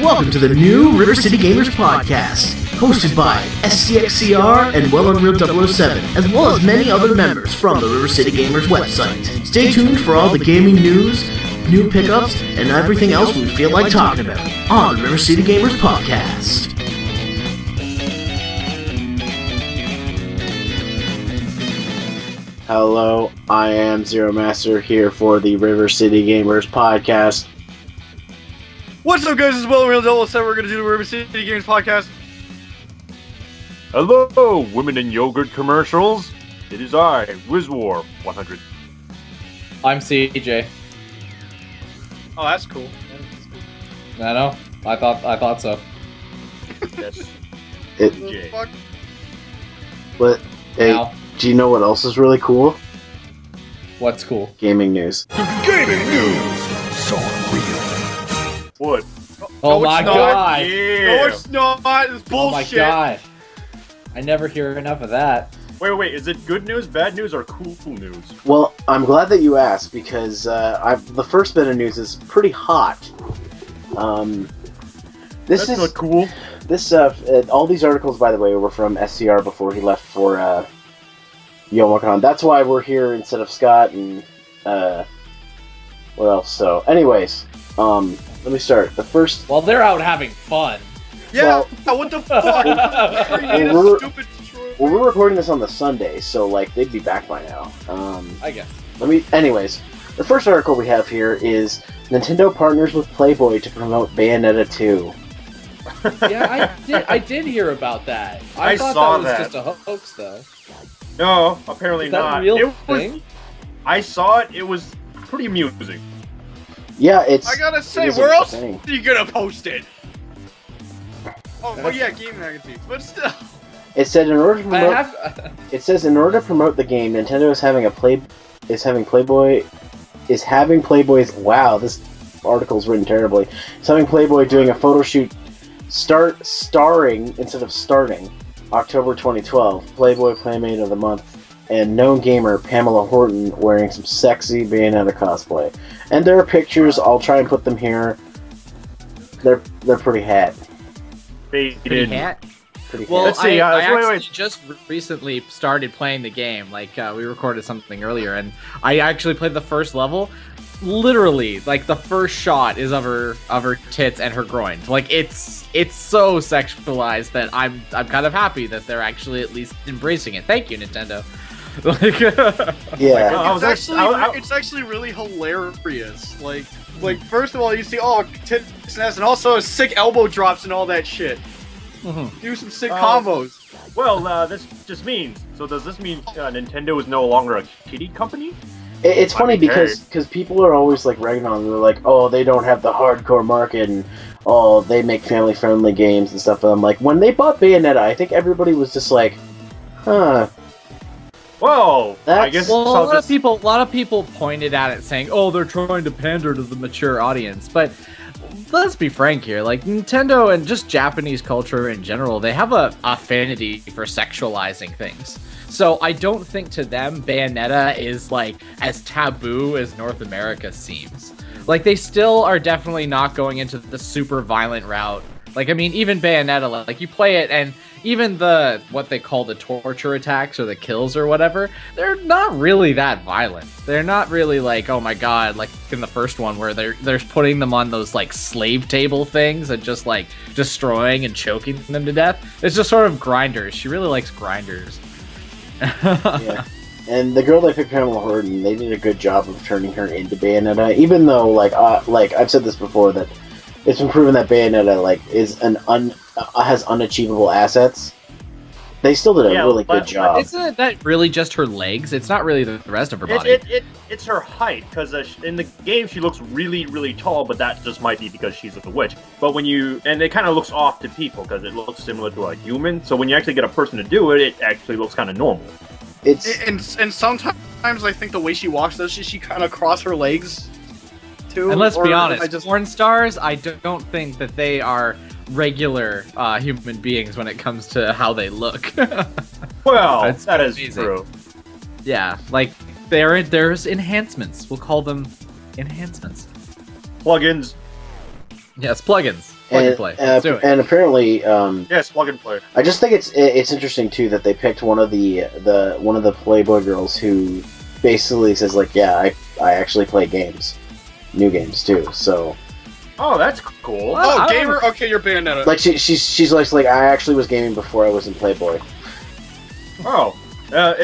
Welcome to the new River City Gamers Podcast, hosted by SCXCR and Well Unreal 007, as well as many other members from the River City Gamers website. Stay tuned for all the gaming news, new pickups, and everything else we feel like talking about on the River City Gamers Podcast. Hello, I am Zeromaster here for the River City Gamers Podcast. What's up, guys? This is Well Unreal 007. We're going to do the River City Gamers Podcast. Hello, women in yogurt commercials. It is I, Wizwar 100. I'm CJ. Oh, that's cool. I know. I thought so. Yes. It, Fuck. but, hey, Now, do you know what else is really cool? what's cool? Gaming news. Gaming news. So real. What? Oh No, my it's not. god! Yeah. No, it's not. It's bullshit. Oh my god! I never hear enough of that. Wait. Is it good news, bad news, or cool news? Well, I'm glad that you asked because the first bit of news is pretty hot. This That's is not cool. this all these articles, by the way, were from SCR before he left for YomoCon. That's why we're here instead of Scott and what else? So, anyways, let me start. The first. Well, they're out having fun. Yeah, what the fuck? Well, Stupid Well, we're recording this on the Sunday, so like they'd be back by now. I guess. Anyways, the first article we have here is Nintendo partners with Playboy to promote Bayonetta 2. Yeah, I did hear about that. I thought saw that was that. just a hoax, though. No, apparently Is that not. a real It was- thing? I saw it. It was pretty amusing. Yeah, it's. I gotta say, it is where else insane. are you gonna post it? Oh yeah, gaming magazines, but still. It said in order to I promote. have. It says in order to promote the game, Nintendo is having Playboy's. Wow, this article's written terribly. It's having Playboy doing a photo shoot, starring instead of starting, October 2012. Playboy Playmate of the Month and known gamer Pamela Horton wearing some sexy Bayonetta cosplay. And there are pictures. I'll try and put them here. They're pretty hot. They Pretty did. hat. Pretty Well, hot. Let's see, I wait, actually wait. just recently started playing the game. Like, we recorded something earlier, and I actually played the first level. Literally, like, the first shot is of her tits and her groin. Like, it's so sexualized that I'm kind of happy that they're actually at least embracing it. Thank you, Nintendo. Like, Yeah. It's actually really hilarious. Like first of all, you see tits and ass, and also sick elbow drops and all that shit. Do some sick combos. Well, this just means. So does this mean Nintendo is no longer a kiddie company? It's funny I mean, because people are always like ragging on them. They're like, oh, they don't have the hardcore market, and oh, they make family-friendly games and stuff. And I'm like, when they bought Bayonetta, I think everybody was just like, huh. Well, I That's- guess well, a I'll lot of just- people pointed at it saying, "Oh, they're trying to pander to the mature audience." But let's be frank here, like Nintendo and just Japanese culture in general, they have a affinity for sexualizing things. So I don't think to them Bayonetta is like as taboo as North America seems. Like they still are definitely not going into the super violent route. Like I mean, even Bayonetta, like you play it and even what they call the torture attacks or the kills or whatever, they're not really that violent. They're not really like, oh my god, like in the first one where they're putting them on those like slave table things and just like destroying and choking them to death. It's just sort of grinders. She really likes grinders. Yeah. And the girl they picked, Pamela Horton, they did a good job of turning her into Bayonetta. Even though, like I've said this before, that it's been proven that Bayonetta is has unachievable assets. They still did a really good job. Isn't that really just her legs? It's not really the rest of her body. It's her height, because in the game she looks really, really tall, but that just might be because she's a witch. But and it kind of looks off to people, because it looks similar to a human, so when you actually get a person to do it, it actually looks kind of normal. And sometimes I think the way she walks, does she kind of cross her legs too? And let's be Or honest, porn stars, I don't think that they are regular human beings when it comes to how they look. Well, That's that is amazing. true. Yeah, like there's enhancements. We'll call them enhancements. Plugins. Yes, plugins. Plug and play. Let's do it. And apparently, yes, plug and play. I just think it's interesting too that they picked one of the Playboy girls who basically says like, yeah, I actually play games, new games too. So. Oh, that's cool. Oh, gamer. Okay, you're Bayonetta. Like she's like I actually was gaming before I was in Playboy. Oh,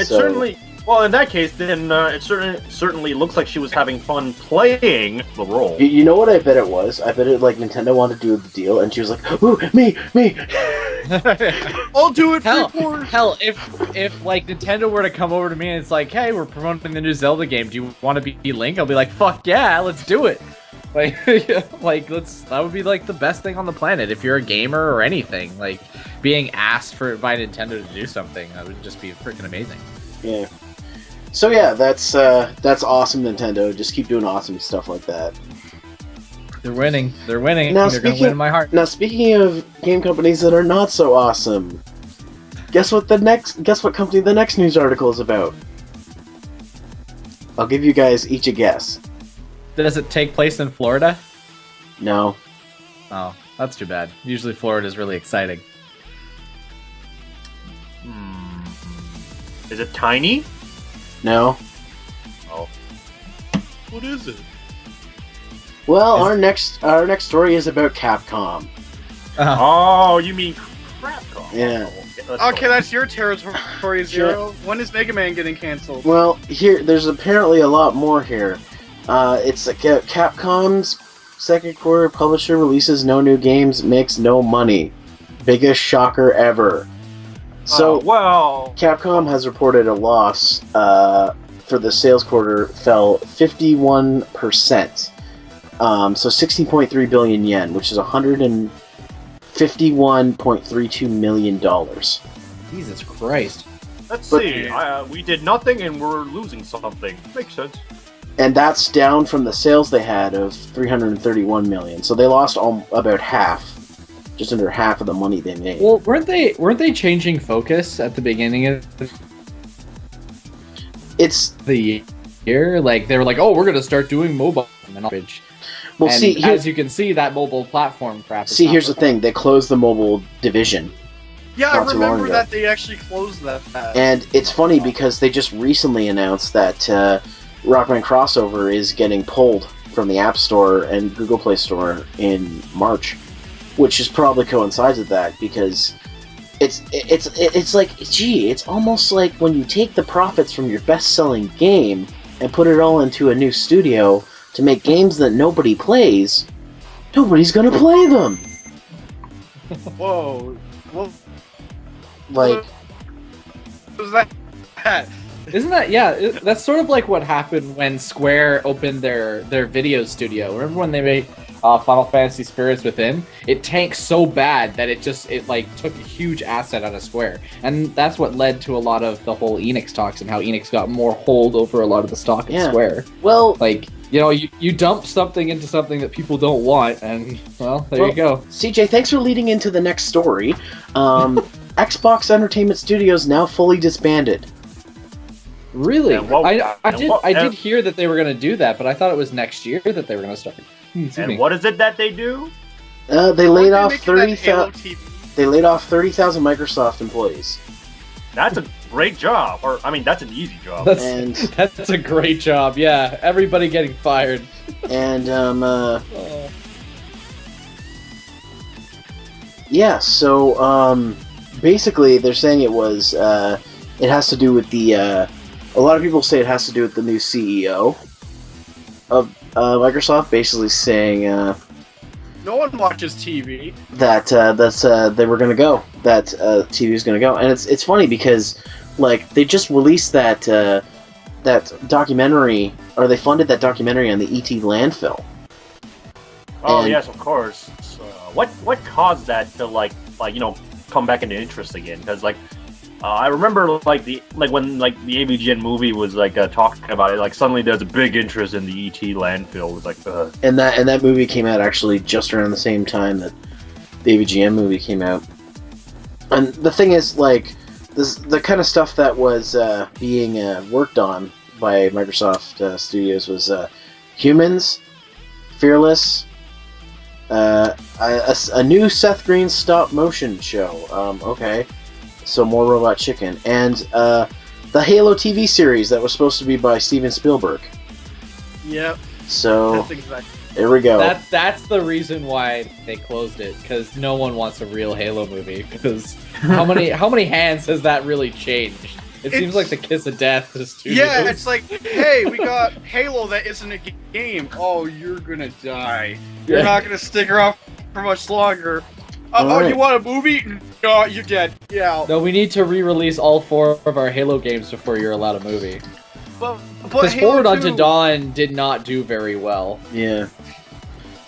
certainly. Well, in that case, then it certainly looks like she was having fun playing the role. You know what I bet it was? I bet it like Nintendo wanted to do the deal, and she was like, "Ooh, me." I'll do it. Hell, if like Nintendo were to come over to me and it's like, "Hey, we're promoting the new Zelda game. Do you want to be Link?" I'll be like, "Fuck yeah, let's do it." Like, that would be like the best thing on the planet if you're a gamer or anything. Like, being asked by Nintendo to do something, that would just be freaking amazing. Yeah. So yeah, that's awesome, Nintendo. Just keep doing awesome stuff like that. They're winning. They're winning. Now, they're gonna win in my heart. Now, speaking of game companies that are not so awesome, guess what company the next news article is about? I'll give you guys each a guess. Does it take place in Florida? No. Oh, that's too bad. Usually Florida is really exciting. Is it Tiny? No. Oh. What is it? Well, our next story is about Capcom. Oh, you mean Capcom? Yeah. Okay, that's your territory, Zero. When is Mega Man getting canceled? Well, there's apparently a lot more here. It's like Capcom's second quarter publisher releases no new games, makes no money. Biggest shocker ever. So, Capcom has reported a loss for the sales quarter fell 51%. So 16.3 billion yen, which is $151.32 million. Jesus Christ. Let's see. We did nothing and we're losing something. Makes sense. And that's down from the sales they had of 331 million. So they lost about half, just under half of the money they made. Well, weren't they changing focus at the beginning of the year? Like they were like, "Oh, we're gonna start doing mobile." Well, and see, as you can see, that mobile platform crap. See, here's the thing: they closed the mobile division. Yeah, I remember that they actually closed that. And it's funny because they just recently announced that Rockman Crossover is getting pulled from the App Store and Google Play Store in March, which just probably coincides with that because it's like, gee, it's almost like when you take the profits from your best-selling game and put it all into a new studio to make games that nobody plays, nobody's gonna play them. Whoa. Well, like, what was that? Isn't that, that's sort of like what happened when Square opened their video studio. Remember when they made Final Fantasy Spirits Within? It tanked so bad that it took a huge asset out of Square. And that's what led to a lot of the whole Enix talks and how Enix got more hold over a lot of the stock at Square. Well, like, you dump something into something that people don't want, and, there you go. CJ, thanks for leading into the next story. Xbox Entertainment Studios now fully disbanded. Really? I did hear that they were going to do that, but I thought it was next year that they were going to start. And what is it that they do? They laid off 30,000. They laid off 30,000 Microsoft employees. That's a great job, that's an easy job. That's a great job. Yeah, everybody getting fired. And yeah. So basically, they're saying it was. It has to do with the. A lot of people say it has to do with the new CEO of Microsoft, basically saying no one watches TV. That they were gonna go. That TV is gonna go, and it's funny because like they just released that documentary, or they funded that documentary on the ET landfill. Oh yes, of course. So, what caused that to come back into interest again? Because I remember when the AVGN movie was talking about it, suddenly there's a big interest in the ET landfill. It was and that movie came out actually just around the same time that the AVGN movie came out. And the thing is, the kind of stuff that was being worked on by Microsoft Studios was Humans, Fearless, A new Seth Green stop motion show. Okay, so more Robot Chicken, and the Halo TV series that was supposed to be by Steven Spielberg. Yep. So That's exactly. there we go. That's the reason why they closed it, because no one wants a real Halo movie. Because how many hands has that really changed? It seems like the kiss of death to studios. Yeah, it's like, hey, we got Halo that isn't a game. Oh, you're gonna die. You're not gonna stick around for much longer. Oh, right. you want a movie? No, you're dead. Yeah. No, we need to re-release all 4 of our Halo games before you're allowed a movie. But Because Halo Forward Unto 2 Dawn did not do very well. Yeah.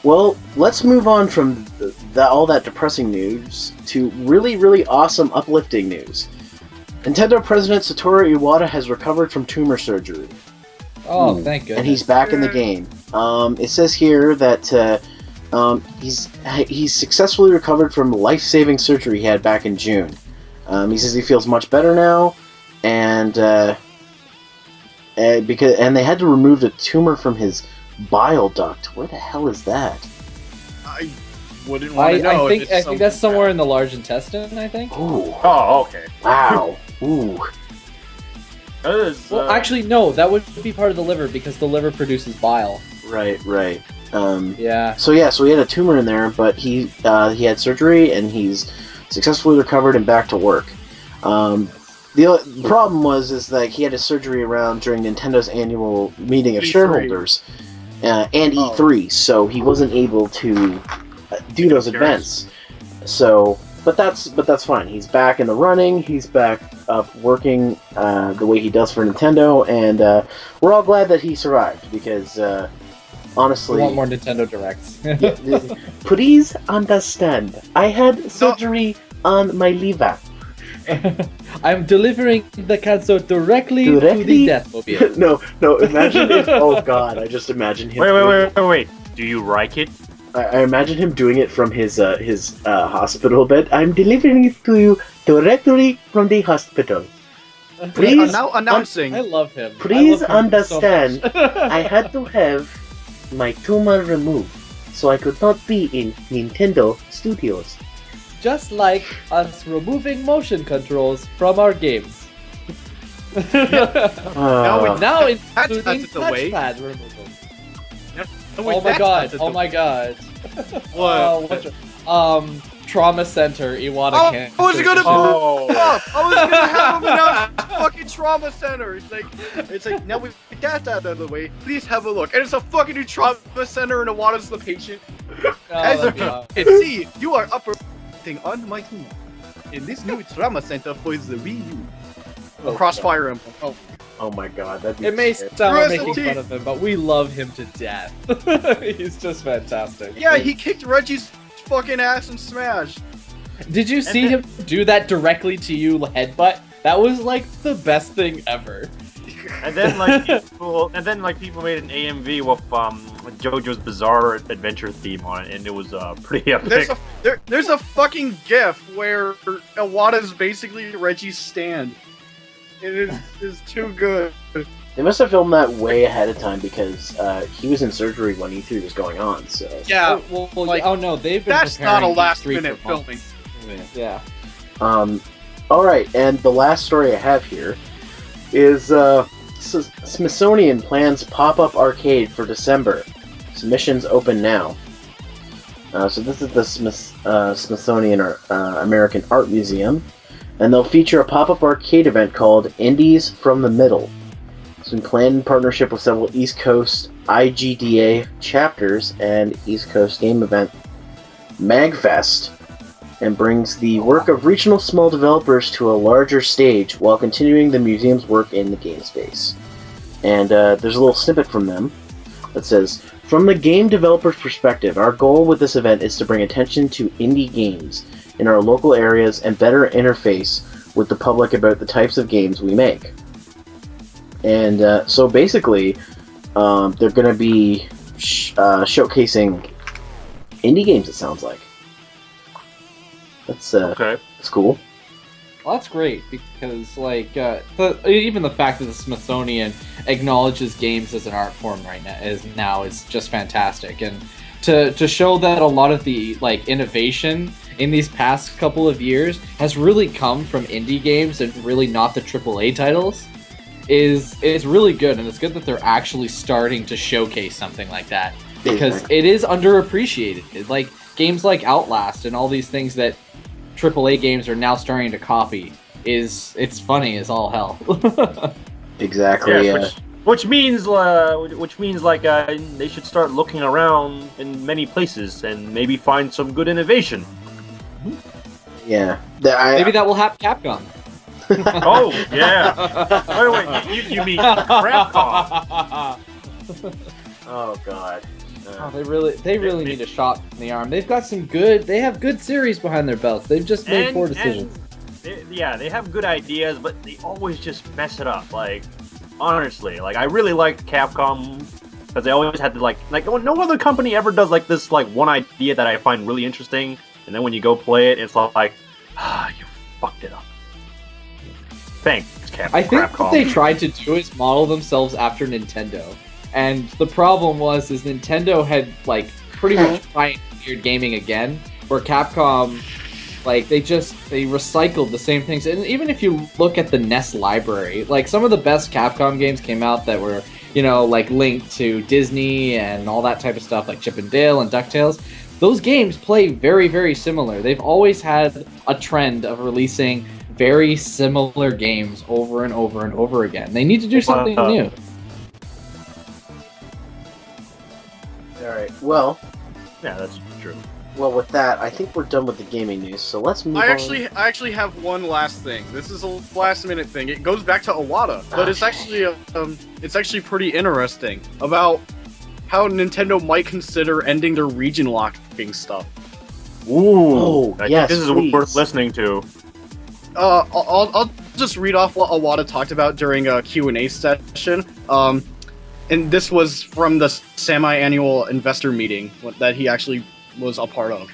Well, let's move on from all that depressing news to really, really awesome, uplifting news. Nintendo President Satoru Iwata has recovered from tumor surgery. Oh, thank goodness. And he's back in the game. It says here that he's successfully recovered from life-saving surgery he had back in June. He says he feels much better now, and they had to remove the tumor from his bile duct. Where the hell is that? I wouldn't want to know. I think that's somewhere in the large intestine, I think. Ooh. Oh, okay. Wow. Ooh. That is, Well, actually, no. That would be part of the liver, because the liver produces bile. Right. Yeah. So he had a tumor in there, but he had surgery and he's successfully recovered and back to work. The problem is that he had his surgery around during Nintendo's annual meeting of E3. shareholders and E3, so he wasn't able to do those events. So, but that's fine. He's back in the running. He's back up working the way he does for Nintendo, and we're all glad that he survived because. Honestly, We want more Nintendo Directs. Please understand, I had surgery on my liver. I'm delivering the cancer directly to the Deathmobile. No, imagine if, oh god, I just imagine him. Wait. Do you like it? I imagine him doing it from his hospital bed. I'm delivering it to you directly from the hospital. Please, now announcing. I love him. please I love him understand, so much. I had to have my tumor removed, so I could not be in Nintendo Studios. Just like us removing motion controls from our games. Now including the way. touchpad removal. Wait, Oh my god! Oh my god! What? Trauma Center, Iwata Oh, can't. I was gonna Oh. I was gonna have him announce fucking trauma center. It's like now we got that out of the way. Please have a look. And it's a fucking new trauma center, and Iwata's the patient. As you can see, you are operating on my tumor in this new trauma center for the Wii U. Crossfire Emblem. Oh my god, that'd be It may scary. sound like Rest in making fun peace. of him, but we love him to death. He's just fantastic. Yeah, he kicked Reggie's fucking ass and Smash. Did you see him do that directly to you, headbutt? That was like the best thing ever. And then people made an AMV with JoJo's Bizarre Adventure theme on it, and it was pretty epic. There's a fucking GIF where Iwata's basically Reggie's stand. It is too good. They must have filmed that way ahead of time because he was in surgery when E3 was going on. So Yeah, Well, like, oh no, they've been that's not a preparing last E3 minute for months. filming. Yeah. All right, and the last story I have here is Smithsonian plans pop-up arcade for December. Submissions open now. So this is the Smithsonian American Art Museum, and they'll feature a pop-up arcade event called Indies from the Middle. It's been planned in partnership with several East Coast IGDA chapters and East Coast game event MagFest, and brings the work of regional small developers to a larger stage while continuing the museum's work in the game space. And there's a little snippet from them that says, "From the game developer's perspective, our goal with this event is to bring attention to indie games in our local areas and better interface with the public about the types of games we make." And so basically, they're going to be showcasing indie games, it sounds like. That's Okay. that's cool. Well, that's great because, like, even the fact that the Smithsonian acknowledges games as an art form right now is just fantastic. And to show that a lot of the like innovation in these past couple of years has really come from indie games and really not the AAA titles is really good, and it's good that they're actually starting to showcase something like that, because it is underappreciated. Like games like Outlast and all these things that AAA games are now starting to copy it's funny as all hell. Exactly. Yeah, which means like they should start looking around in many places and maybe find some good innovation. Yeah. Maybe that will happen Capcom. Oh yeah. Wait, you mean Capcom? Oh god. They really need a shot in the arm. They have good series behind their belts. They've just made poor decisions. They have good ideas, but they always just mess it up. Like, honestly, like I really liked Capcom because they always had to like no other company ever does like this like one idea that I find really interesting, and then when you go play it, it's like, you fucked it up. Thanks, Capcom. I think what they tried to do is model themselves after Nintendo, and the problem was Nintendo had like pretty much pioneered gaming again, where Capcom, like they recycled the same things. And even if you look at the NES library, like some of the best Capcom games came out that were, you know, like linked to Disney and all that type of stuff, like Chip and Dale and DuckTales. Those games play very, very similar. They've always had a trend of releasing very similar games over and over and over again. They need to do something new. Alright, well... Yeah, that's true. Well, with that, I think we're done with the gaming news, so let's move on. I actually have one last thing. This is a last-minute thing. It goes back to Iwata, but it's actually pretty interesting about how Nintendo might consider ending their region locking stuff. Ooh, I yes, think this is worth listening to. I'll just read off what Iwata talked about during a Q&A session. And this was from the semi-annual investor meeting that he actually was a part of.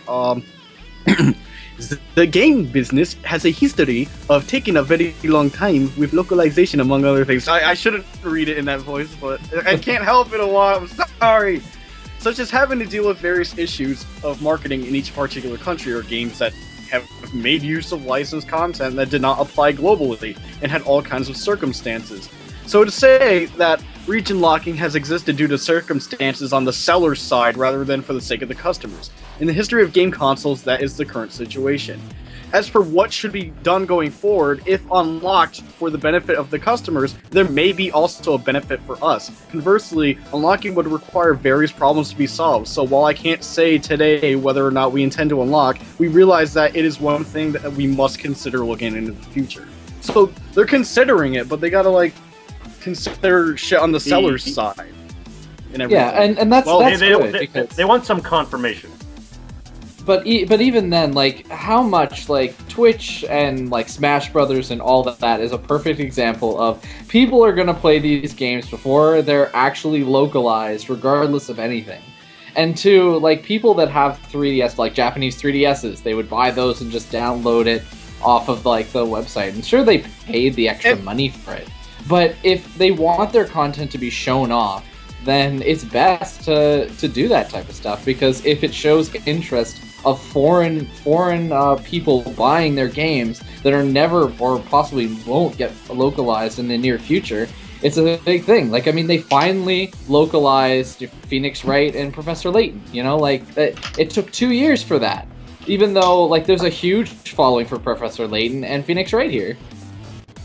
The game business has a history of taking a very long time with localization, among other things. I shouldn't read it in that voice, but I can't help it a lot. I'm sorry. Such as having to deal with various issues of marketing in each particular country, or games that have made use of licensed content that did not apply globally and had all kinds of circumstances. So to say that region locking has existed due to circumstances on the seller's side rather than for the sake of the customers. In the history of game consoles, that is the current situation. As for what should be done going forward, if unlocked for the benefit of the customers, there may be also a benefit for us. Conversely, unlocking would require various problems to be solved, so while I can't say today whether or not we intend to unlock, we realize that it is one thing that we must consider looking into the future. So, they're considering it, but they gotta, consider shit on the seller's side. And everything. Yeah, and that's good, because they want some confirmation. But even then, how much, Twitch and, Smash Brothers and all that is a perfect example of people are going to play these games before they're actually localized, regardless of anything. And two, people that have 3DS, Japanese 3DSs, they would buy those and just download it off of, the website. And sure, they paid the extra money for it. But if they want their content to be shown off, then it's best to do that type of stuff, because if it shows interest of foreign people buying their games that are never or possibly won't get localized in the near future, it's a big thing. They finally localized Phoenix Wright and Professor Layton. It took 2 years for that, even though there's a huge following for Professor Layton and Phoenix Wright here.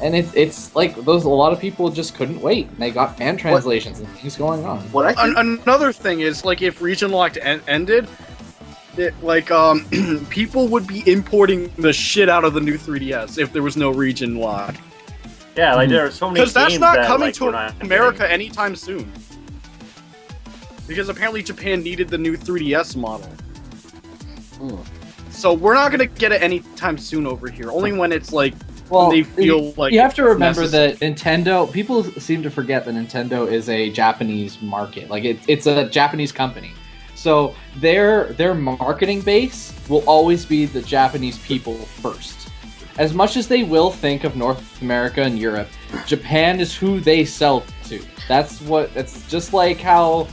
And it's a lot of people just couldn't wait. And they got fan translations and things going on. Another thing is, if Region Locked ended, people would be importing the shit out of the new 3DS if there was no Region Lock. Yeah, there are so many games because that's not coming to America anytime soon. Because apparently Japan needed the new 3DS model. So we're not gonna get it anytime soon over here. Only when it's they feel you have to remember that Nintendo. People seem to forget that Nintendo is a Japanese market. It's a Japanese company, so their marketing base will always be the Japanese people first. As much as they will think of North America and Europe, Japan is who they sell to. It's just like how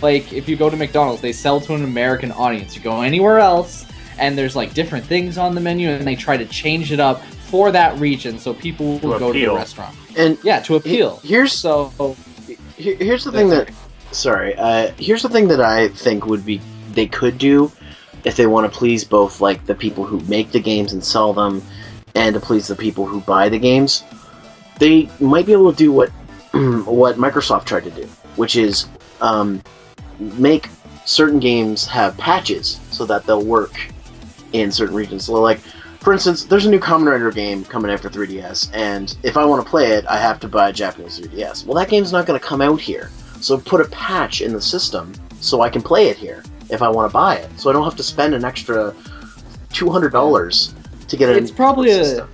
like if you go to McDonald's, they sell to an American audience. You go anywhere else, and there's like different things on the menu, and they try to change it up for that region, so people will go to the restaurant. And to appeal. Here's the thing here's the thing that I think they could do if they want to please both like the people who make the games and sell them, and to please the people who buy the games. They might be able to do what Microsoft tried to do, which is make certain games have patches so that they'll work in certain regions. So, like, for instance, there's a new Kamen Rider game coming after 3DS, and if I want to play it, I have to buy a Japanese 3DS. Well, that game's not going to come out here, so put a patch in the system so I can play it here if I want to buy it. So I don't have to spend an extra $200 to get it in the system.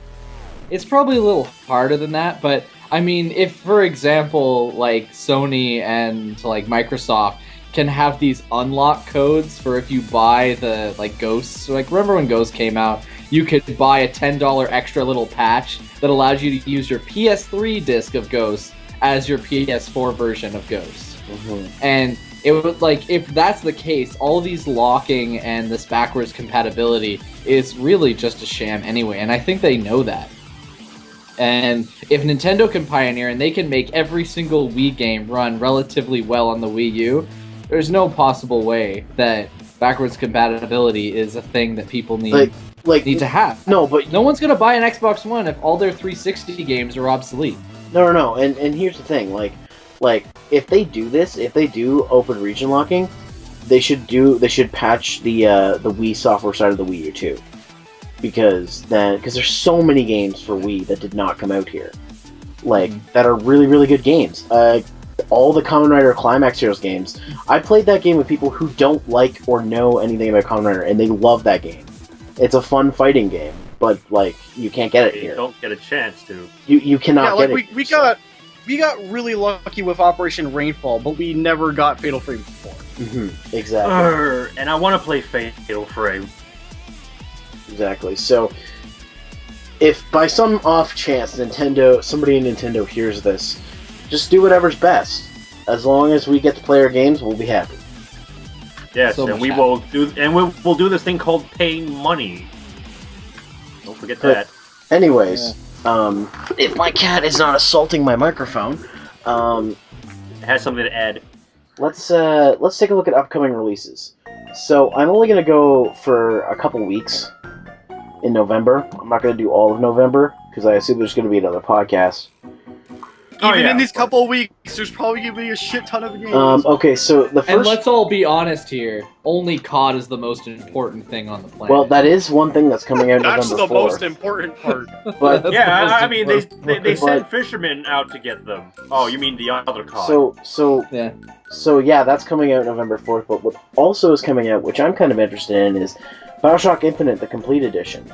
It's probably a little harder than that, but I mean, if, for example, like Sony and like Microsoft can have these unlock codes for if you buy the like Ghosts, like remember when Ghosts came out, you could buy a $10 extra little patch that allows you to use your PS3 disc of Ghosts as your PS4 version of Ghosts. Mm-hmm. And it would, like, if that's the case, all these locking and this backwards compatibility is really just a sham anyway, and I think they know that. And if Nintendo can pioneer and they can make every single Wii game run relatively well on the Wii U, there's no possible way that backwards compatibility is a thing that people need to have. No, but no one's gonna buy an Xbox One if all their 360 games are obsolete. No. And here's the thing, like if they do this, if they do open region locking, they should patch the Wii software side of the Wii U too. Because there's so many games for Wii that did not come out here, that are really, really good games. All the Kamen Rider Climax Heroes games, I played that game with people who don't like or know anything about Kamen Rider, and they love that game. It's a fun fighting game, but you can't get it here. You don't get a chance to. You cannot get it. We got really lucky with Operation Rainfall, but we never got Fatal Frame before. Mm-hmm. Exactly. And I want to play Fatal Frame. Exactly. So, if by some off chance somebody in Nintendo hears this, just do whatever's best. As long as we get to play our games, we'll be happy. Yes, so and we'll do this thing called paying money. Don't forget that. Anyways, if my cat is not assaulting my microphone, it has something to add. Let's take a look at upcoming releases. So I'm only gonna go for a couple weeks in November. I'm not gonna do all of November because I assume there's gonna be another podcast. Even in these couple of weeks, there's probably gonna be a shit ton of games. Okay, so the first... And let's all be honest here. Only COD is the most important thing on the planet. Well, that is one thing that's coming out November 4th. That's the most important part. But yeah, I mean, they send fishermen out to get them. Oh, you mean the other COD. So yeah, that's coming out November 4th, but what also is coming out, which I'm kind of interested in, is BioShock Infinite, the Complete Edition.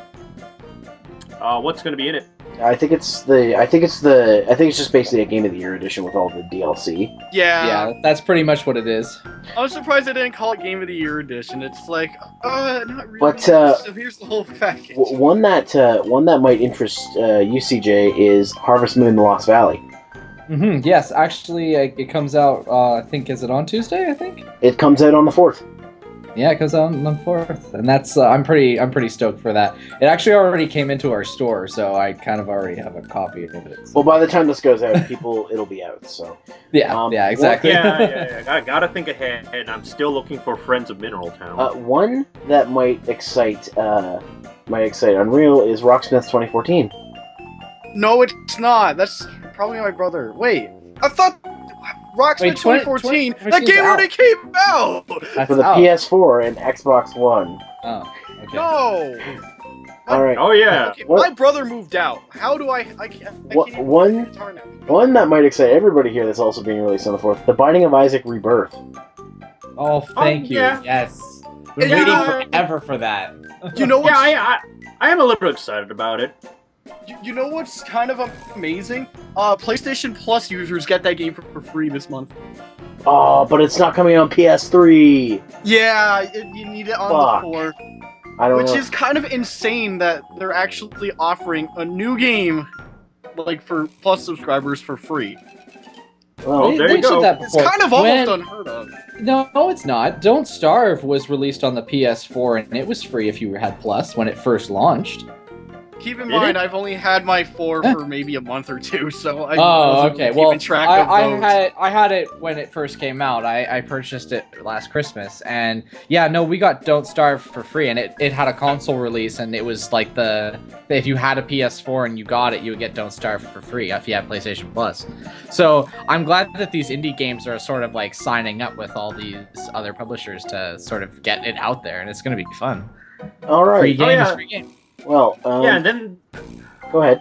What's going to be in it? I think it's just basically a Game of the Year edition with all the DLC. Yeah, that's pretty much what it is. I was surprised they didn't call it Game of the Year edition. It's like, not really. But so here's the whole package. One that might interest UCJ is Harvest Moon: The Lost Valley. Mm-hmm. Yes, actually, it comes out. I think is it on Tuesday? I think it comes out on the 4th. Yeah, it comes out on the 4th, and that's I'm pretty stoked for that. It actually already came into our store, so I kind of already have a copy of it. So. Well, by the time this goes out, it'll be out. So yeah, exactly. Yeah. I gotta think ahead, and I'm still looking for Friends of Mineral Town. One that might excite Unreal is Rocksmith 2014. No, it's not. That's probably my brother. Wait, I thought. Rocksmith 2014, that game already came out! For the PS4 and Xbox One. Oh, okay. No! Alright. Oh, yeah. Okay, my brother moved out. How do I can't even one that might excite everybody here that's also being released on the 4th, The Binding of Isaac Rebirth. Oh, thank you. Yeah. Yes. Been waiting forever for that. You know what? Yeah, I am a little excited about it. You know what's kind of amazing? PlayStation Plus users get that game for free this month. Oh, but it's not coming on PS3. Yeah, you need it on the 4. Which is kind of insane that they're actually offering a new game, for Plus subscribers for free. Well, there you said go. that It's before. kind of almost When- unheard of. No, it's not. Don't Starve was released on the PS4, and it was free if you had Plus when it first launched. Keep in Did mind, it? I've only had my 4 for maybe a month or two, so I Oh, wasn't okay. really Well, keeping track of those. I had it when it first came out. I purchased it last Christmas, and yeah, no, we got Don't Starve for free, and it had a console release, and it was like if you had a PS4 and you got it, you would get Don't Starve for free if you had PlayStation Plus. So I'm glad that these indie games are sort of like signing up with all these other publishers to sort of get it out there, and it's going to be fun. all right. Free game yeah. is free game. Well, Yeah, and then go ahead.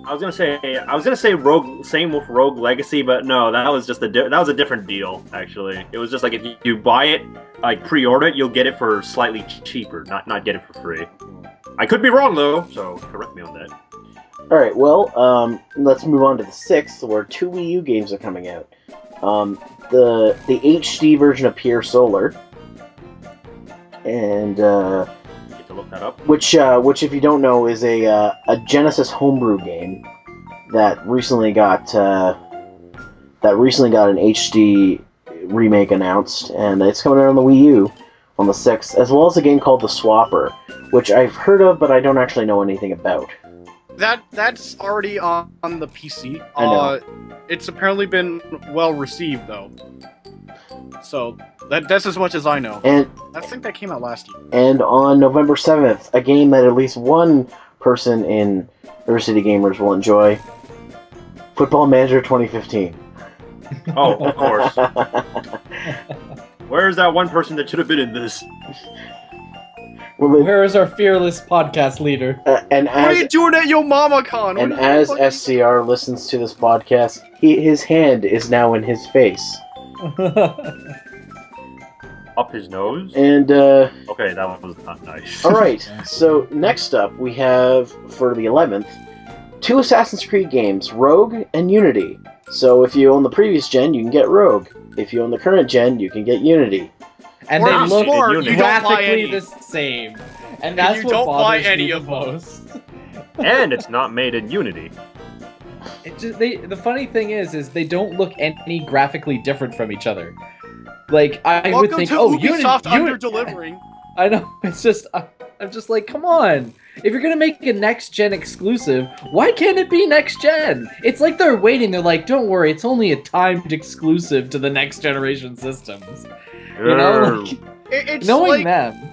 I was gonna say Rogue, same with Rogue Legacy, but no, that was just that was a different deal. Actually, it was just like if you buy it, like pre-order it, you'll get it for slightly cheaper, not get it for free. I could be wrong though, so correct me on that. All right. Well, let's move on to the 6th, where 2 Wii U games are coming out. The HD version of Pier Solar, and Get to look that up. which if you don't know is a Genesis homebrew game that recently got an HD remake announced, and it's coming out on the Wii U on the 6th, as well as a game called The Swapper, which I've heard of but I don't actually know anything about. That's already on the PC. I know. It's apparently been well received though. So that's as much as I know. And I think that came out last year. And on November 7th, a game that at least one person in River City Gamers will enjoy, Football Manager 2015. Oh, of course. Where is that one person that should have been in this? Well, Where is our fearless podcast leader? and What are you as doing at Yo Mama Con? and as SCR listens to this podcast, his hand is now in his face. Up his nose? And Okay, that was not nice. all right, so next up we have for the 11th 2 Assassin's Creed games, Rogue and Unity. So if you own the previous gen, you can get Rogue. If you own the current gen, you can get Unity. And Or they if look you don't buy graphically any. the same. And that's you what don't buy bothers any me of the them. most. And it's not made in Unity. The funny thing is they don't look any graphically different from each other. Like I would Welcome think, to oh, Ubisoft Unity. under delivering. I know. It's just I'm just like, come on. If you're gonna make a next gen exclusive, why can't it be next gen? It's like they're waiting. They're like, don't worry, it's only a timed exclusive to the next generation systems. You know, like, It's knowing like them.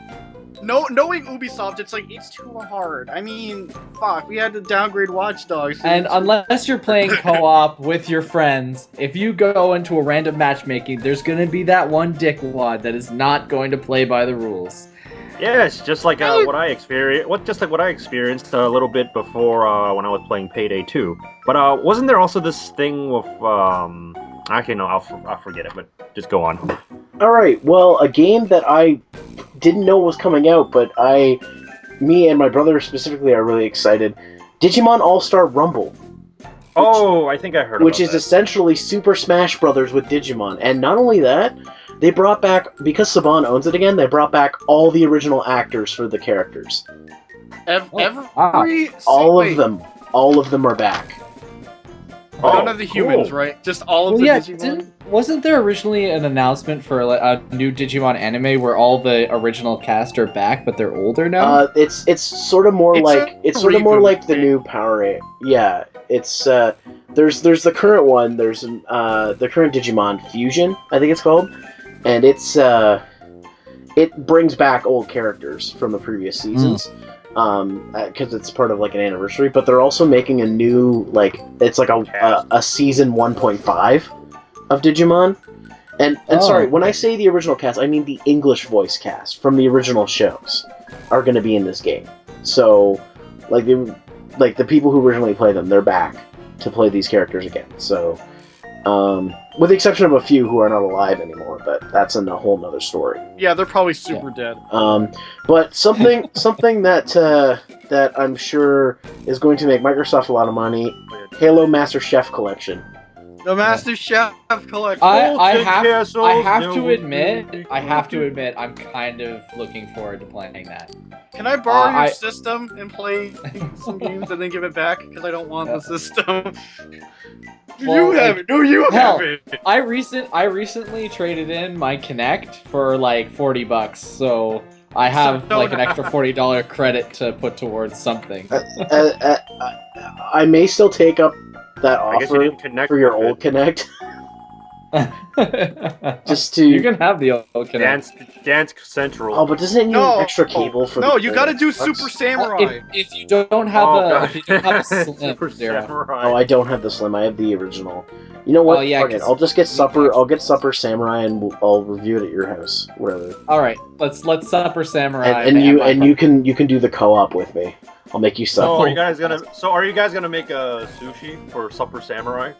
knowing Ubisoft, it's like it's too hard. I mean, fuck, we had to downgrade Watch Dogs. And unless you're playing co-op with your friends, if you go into a random matchmaking, there's gonna be that one dickwad that is not going to play by the rules. Yes, just like what I experienced a little bit before when I was playing Payday 2. But wasn't there also this thing with actually no, I'll forget it. But just go on. All right, well, a game that I didn't know was coming out, but me and my brother specifically are really excited. Digimon All-Star Rumble. Oh, I think I heard Which about is that. essentially Super Smash Brothers with Digimon. And not only that, they brought back, because Saban owns it again, they brought back all the original actors for the characters. Every All wait, of them. All of them are back. None of the cool. humans, right? Just all of Well, the yeah, Digimon. wasn't there originally an announcement for a new Digimon anime where all the original cast are back, but they're older now? It's sort of more It's like a it's sort of more reboot. like the new Power Rangers. Yeah, it's there's the current one. There's the current Digimon Fusion, I think it's called, and it brings back old characters from the previous seasons. Because it's part of like an anniversary, but they're also making a new it's like a season 1.5 of Digimon. And sorry, when I say the original cast, I mean the English voice cast from the original shows are going to be in this game. So, the people who originally played them, they're back to play these characters again. So, with the exception of a few who are not alive anymore, but that's a whole nother story. Yeah, they're probably super dead. But something that I'm sure is going to make Microsoft a lot of money: Halo Master Chef Collection. The Master Chef collection. I have Castles, to admit, I'm kind of looking forward to playing that. Can I borrow your system and play some games and then give it back? Because I don't want the system. Well, you have it. No, you have it. I recently traded in my Kinect for like $40, so I have like an extra $40 credit to put towards something. I may still take up that I guess you offer didn't connect for your with old it. Kinect. Just to... You can have the old Kinect. Dance Central. Oh, but doesn't it need an extra cable for No, the... you gotta do Super Samurai. If you don't have if you don't have a Slim, Super Zero. Samurai. Oh, I don't have the Slim. I have the original. You know what? Oh, yeah, Fuck it. 'cause- I'll just get Supper. I'll get Supper Samurai, and I'll review it at your house. Whatever. All right, let's Supper Samurai. And you can do the co-op with me. I'll make you So Supper. are you guys gonna make a sushi for Supper Samurai?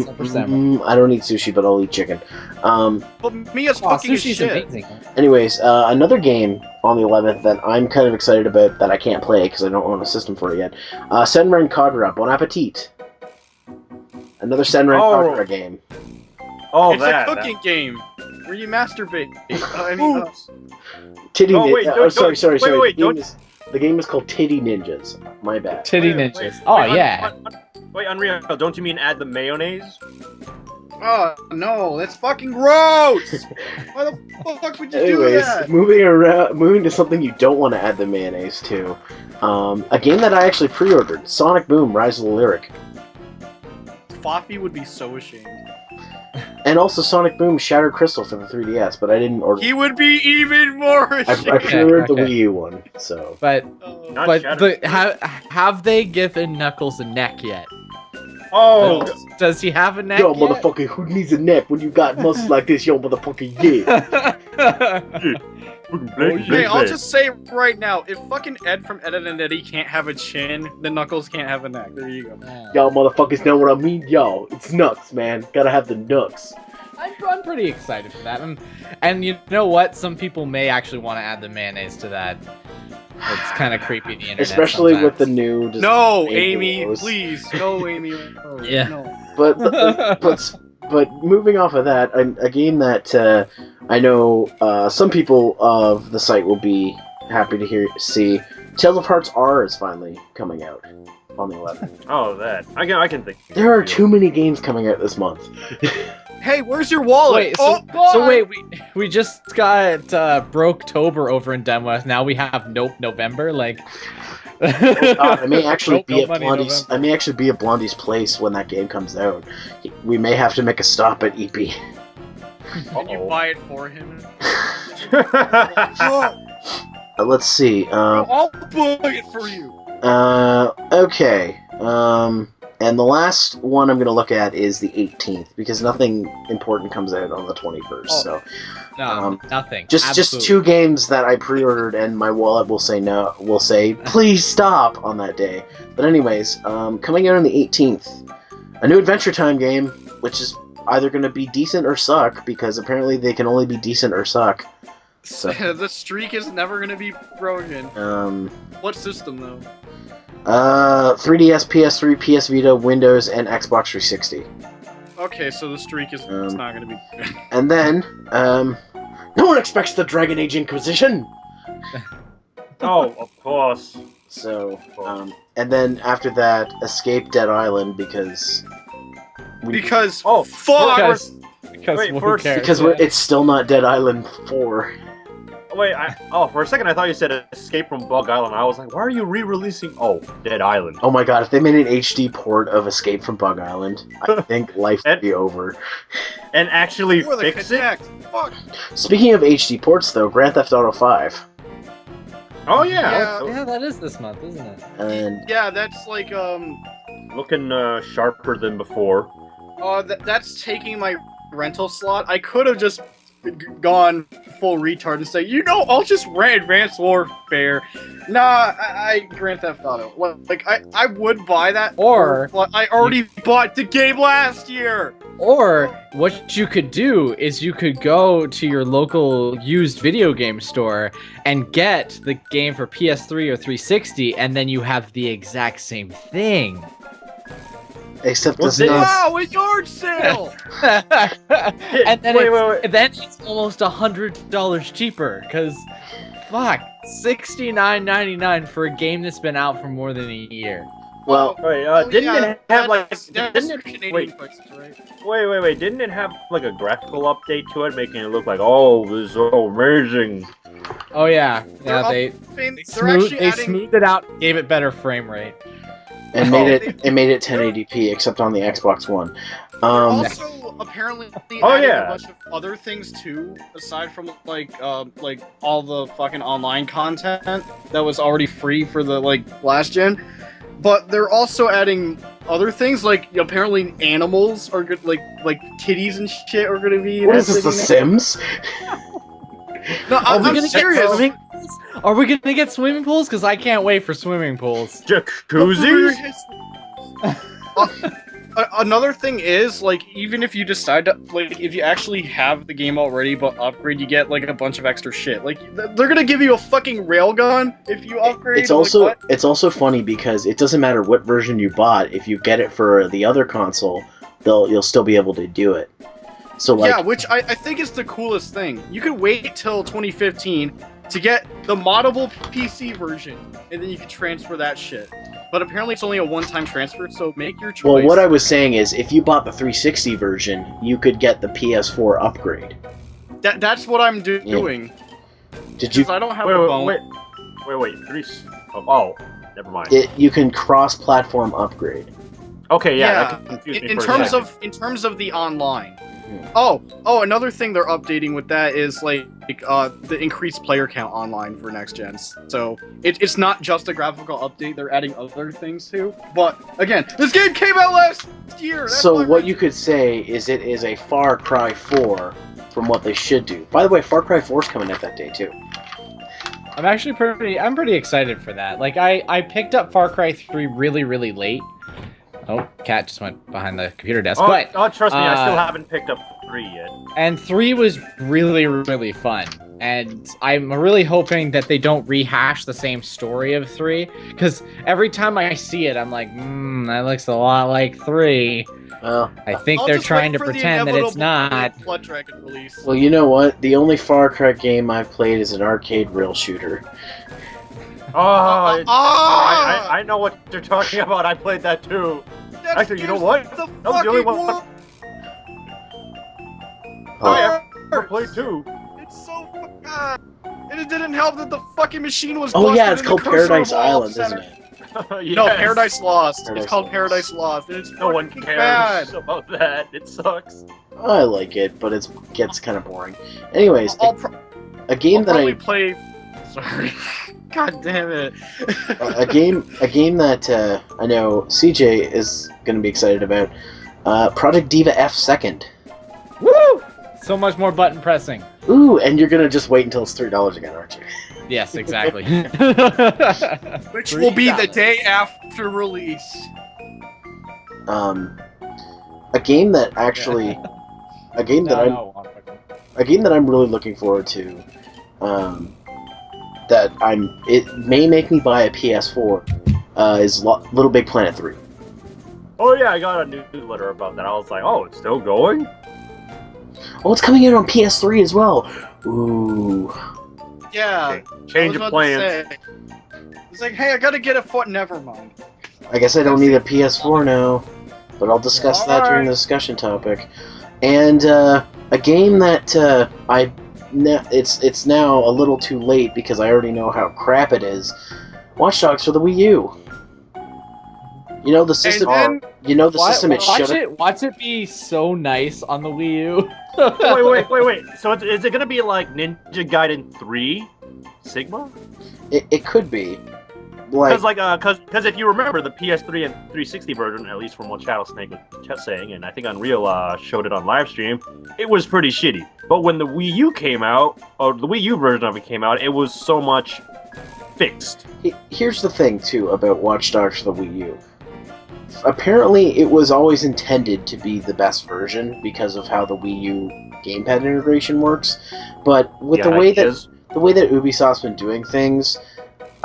Supper Samurai. I don't eat sushi, but I'll eat chicken. But Mia's fucking Sushi's shit. amazing. Anyways, another game on the 11th that I'm kind of excited about that I can't play because I don't own a system for it yet. Senran Kagura, Bon Appetit. Another Senran Kagura game. Oh, It's a cooking game where you masturbate. I mean, Titty Oh, wait, sorry. wait, The game is called Titty Ninjas. My bad. Titty Ninjas. Oh yeah. Wait, Unreal, don't you mean add the mayonnaise? oh no, that's fucking gross. Why the fuck would you do Anyways, that? moving to something you don't want to add the mayonnaise to. A game that I actually pre-ordered, Sonic Boom: Rise of the Lyric. Floppy would be so ashamed. And also Sonic Boom Shattered Crystal for the 3DS, but I didn't order. He would be even more I ashamed. pre-ordered the Okay. Wii U one, so. But Not but Shattered. have they given Knuckles a neck yet? Oh, Does he have a neck Yo, yet? motherfucker, who needs a neck when you got muscles like this? Yo, motherfucker, yeah. Hey, I'll just say right now, if fucking Ed from Ed and Eddie can't have a chin, then Knuckles can't have a neck. There you go. Y'all motherfuckers know what I mean? Yo, it's nuts, man. Gotta have the nuts. I'm pretty excited for that, and you know what? Some people may actually want to add the mayonnaise to that. It's kind of creepy. The internet, Especially with the sometimes. new. No, design Amy, logos. please. No, Amy. Oh, Yeah. No. But moving off of that, a game that I know some people of the site will be happy to see. Tales of Hearts R is finally coming out on the 11th. Oh, that. I can think. There are too many games coming out this month. Hey, where's your wallet? Wait, we just got Broketober over in Denmark. Now we have November. Like, I may actually be at money in Blondie's. I may actually be at Blondie's place when that game comes out. We may have to make a stop at EP. Can you buy it for him? Let's see. I'll buy it for you. Okay. And the last one I'm going to look at is the 18th because nothing important comes out on the 21st. So nothing. just Absolutely. 2 games that I pre-ordered, and my wallet will say no. Will say please stop on that day. But anyways, coming out on the 18th, a new Adventure Time game, which is either going to be decent or suck because apparently they can only be decent or suck. So The streak is never gonna be broken. What system though? 3DS, PS3, PS Vita, Windows, and Xbox 360. Okay, so the streak is it's not gonna be good. And then, no one expects the Dragon Age Inquisition! Oh, of course. So, and then after that, Escape Dead Island because... Because Oh, fuck! Because Wait, who first- cares? Because it's still not Dead Island 4. Wait, for a second I thought you said Escape from Bug Island. I was like, why are you re-releasing? Oh, Dead Island. Oh my god, if they made an HD port of Escape from Bug Island, I think life would be over. And actually For the fix it? Kinect. Fuck. Speaking of HD ports though, Grand Theft Auto 5. Oh, yeah. Yeah, that is this month, isn't it? And Yeah, that's like Looking sharper than before. that's taking my rental slot. I could have just gone full retard and say, you know, I'll just rent Advanced Warfare. Nah, I Grand Theft Auto. Like I would buy that, Or but I already bought the game last year. Or what you could do is you could go to your local used video game store and get the game for PS3 or 360, and then you have the exact same thing. Except What's it's this? not. Wow, a yard sale! And then Wait. then it's almost $100 cheaper, because fuck, $69.99 for a game that's been out for more than a year. Well, Wait, Oh, didn't yeah, it have like? that's Didn't it, Canadian wait, prices, right? wait. Didn't it have like a graphical update to it, making it look like, oh, this is so amazing? Oh yeah, They're yeah, they they're actually adding. smoothed it out, gave it better frame rate. and made it 1080p, except on the Xbox One. Also, apparently, Oh, adding yeah. a bunch of other things too, aside from like all the fucking online content that was already free for the last gen. But they're also adding other things, like apparently animals are good, like titties and shit are gonna be. What is this, The Sims? No, Are we I'm gonna serious. get swimming pools? Are we gonna get swimming pools? Because I can't wait for swimming pools. Jacuzzis? Another thing is, even if you decide to, if you actually have the game already but upgrade, you get, a bunch of extra shit. They're gonna give you a fucking railgun if you upgrade. It's also funny because it doesn't matter what version you bought. If you get it for the other console, you'll still be able to do it. So yeah, which I think is the coolest thing. You could wait till 2015 to get the moddable PC version, and then you can transfer that shit. But apparently it's only a one-time transfer, so make your choice. Well, what I was saying is, if you bought the 360 version, you could get the PS4 upgrade. That's what I'm doing. Did you? Because I don't have a phone. Wait. Oh, never mind. You can cross-platform upgrade. Okay, yeah. Yeah, That confused me in for a terms second. of the online. Oh, another thing they're updating with that is the increased player count online for next gens. So it's not just a graphical update; they're adding other things too. But again, this game came out last year. That's So my what reason. you could say is it is a Far Cry 4 from what they should do. By the way, Far Cry 4 is coming out that day too. I'm pretty excited for that. I picked up Far Cry 3 really, really late. Oh, Cat just went behind the computer desk. But Trust me, I still haven't picked up 3 yet. and 3 was really, really fun. And I'm really hoping that they don't rehash the same story of 3, because every time I see it, I'm like, that looks a lot like 3. Well, I think I'll they're just trying wait to for the pretend that it's inevitable not. Blood Dragon release. well, you know what? The only Far Cry game I've played is an arcade rail shooter. I know what you're talking about. I played that too. That Actually, you know scares what? The That was the only fucking one world. I ever played too. It's so and it didn't help that the fucking machine was. Oh yeah, busted it's in the called cursor Paradise of all Island, center. isn't it? Yes. No, Paradise Lost. Paradise It's called Lost. Paradise Lost, and it's No one fucking cares bad. about that. It sucks. I like it, but it gets kind of boring. Anyways, I'll a game that probably I play. Sorry. God damn it. a game that I know CJ is going to be excited about. Project Diva F Second. Woo! So much more button pressing. Ooh, and you're going to just wait until it's $3 again, aren't you? Yes, exactly. Which will be the day after release. A game that actually, a game that I'm really looking forward to. It may make me buy a PS4. Is Little Big Planet 3. Oh yeah, I got a newsletter about that. I was like, oh, it's still going? Oh, it's coming out on PS3 as well. Ooh. Yeah. Change of plans. It's like, hey, I gotta get a foot. Never mind. I guess I don't need a PS4 now, but I'll discuss that during the discussion topic. And a game that it's now a little too late because I already know how crap it is. Watch Dogs for the Wii U. You know the system. System. It should have. Watch it be so nice on the Wii U. wait. So is it gonna be like Ninja Gaiden 3 Sigma? It could be. Because if you remember the PS3 and 360 version, at least from what Snake was saying, and I think Unreal showed it on live stream, it was pretty shitty. But when the Wii U came out, or the Wii U version of it came out, it was so much fixed. Here's the thing too about Watch Dogs for the Wii U. Apparently, it was always intended to be the best version because of how the Wii U gamepad integration works. But with the way that Ubisoft's been doing things,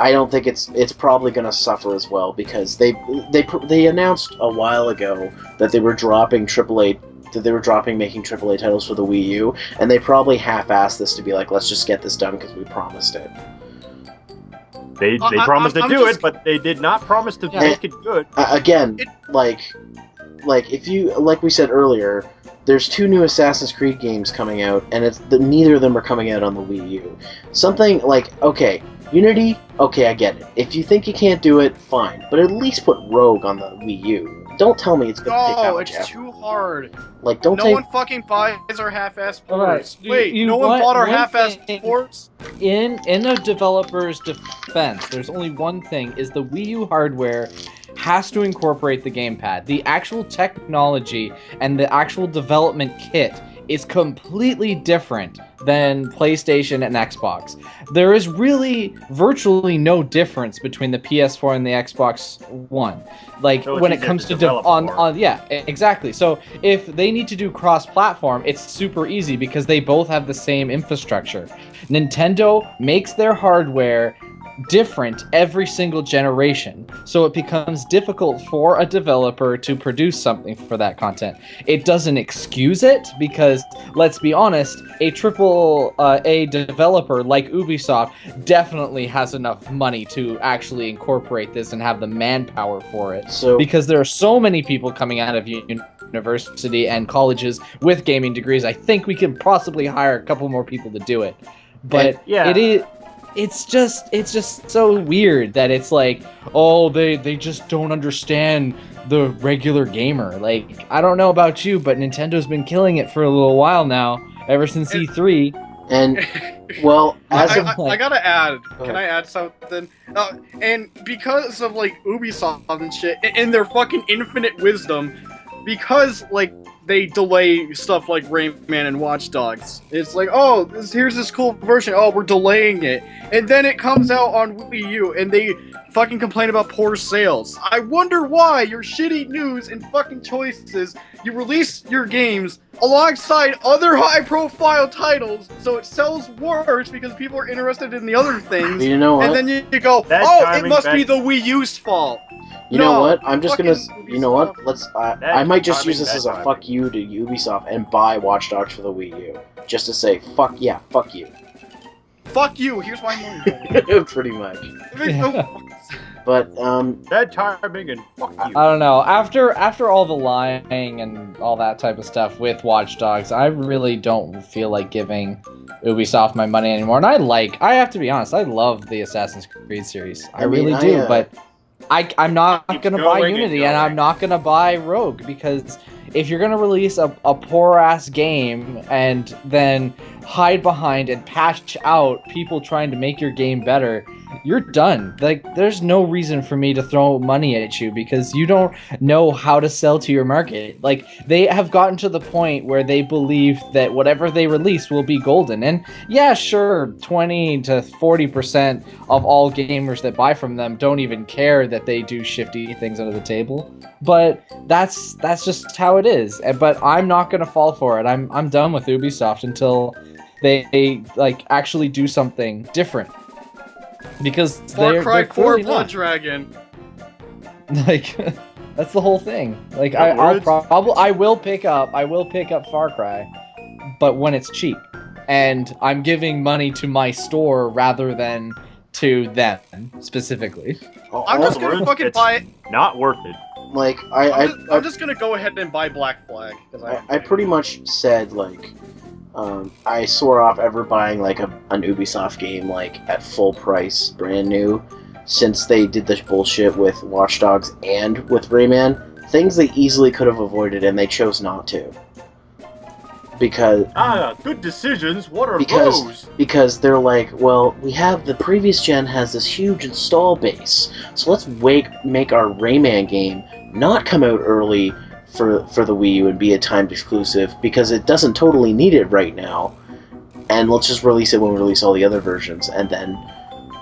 I don't think it's probably going to suffer as well, because they announced a while ago that they were dropping making AAA titles for the Wii U, and they probably half-assed this to be like, let's just get this done because we promised it. They promised to do it, but they did not promise to make it good. Again, if you, like we said earlier, there's 2 new Assassin's Creed games coming out, and neither of them are coming out on the Wii U. Something like, okay, Unity, okay, I get it. If you think you can't do it, fine, but at least put Rogue on the Wii U. Don't tell me it's gonna take that much effort. It's too hard. Like, don't No one fucking buys our half-ass ports. Right. Wait, no one bought our half-ass ports? In a developer's defense, there's only one thing, is the Wii U hardware has to incorporate the gamepad. The actual technology and the actual development kit is completely different than PlayStation and Xbox. There is really virtually no difference between the PS4 and the Xbox One. Like, so when it comes to exactly. So if they need to do cross-platform, it's super easy because they both have the same infrastructure. Nintendo makes their hardware different every single generation, so it becomes difficult for a developer to produce something for that content. It doesn't excuse it, because let's be honest, a AAA developer like Ubisoft definitely has enough money to actually incorporate this and have the manpower for it, because there are so many people coming out of university and colleges with gaming degrees. I think we could possibly hire a couple more people to do it, but it's just so weird that it's like, oh, they just don't understand the regular gamer. Like, I don't know about you, but Nintendo's been killing it for a little while now, ever since E3. And, well, I gotta add. Can I add something? And because of, like, Ubisoft and shit, and their fucking infinite wisdom, because, like, they delay stuff like Rayman and Watch Dogs. It's like, oh, here's this cool version. Oh, we're delaying it. And then it comes out on Wii U, and they fucking complain about poor sales. I wonder why your shitty news and fucking choices, you release your games alongside other high-profile titles, so it sells worse because people are interested in the other things. You know what? And then you go, it must be the Wii U's fault. You know what? I'm just gonna. You know what? I might just use this as a fuck you to Ubisoft and buy Watch Dogs for the Wii U, just to say fuck yeah, fuck you. Fuck you. Here's my money. Pretty much. But bad timing and fuck you. I don't know. After all the lying and all that type of stuff with Watch Dogs, I really don't feel like giving Ubisoft my money anymore. And I have to be honest, I love the Assassin's Creed series. I really do, but I'm not going to buy Unity, and I'm not going to buy Rogue, because if you're going to release a poor-ass game and then hide behind and patch out people trying to make your game better, you're done. Like, there's no reason for me to throw money at you, because you don't know how to sell to your market. Like, they have gotten to the point where they believe that whatever they release will be golden. And yeah, sure, 20 to 40% of all gamers that buy from them don't even care that they do shifty things under the table. But that's just how it is. But I'm not gonna fall for it. I'm done with Ubisoft until they like actually do something different. Because Far Cry 4 Blood not. Dragon. Like, that's the whole thing. Like, I will pick up Far Cry, but when it's cheap, and I'm giving money to my store rather than to them specifically. I'm just gonna fucking buy it. Not worth it. Like, I'm just gonna go ahead and buy Black Flag. I pretty much said, like, I swore off ever buying, like, an Ubisoft game, like, at full price, brand new, since they did this bullshit with Watch Dogs and with Rayman. Things they easily could have avoided, and they chose not to. Because... good decisions, what are those? Because they're like, well, the previous gen has this huge install base, so let's make our Rayman game not come out early for the Wii U and be a timed exclusive, because it doesn't totally need it right now, and let's just release it when we release all the other versions, and then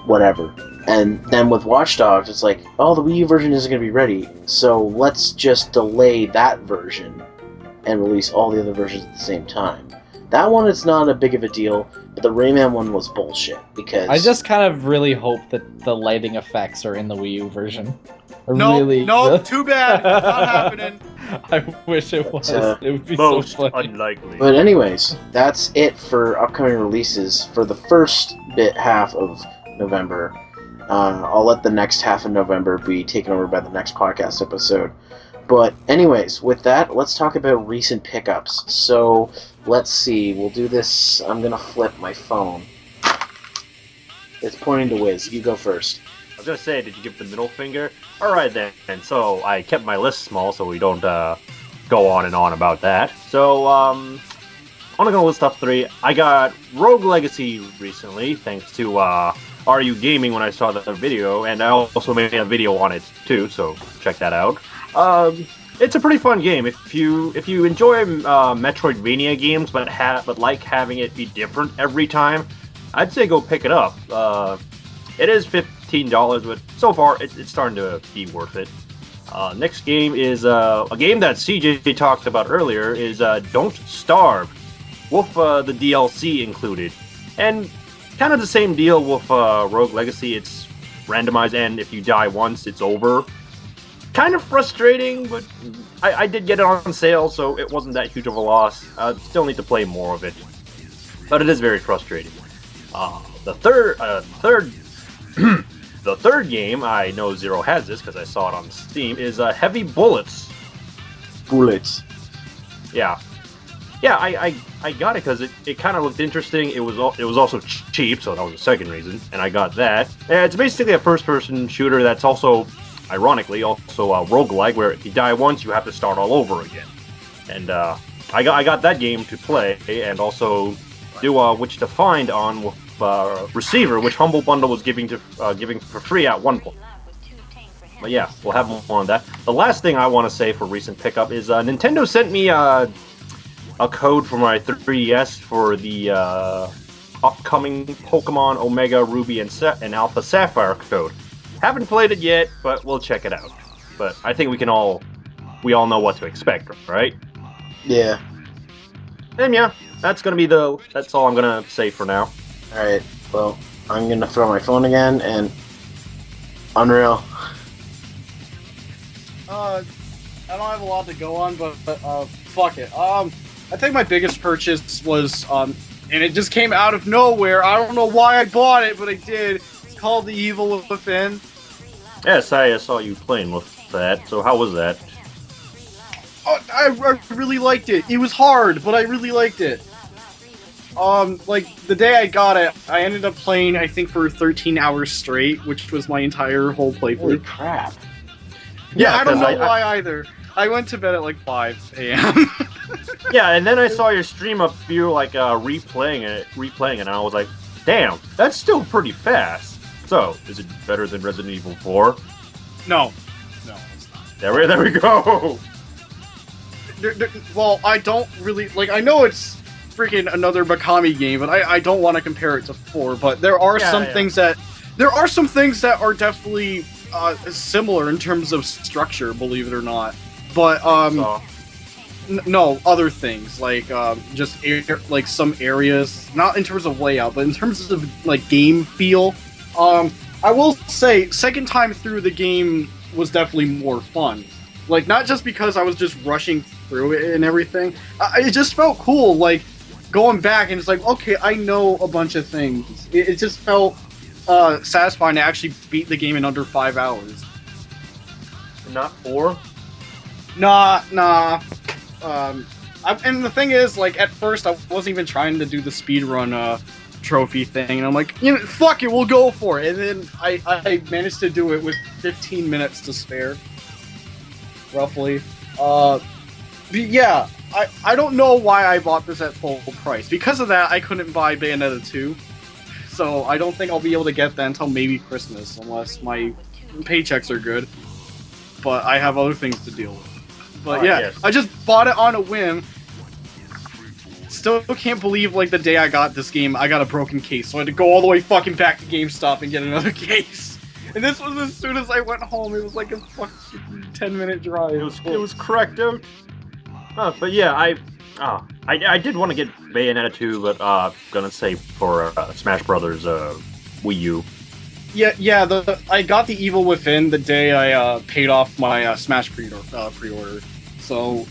whatever. And then with Watch Dogs, it's like, oh, the Wii U version isn't going to be ready, so let's just delay that version and release all the other versions at the same time. That one is not a big of a deal, but the Rayman one was bullshit because I just kind of really hope that the lighting effects are in the Wii U version. No, Really, too bad. Not happening. I wish it was. It would be Most so funny. unlikely. But anyways, that's it for upcoming releases for the first half of November. I'll let the next half of November be taken over by the next podcast episode. But anyways, with that, let's talk about recent pickups. So, let's see. We'll do this. I'm going to flip my phone. It's pointing to Wiz. You go first. I was gonna say, did you give the middle finger? Alright then, and so I kept my list small so we don't go on and on about that. So, I'm gonna list off 3. I got Rogue Legacy recently, thanks to RU Gaming when I saw the video, and I also made a video on it too, so check that out. It's a pretty fun game. If you enjoy Metroidvania games but like having it be different every time, I'd say go pick it up. It is $15, but so far it's starting to be worth it. Next game is a game that CJ talked about earlier, is Don't Starve, with the DLC included. And kind of the same deal with Rogue Legacy. It's randomized, and if you die once, it's over. Kind of frustrating, but I did get it on sale, so it wasn't that huge of a loss. Still need to play more of it, but it is very frustrating. The third game, I know Zero has this because I saw it on Steam, is Heavy Bullets. Bullets. Yeah, I got it because it kind of looked interesting. It was also cheap, so that was the second reason, and I got that. It's basically a first-person shooter that's also, ironically, also a roguelike, where if you die once, you have to start all over again. And I got that game to play, and also do which to find on with Receiver, which Humble Bundle was giving for free at one point. But yeah, we'll have more on that. The last thing I want to say for recent pickup is Nintendo sent me a code for my 3DS for the upcoming Pokemon Omega Ruby and Alpha Sapphire code. Haven't played it yet, but we'll check it out. But I think we all know what to expect, right? Yeah. And yeah, that's all I'm gonna say for now. Alright, well, I'm gonna throw my phone again, and Unreal. I don't have a lot to go on, but fuck it. I think my biggest purchase was, and it just came out of nowhere. I don't know why I bought it, but I did. It's called The Evil Within. Yes, I saw you playing with that. So how was that? I really liked it. It was hard, but I really liked it. Like, the day I got it, I ended up playing, I think, for 13 hours straight, which was my entire whole playthrough. Holy crap. Yeah, I don't know why either. I went to bed at like 5 a.m. Yeah, and then I saw your stream up, you like replaying it, and I was like, damn, that's still pretty fast. So, is it better than Resident Evil 4? No, it's not. There we go! Well, I don't really, like, I know it's freaking another Mikami game, but I don't want to compare it to 4, but there are some things that are definitely similar in terms of structure, believe it or not. But no, other things like just like some areas, not in terms of layout, but in terms of like game feel. I will say, second time through the game was definitely more fun. Like, not just because I was just rushing through it and everything. It just felt cool, like, going back and it's like, okay, I know a bunch of things. It just felt satisfying to actually beat the game in under 5 hours. Not 4? Nah. And the thing is, like, at first I wasn't even trying to do the speedrun trophy thing, and I'm like, you know, fuck it, we'll go for it. And then I managed to do it with 15 minutes to spare, roughly. Yeah, I don't know why I bought this at full price. Because of that, I couldn't buy Bayonetta 2. So I don't think I'll be able to get that until maybe Christmas, unless my paychecks are good. But I have other things to deal with. But yeah, yes. I just bought it on a whim. Still can't believe, like, the day I got this game, I got a broken case. So I had to go all the way fucking back to GameStop and get another case. And this was as soon as I went home. It was like a fucking 10-minute drive. It was cracked out. But yeah, I did want to get Bayonetta 2, but gonna say for Smash Brothers Wii U. Yeah. I got the Evil Within the day I paid off my Smash pre-order. So,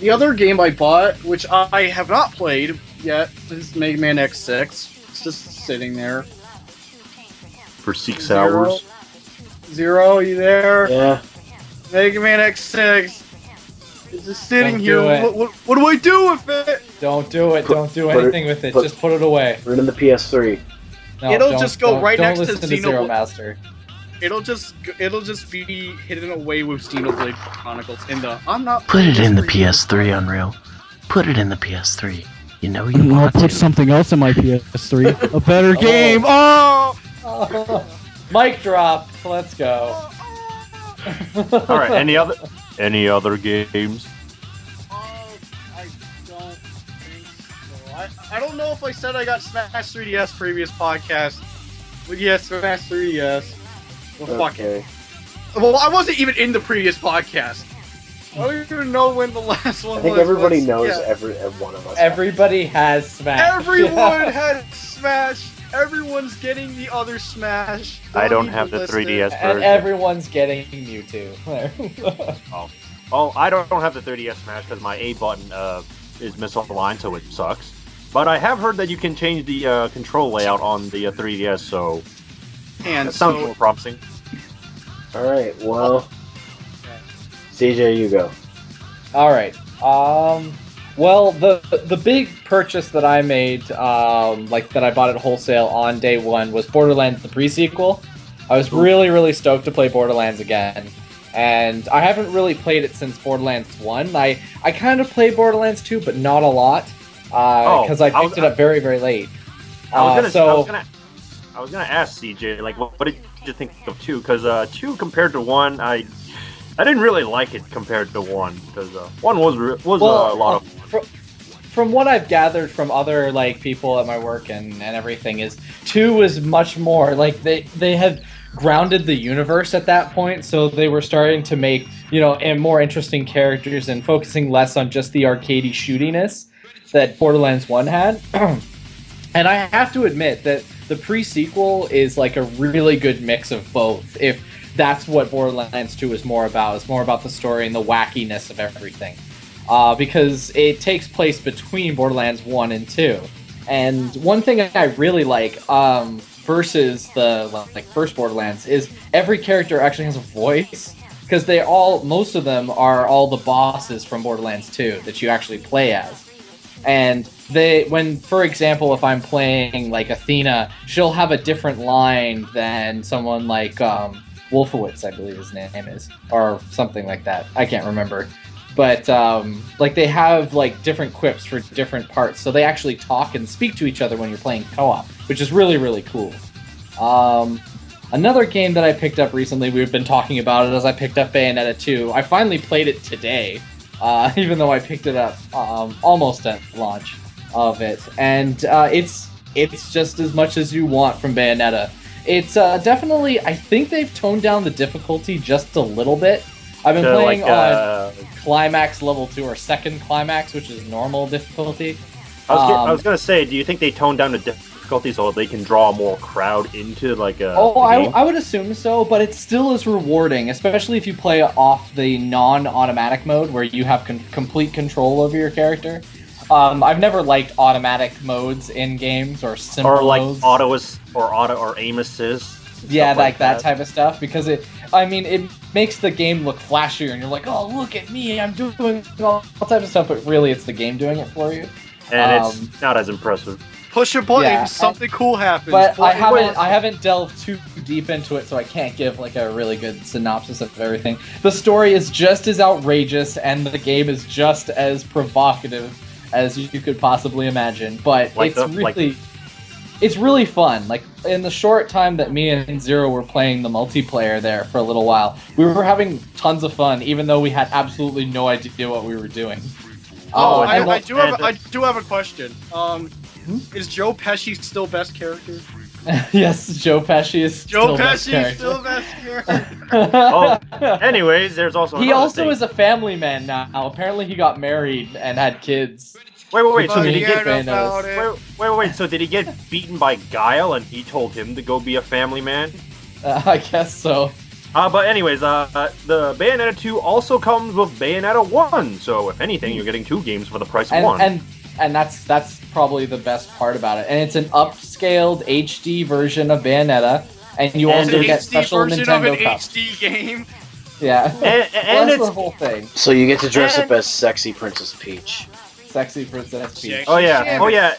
the other game I bought, which I have not played yet, is Mega Man X6. It's just sitting there. For 6 hours. Zero, you there? Yeah. Mega Man X6. It's just sitting Don't here. do it. What do I do with it? Don't do it. Don't do put it- anything with it. put- Just put it away. Put it in the PS3. No, It'll don't- just go don't- right don't next to listen to Zeromaster. It'll just be hidden away with Xenoblade Chronicles in the. I'm not. Put it in the PS3, Unreal. Put it in the PS3. You know you I'll want put to. something else in my PS3. A better game. Oh! Mic drop. Let's go. All right. Any other games? I don't think so. I don't know if I said I got Smash 3DS previous podcast, but yes, Smash 3DS. Well, fuck it. Okay. Well, I wasn't even in the previous podcast. I don't even know when the last one I think was. everybody but knows yeah. every one of us. Everybody has Smash. Everyone had Smash. Everyone's getting the other Smash. I don't even have the listen. 3DS And version. everyone's getting Mewtwo. Oh, I don't have the 3DS Smash because my A button is misaligned, so it sucks. But I have heard that you can change the control layout on the 3DS, so And that sounds so, more promising. Alright, well. CJ, you go. All right. Well, the big purchase that I made, like that I bought at wholesale on day one, was Borderlands the pre-sequel. I was really stoked to play Borderlands again, and I haven't really played it since Borderlands 1. I kind of played Borderlands 2, but not a lot, because I picked it up very late. I was gonna ask CJ, like, what did you think of 2? Because 2 compared to 1, I didn't really like it compared to 1, because 1 was a lot of fun. From what I've gathered from other like people at my work and everything, is 2 was much more like they had grounded the universe at that point, so they were starting to make, you know, more interesting characters and focusing less on just the arcadey shootiness that Borderlands 1 had. And I have to admit that the pre-sequel is like a really good mix of both, if that's what Borderlands 2 is more about. It's more about the story and the wackiness of everything. Because it takes place between Borderlands 1 and 2. And one thing I really like, versus the like first Borderlands, is every character actually has a voice. Because most of them are all the bosses from Borderlands 2 that you actually play as. And for example, if I'm playing like Athena, she'll have a different line than someone like Wolfowitz, I believe his name is, or something like that. I can't remember. But like they have like different quips for different parts, so they actually talk and speak to each other when you're playing co-op, which is really cool. Another game that I picked up recently, we've been talking about it, as I picked up Bayonetta 2. I finally played it today, even though I picked it up almost at launch of it, and it's just as much as you want from Bayonetta. It's definitely, I think they've toned down the difficulty just a little bit. I've been playing on Climax level 2, or second Climax, which is normal difficulty. I was gonna say, do you think they toned down the difficulty so they can draw more crowd into like a? I would assume so, but it still is rewarding, especially if you play off the non-automatic mode where you have complete control over your character. I've never liked automatic modes in games or simple or like modes. auto or aim assist. Yeah, like that type of stuff, because it makes the game look flashier, and you're like, oh, look at me, I'm doing all type of stuff, but really it's the game doing it for you. And it's not as impressive. Push a button, Yeah, something cool happens. But I haven't delved too deep into it, so I can't give like a really good synopsis of everything. The story is just as outrageous, and the game is just as provocative as you could possibly imagine. But it's really fun. Like, in the short time that me and Zero were playing the multiplayer there for a little while, we were having tons of fun, even though we had absolutely no idea what we were doing. I do have a question. Is Joe Pesci still best character? Yes, Joe Pesci is Joe still best Pesci is character. still best character. Oh, anyways, there's also He another also thing. is a family man now. Apparently, he got married and had kids. Wait. So did he Forget get? about it. Wait. So did he get beaten by Guile, and he told him to go be a family man? I guess so. But anyways, the Bayonetta 2 also comes with Bayonetta 1. So if anything, you're getting 2 games for the price of one. And that's probably the best part about it. And it's an upscaled HD version of Bayonetta, and you It's also an get HD special version of Nintendo an cups. HD game. Yeah, And that's it's the whole thing. So you get to dress up And- as sexy Princess Peach. Sexy Princess Peach. Oh yeah.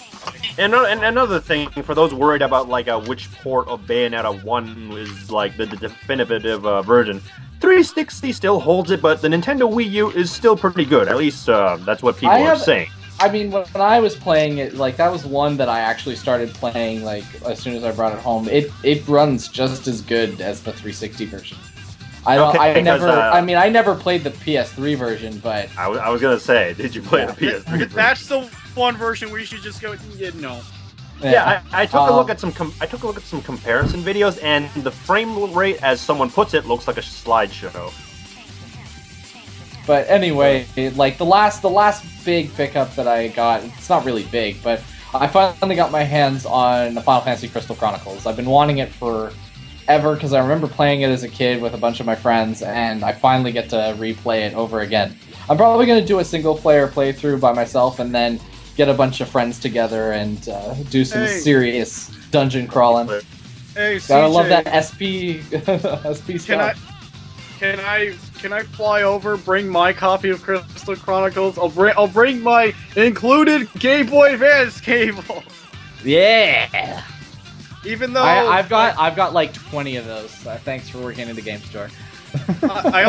And another thing for those worried about like which port of Bayonetta 1 is like the definitive version, 360 still holds it, but the Nintendo Wii U is still pretty good. At least that's what people are saying. I mean, when I was playing it, like that was one that I actually started playing like as soon as I brought it home. It runs just as good as the 360 version. I never played the PS3 version, but I was gonna say, did you play the PS3 version? That's the one version we should just go. No. Yeah, I took a look at some comparison videos, and the frame rate, as someone puts it, looks like a slideshow. But anyway, like the last big pickup that I got, it's not really big, but I finally got my hands on the Final Fantasy Crystal Chronicles. I've been wanting it forever because I remember playing it as a kid with a bunch of my friends, and I finally get to replay it over again. I'm probably going to do a single-player playthrough by myself and then get a bunch of friends together and do some serious dungeon crawling. Hey, CJ, Gotta love that SP stuff. Can I fly over, bring my copy of Crystal Chronicles? I'll bring my included Game Boy Advance cable. Yeah. Even though I've got like 20 of those. Thanks for working in the game store. I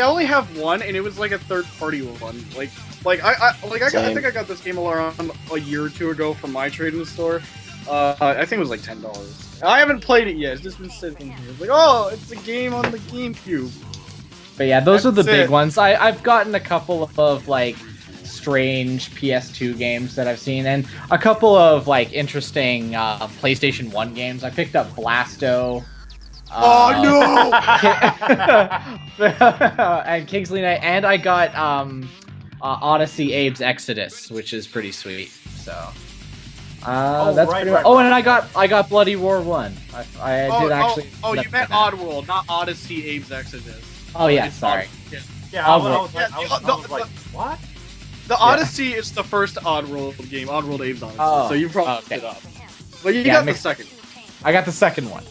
only have one, and it was like a third-party one. I think I got this game around a year or two ago from my trade-in store. I think it was like $10. I haven't played it yet. It's just been sitting here. It's like, oh, it's a game on the GameCube. But yeah, those are the That's big it. ones. I've gotten a couple of like strange PS2 games that I've seen, and a couple of like interesting PlayStation 1 games. I picked up Blasto. And Kingsley Knight, and I got Odyssey Abe's Exodus, which is pretty sweet. So that's pretty much. Oh, and I got Bloody Roar 1. I did actually. Oh, you meant Oddworld, not Odyssey Abe's Exodus. Oh yeah, It's sorry. Yeah, I was like, what? The Odyssey is the first Oddworld game, Oddworld Abe's Odyssey. Oh, So you brought okay. it up. But you Yeah, got the second. I got the second one.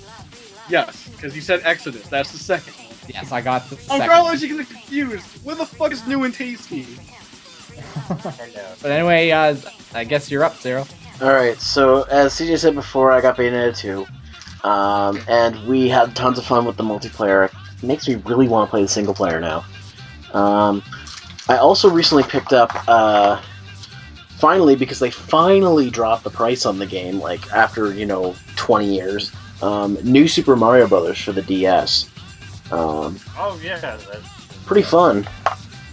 Yes, because you said Exodus. That's the second one. Yes, I got the Oh, second. Carlos, you get confused. What the fuck is new and tasty? But anyway, I guess you're up, Zero. Alright, so as CJ said before, I got Bayonetta 2. And we had tons of fun with the multiplayer. It makes me really want to play the single player now. I also recently picked up, finally, because they finally dropped the price on the game, like, after, 20 years, New Super Mario Brothers for the DS. Oh yeah, that's Pretty fun.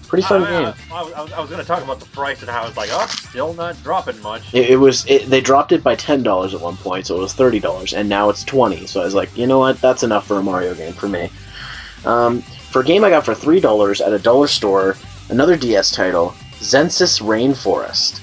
Pretty fun game. I was gonna talk about the price and how it's like, oh, still not dropping much. They dropped it by $10 at one point, so it was $30, and now it's $20. So I was like, you know what, that's enough for a Mario game for me. For a game I got for $3 at a dollar store, another DS title, Zensis Rainforest.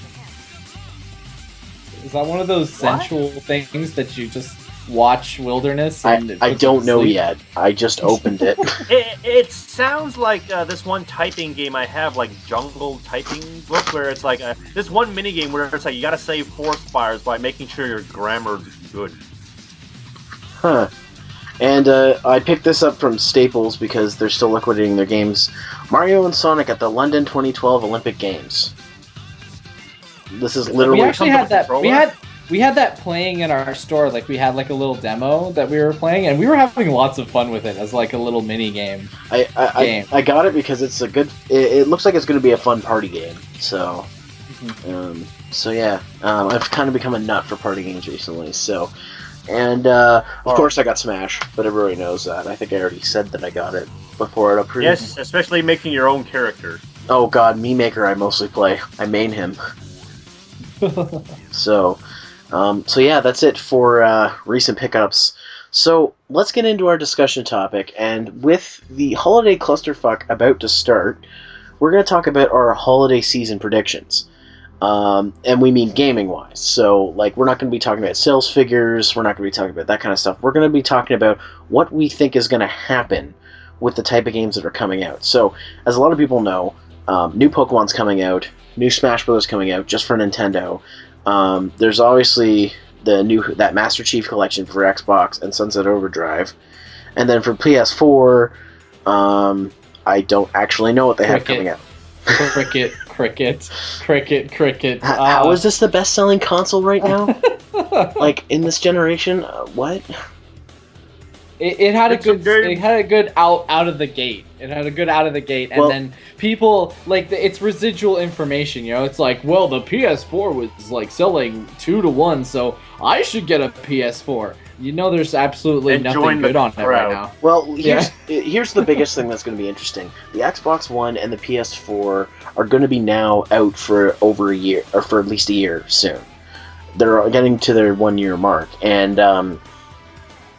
Is that one of those sensual things that you just watch Wilderness? And I don't know yet. I just opened it. It sounds like this one typing game I have, like Jungle Typing Book, where it's like this one mini game where it's like you gotta save forest fires by making sure your grammar's good. Huh. And I picked this up from Staples because they're still liquidating their games. Mario and Sonic at the London 2012 Olympic Games. This is literally... We actually had that. controller? We had that playing in our store. Like we had like a little demo that we were playing, and we were having lots of fun with it as like a little mini game. I got it because it's a good... It looks like it's going to be a fun party game. So, so yeah, I've kind of become a nut for party games recently. So, and of course I got Smash, but everybody knows that. I think I already said that I got it before it approved. Yes, especially making your own character. Oh god, Mii Maker I mostly play. I main him. So, So yeah, that's it for recent pickups. So let's get into our discussion topic, and with the holiday clusterfuck about to start, we're going to talk about our holiday season predictions. And we mean gaming-wise. So, like, we're not going to be talking about sales figures, we're not going to be talking about that kind of stuff. We're going to be talking about what we think is going to happen with the type of games that are coming out. So, as a lot of people know, new Pokemon's coming out, new Smash Bros. Coming out, just for Nintendo. There's obviously that Master Chief Collection for Xbox and Sunset Overdrive. And then for PS4, I don't actually know what they have coming out. Cricket. How is this the best-selling console right now? Like, in this generation? What? It had a good out of the gate. It had a good out of the gate, and then people like it's residual information. You know, it's like, well, the PS4 was like selling 2 to 1, so I should get a PS4. You know, there's absolutely nothing good on it right now. Well, here's the biggest thing that's going to be interesting. The Xbox One and the PS4 are going to be now out for over a year, or for at least a year soon. They're getting to their 1 year mark, and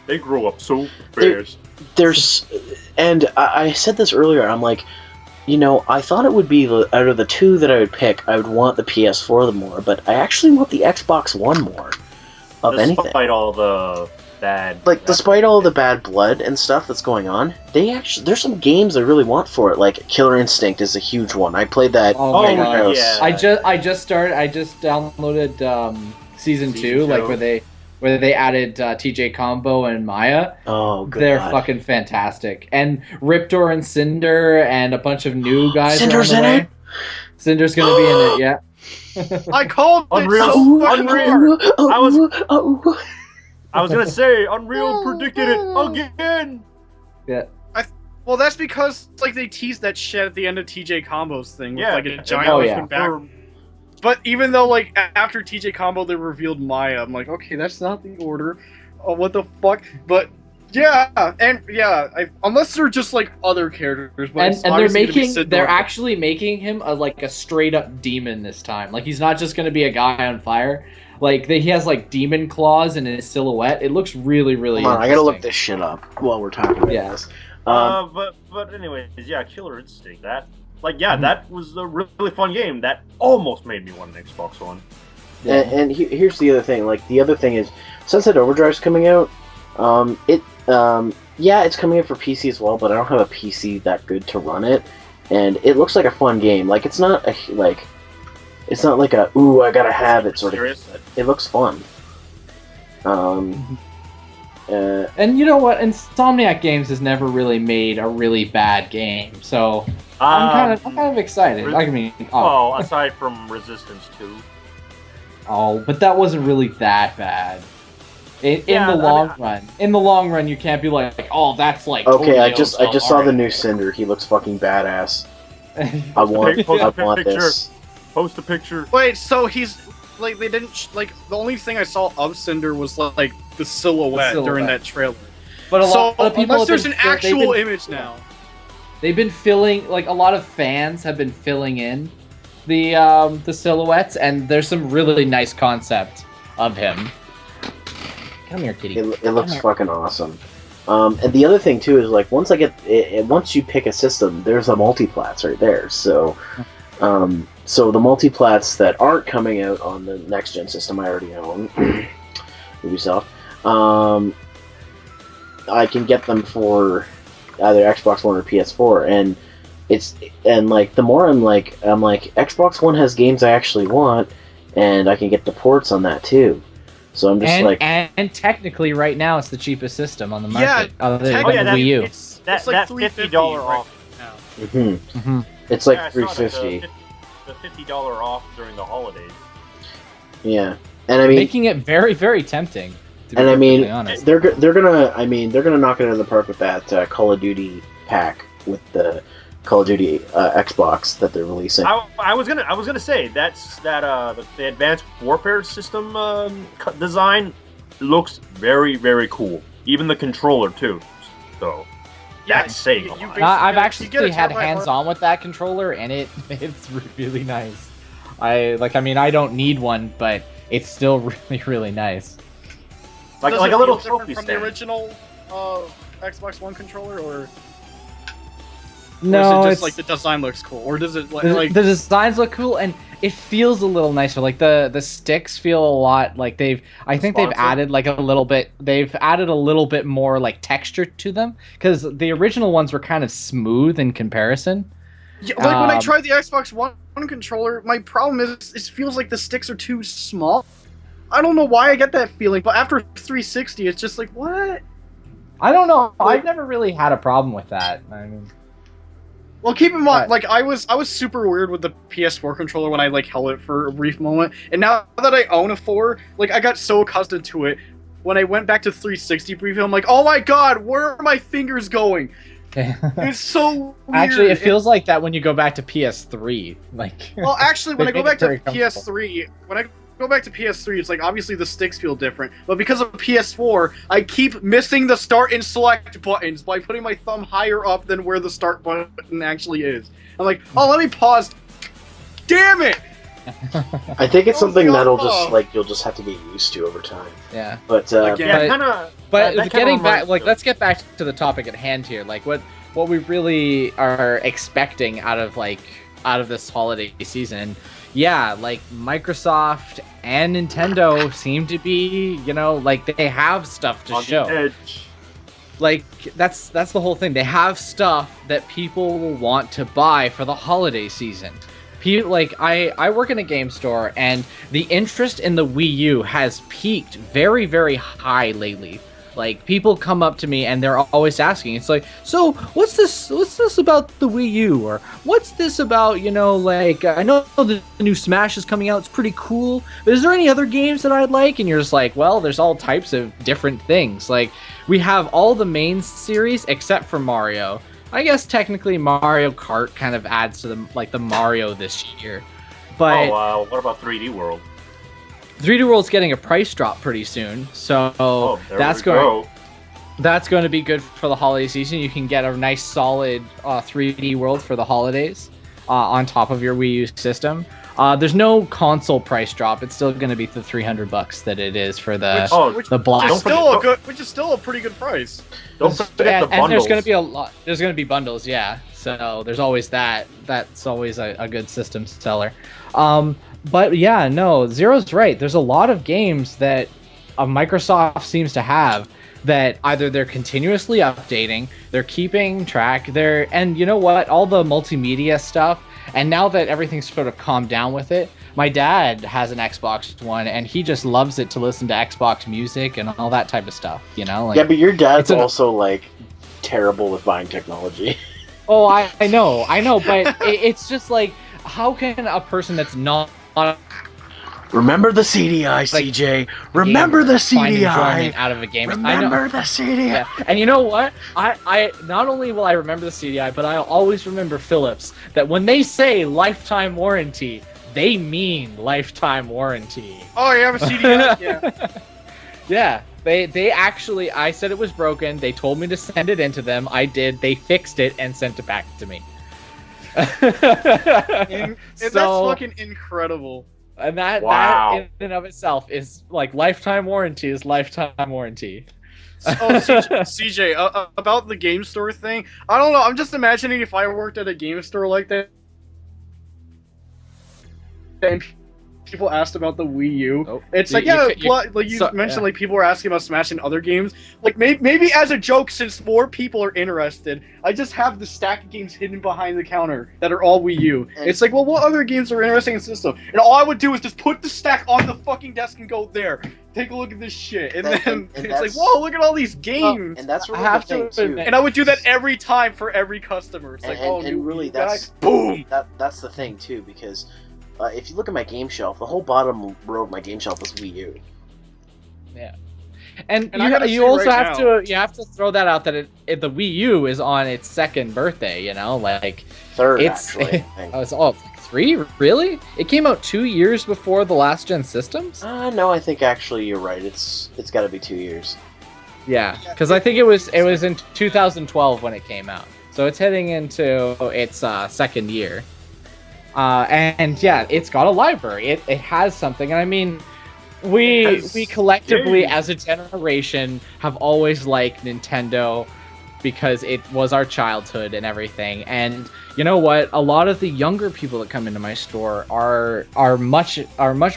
they grow up so fast. And I said this earlier. I'm like, you know, I thought it would be out of the two that I would pick, I would want the PS4 the more, but I actually want the Xbox One more. Despite all the bad... despite all the bad blood and stuff that's going on, there's some games I really want for it, like Killer Instinct is a huge one. I played that. Oh my god. Yeah. I just downloaded season 2, like where they added TJ Combo and Maya. Oh, good. They're fucking fantastic. And Riptor and Cinder and a bunch of new guys. Cinder's in it? Cinder's gonna be in it, yeah. I called Unreal. it so fucking Unreal. hard. I was gonna say Unreal predicted it again. Yeah. Well, that's because like they teased that shit at the end of TJ Combo's thing with like a giant open back. But even though like after TJ Combo they revealed Maya, I'm like, okay, that's not the order. Oh, what the fuck? But yeah, unless they're just like other characters. But and they're actually making him a straight up demon this time. Like he's not just gonna be a guy on fire. Like he has like demon claws in his silhouette. It looks really, really. Come on, I gotta look this shit up while we're talking about this. But anyways, yeah, Killer Instinct. That was a really fun game. That almost made me want an Xbox One. Yeah. And here's the other thing. Like the other thing is, Sunset Overdrive's coming out. It's coming out for PC as well, but I don't have a PC that good to run it, and it looks like a fun game. Like it's not like a ooh I gotta have it sort of. It looks fun. And you know what? Insomniac Games has never really made a really bad game, so I'm kind of excited. Aside from Resistance 2. Oh, but that wasn't really that bad. In the long run, you can't be like, oh, that's like. Okay, I just saw the new Cinder. He looks fucking badass. I want this. Post a picture. Wait, so he's like they didn't like the only thing I saw of Cinder was like the silhouette during that trailer. But a lot of people unless there's an actual image now. They've been filling a lot of fans have been filling in the silhouettes, and there's some really nice concept of him. Come here, kitty. It looks fucking awesome. And the other thing too is like once you pick a system, there's a multiplats right there. So the multiplats that aren't coming out on the next gen system I already own, Ubisoft, I can get them for either Xbox One or PS4, and the more I'm like Xbox One has games I actually want, and I can get the ports on that too. So I'm just and technically right now it's the cheapest system on the market. Yeah, the Wii U. It's like $50 off now. Mm-hmm. It's like $350. The $50 off during the holidays. Yeah, and I mean making it very, very tempting. And I mean, they're gonna knock it out of the park with that Call of Duty pack with the Call of Duty Xbox that they're releasing. I was gonna say the Advanced Warfare system design looks very, very cool. Even the controller too. So that's saying a lot. I've actually had hands-on with that controller, and it's really nice. I don't need one, but it's still really, really nice. Like Does a it little feel trophy different from stand. the original Xbox One controller, or No, is it it's just like the design looks cool, or does it the, like the designs look cool and it feels a little nicer. Like the sticks feel a lot like I think they've Responsive? added like a little bit. They've added a little bit more like texture to them because the original ones were kind of smooth in comparison. Yeah, like when I Um, tried the Xbox One controller, my problem is it feels like the sticks are too small. I don't know why I get that feeling, but after 360, it's just like, what? I don't know. I've never really had a problem with that. I mean, Well, keep in mind, But- like I was super weird with the PS4 controller when I like held it for a brief moment, and now that I own a 4, like I got so accustomed to it. When I went back to 360 briefly, I'm like, oh my god, where are my fingers going? It's so weird. actually, it feels like that when you go back to PS3. Like, Well, actually, when They I go make back it to very comfortable. PS3, it's like obviously the sticks feel different, but because of PS4, I keep missing the start and select buttons by putting my thumb higher up than where the start button actually is. I'm like, oh, let me pause. Damn it! I think it's something that'll Oh. just like you'll just have to get used to over time. yeah. But Again. Yeah, But- kind of. But that kinda getting back, reminds like, me- let's get back to the topic at hand here. Like, what we really are expecting out of this holiday season. Yeah, like Microsoft and Nintendo seem to be, like they have stuff to on the show. edge. Like that's the whole thing. They have stuff that people will want to buy for the holiday season. Like I work in a game store, and the interest in the Wii U has peaked very, very high lately. Like people come up to me and they're always asking. It's like, so what's this about the Wii U, or what's this about? Like I know the new Smash is coming out. It's pretty cool. But is there any other games that I'd like? And you're just like, well, there's all types of different things. Like we have all the main series except for Mario. I guess technically Mario Kart kind of adds to the Mario this year. But Oh wow! What about 3D World? 3D World's getting a price drop pretty soon, so Oh, there that's we going go. that's going to be good for the holiday season. You can get a nice solid 3D World for the holidays on top of your Wii U system. There's no console price drop. It's still going to be the $300 that it is for the Oh, the black. Which is still a pretty good price. don't forget the and there's bundles. going to be a lot. There's going to be bundles, yeah. So there's always that. That's always a good system seller. But yeah, no, Zero's right. There's a lot of games that Microsoft seems to have that either they're continuously updating, they're keeping track, and you know what? All the multimedia stuff. And now that everything's sort of calmed down with it, my dad has an Xbox One, and he just loves it to listen to Xbox music and all that type of stuff. Like, yeah, but your dad's it's an- also like terrible with buying technology. oh, I know, but it's just like, how can a person that's not Remember the CDI, CJ. Remember the find enjoyment CDI. out of a game? Remember the CDI. Yeah. And you know what? I not only will I remember the CDI, but I'll always remember Philips. That when they say lifetime warranty, they mean lifetime warranty. Oh, you have a CDI? Yeah. Yeah. They actually, I said it was broken. They told me to send it into them. I did. They fixed it and sent it back to me. That's fucking incredible. And that Wow. in and of itself is like lifetime warranty is lifetime warranty. Oh, CJ, about the game store thing, I don't know. I'm just imagining if I worked at a game store like that, and people asked about the Wii U. Oh, It's you- like, yeah, you- like you so- mentioned, yeah. like people were asking about Smash and other games. Like maybe as a joke, since more people are interested, I just have the stack of games hidden behind the counter that are all Wii U. And- It's like, well, what other games are interesting in the system? And all I would do is just put the stack on the fucking desk and go there. Take a look at this shit, and And- then and it's like, that's- whoa, look at all these games. And that's I really have the thing to too. admit- And I would do that every time for every customer. It's like, And- oh, and new really Wii U guy. that's- Boom. That's the thing too, because if you look at my game shelf, the whole bottom row of my game shelf is Wii U. And And I gotta you say also right have to throw that out that the Wii U is on its second birthday. Like Third, It's- actually. I think. it's like 3, really? It came out 2 years before the last gen systems. No, I think actually you're right. It's got to be 2 years. Yeah, because I think it was in 2012 when it came out, so it's heading into its second year. And yeah, it's got a library. It has something, and I mean, we collectively as a generation have always liked Nintendo because it was our childhood and everything. And you know what? A lot of the younger people that come into my store are much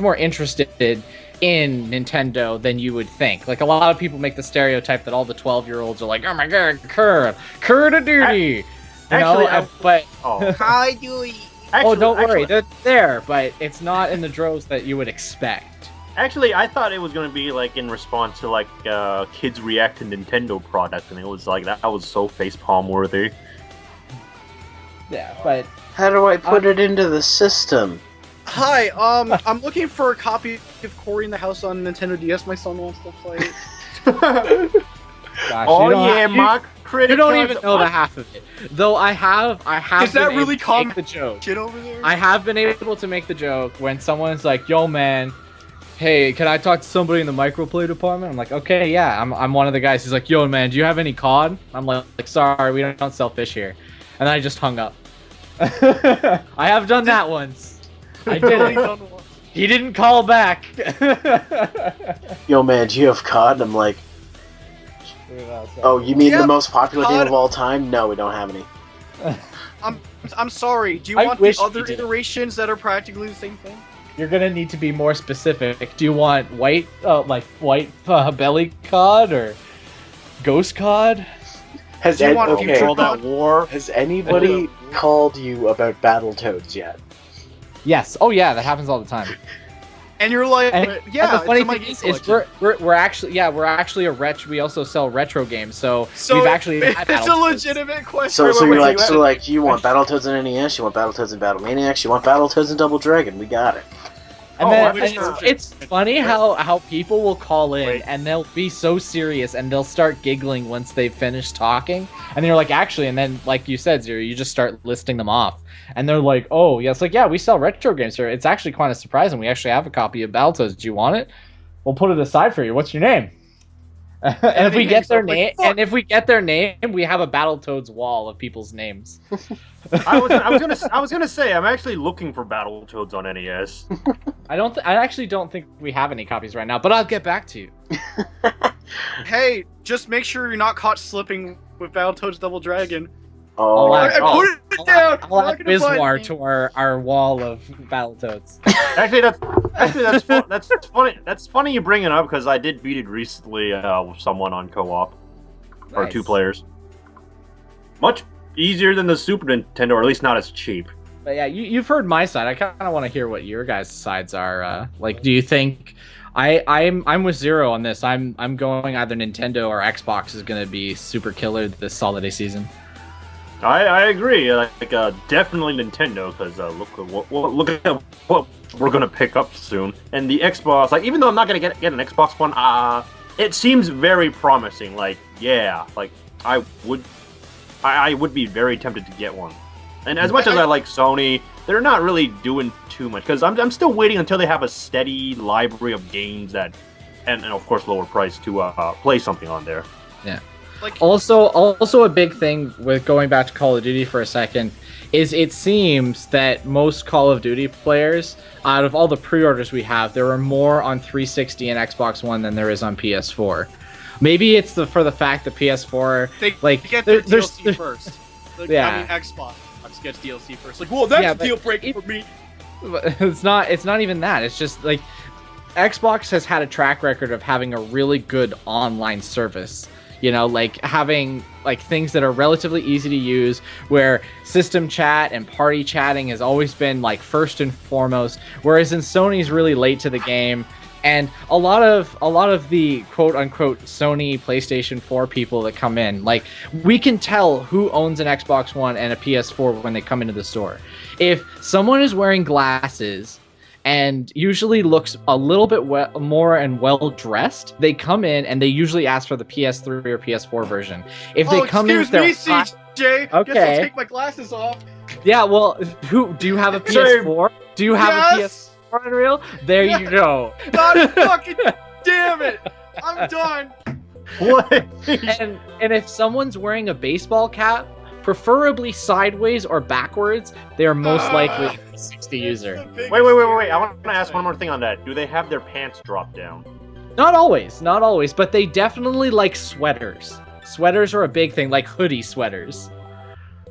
more interested in Nintendo than you would think. Like, a lot of people make the stereotype that all the 12-year-olds are like, oh my god, Cur-a-duty. But Hi, Dewey. don't worry, they're there, but it's not in the droves that you would expect. Actually, I thought it was going to be like in response to like kids react to Nintendo products, and it was like that was so facepalm worthy. Yeah, but How do I put it into the system? Hi, I'm looking for a copy of Cory in the House on Nintendo DS. My son wants to play it. gosh, Mark. You don't even know the half of it. Though I have. Is that really make the joke? Shit over there? I have been able to make the joke when someone's like, "Yo, man, hey, can I talk to somebody in the microplay department?" I'm like, "Okay, yeah, I'm one of the guys." He's like, "Yo, man, do you have any COD?" I'm like, "Sorry, we don't sell fish here," and then I just hung up. I have done that once. I did it. He didn't call back. Yo, man, do you have COD? I'm like, oh, you mean the most popular game of all time? No, we don't have any. I'm sorry. Do you I want wish the other we did. iterations that are practically the same thing? You're gonna need to be more specific. Do you want white belly cod or ghost cod? Has Do you want okay, future World at War. Has anybody called you about Battletoads yet? Yes. Oh yeah, that happens all the time. And you're like, And yeah, the funny it's in my thing game is collection. we're actually a we also sell retro games, so we've actually had it's a Battletoads. legitimate question. So you're like, you want Battletoads in NES, you want Battletoads in Battlemaniacs, you want Battletoads in Double Dragon, we got it. And Oh, then it's funny how people will call in Wait. and they'll be so serious and they'll start giggling once they've finished talking, and they're like, actually, and then like you said, Zero, you just start listing them off, and they're like, oh yeah, it's like, yeah, we sell retro games here. It's actually kind of surprising. We actually have a copy of Battletoads. Do you want it? We'll put it aside for you. What's your name? And if we get their name, we have a Battletoads wall of people's names. I was gonna say I'm actually looking for Battletoads on NES. I actually don't think we have any copies right now, but I'll get back to you. Hey, just make sure you're not caught slipping with Battletoads Double Dragon. Oh, I put it down! I'll add Look at the button. Wizwar to our wall of Battletoads. Actually, that's funny. That's funny you bring it up because I did beat it recently with someone on co-op, or Nice. 2 players. Much easier than the Super Nintendo, or at least not as cheap. But yeah, you've heard my side. I kind of want to hear what your guys' sides are. Like, do you think I'm with Zero on this? I'm going either Nintendo or Xbox is going to be super killer this holiday season. I agree. Definitely Nintendo, because look at what we're gonna pick up soon. And the Xbox, like, even though I'm not gonna get an Xbox One, it seems very promising. Like, yeah, like I would be very tempted to get one. And as much as I like Sony, they're not really doing too much, because I'm still waiting until they have a steady library of games that, and of course lower price to play something on there. Yeah. Like, Also a big thing with going back to Call of Duty for a second is it seems that most Call of Duty players, out of all the pre-orders we have, there are more on 360 and Xbox One than there is on PS4. Maybe it's for the fact that PS4 they get their DLC first. Like, Yeah. I mean, Xbox gets DLC first. Like, well, that's Yeah, a but deal breaker for me. It's not even that. It's just like Xbox has had a track record of having a really good online service. You know, like having like things that are relatively easy to use, where system chat and party chatting has always been like first and foremost, whereas in Sony's really late to the game. And a lot of the quote unquote Sony PlayStation 4 people that come in, like, we can tell who owns an Xbox One and a PS4 when they come into the store. If someone is wearing glasses and usually looks a little bit more and well dressed, they come in and they usually ask for the PS3 or PS4 version. If they come in with their CJ. Guess I'll Okay. take my glasses off. yeah, well, who do you have a PS4? Do you have a Yes. PS4 Unreal? There Yeah. you go. God fucking damn it! I'm done. What? And if someone's wearing a baseball cap, preferably sideways or backwards, they are most likely a 360 user. Wait. I want to ask one more thing on that. Do they have their pants drop down? Not always, but they definitely like sweaters. Sweaters are a big thing, like hoodie sweaters.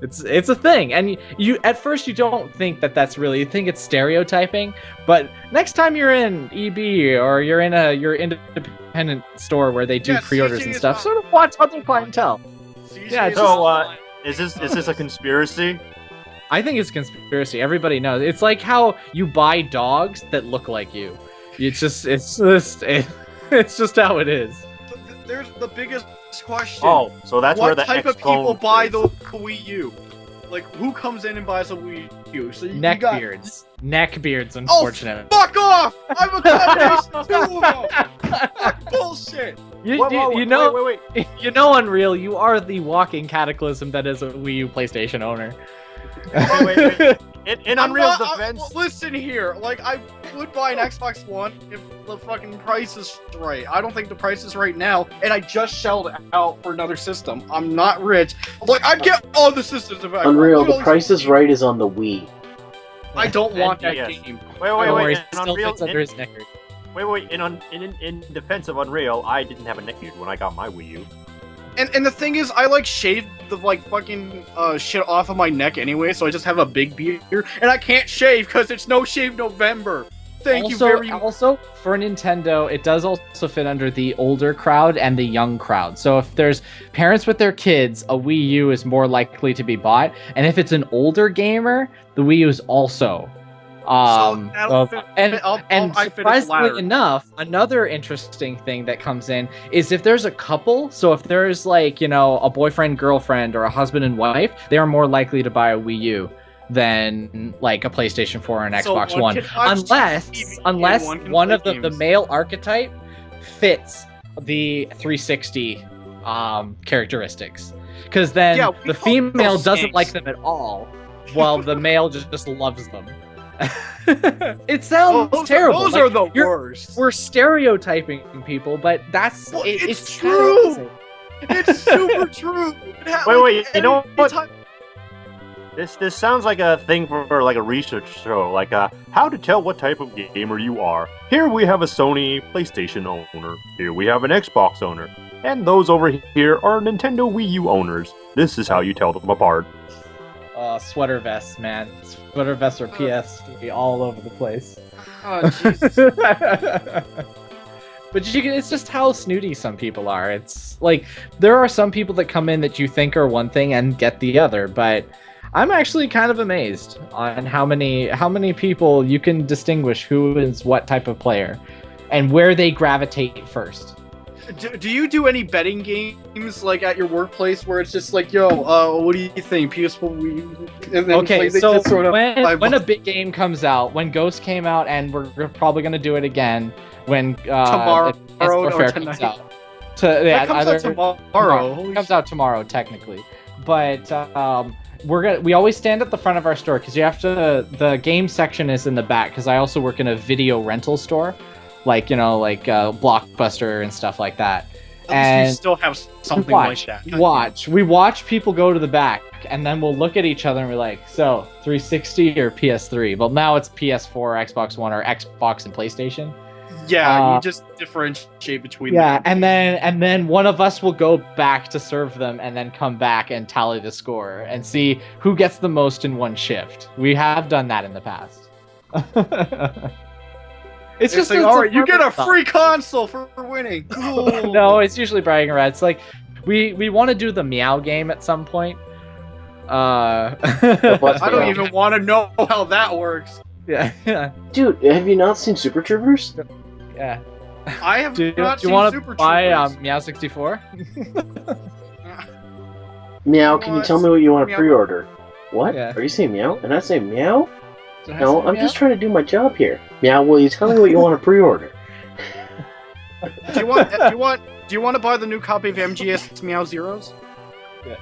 It's a thing, and you at first you don't think that that's really, you think it's stereotyping, but next time you're in EB or you're in your independent store where they do pre-orders and stuff, sort of watch other clientele. Yeah. So is this a conspiracy? I think it's a conspiracy. Everybody knows. It's like how you buy dogs that look like you. It's just how it is. There's the biggest question. Oh, so that's where the what type of X-Clone people buy is. the Wii U? Like, who comes in and buys a Wii U? So Neckbeards, Oh, unfortunately. fuck off! I'm a combination of two of them. Fuck bullshit. You know, you know, Unreal, you are the walking cataclysm that is a Wii U PlayStation owner. Wait. In Unreal's defense, Listen here, like, I would buy an Xbox One if the fucking price is right. I don't think the price is right now, and I just shelled out for another system. I'm not rich. Like, I'd get all the systems if I Unreal, the Price is Right is on the Wii. I don't want that yes. game. Don't worry, wait. it still fits under his neck. Wait. In defense of Unreal, I didn't have a neckbeard when I got my Wii U. And the thing is, I like shaved the like fucking shit off of my neck anyway, so I just have a big beard, and I can't shave because it's No Shave November. Thank you very much. Also, for Nintendo, it does also fit under the older crowd and the young crowd. So if there's parents with their kids, a Wii U is more likely to be bought, and if it's an older gamer, the Wii U is also. And surprisingly enough, another interesting thing that comes in is if there's a couple, so if there's like, you know, a boyfriend, girlfriend, or a husband and wife, they are more likely to buy a Wii U than like a PlayStation 4 or an Xbox One. Unless one of the male archetype fits the 360 characteristics. Because then the female doesn't like them at all, while the male just loves them. It sounds terrible. Those are the worst. We're stereotyping people, but that's it's true. It's super true. Wait. You know what? This sounds like a thing for like a research show, like how to tell what type of gamer you are. Here we have a Sony PlayStation owner. Here we have an Xbox owner, and those over here are Nintendo Wii U owners. This is how you tell them apart. Sweater vests, man. Sweater vests or PS3 all over the place. Oh, Jesus. But it's just how snooty some people are. It's like, there are some people that come in that you think are one thing and get the other, but I'm actually kind of amazed on how many people you can distinguish who is what type of player and where they gravitate first. Do you do any betting games like at your workplace where it's just like, yo, what do you think? PS4 and then okay, like, so sort of when a big game comes out, when Ghost came out, and we're probably gonna do it again when tomorrow or comes tonight. out. That comes out tomorrow. It comes out tomorrow technically, but we always stand at the front of our store because you have to. The game section is in the back because I also work in a video rental store. Like, you know, like Blockbuster and stuff like that. And you still have something like that. We watch people go to the back, and then we'll look at each other and we're like, so 360 or PS3? Well, now it's PS4, Xbox One, or Xbox and PlayStation. Yeah, you just differentiate between them. Yeah, and then one of us will go back to serve them and then come back and tally the score and see who gets the most in one shift. We have done that in the past. It's just like, alright, you get a free console for winning. Cool. No, it's usually bragging rights. It's like we want to do the Meow game at some point. I don't even want to know how that works. Yeah. Dude, have you not seen Super Troopers? Yeah. I have not seen want Super to buy Troopers. Meow 64? Meow, can you tell me what you want to pre-order? What? Yeah. Are you saying meow? And I say meow? Did I No, say I'm meow? just trying to do my job here. Meow, will you tell me what you want to pre-order? Do you want to buy the new copy of MGS Meow Zeros? Yeah.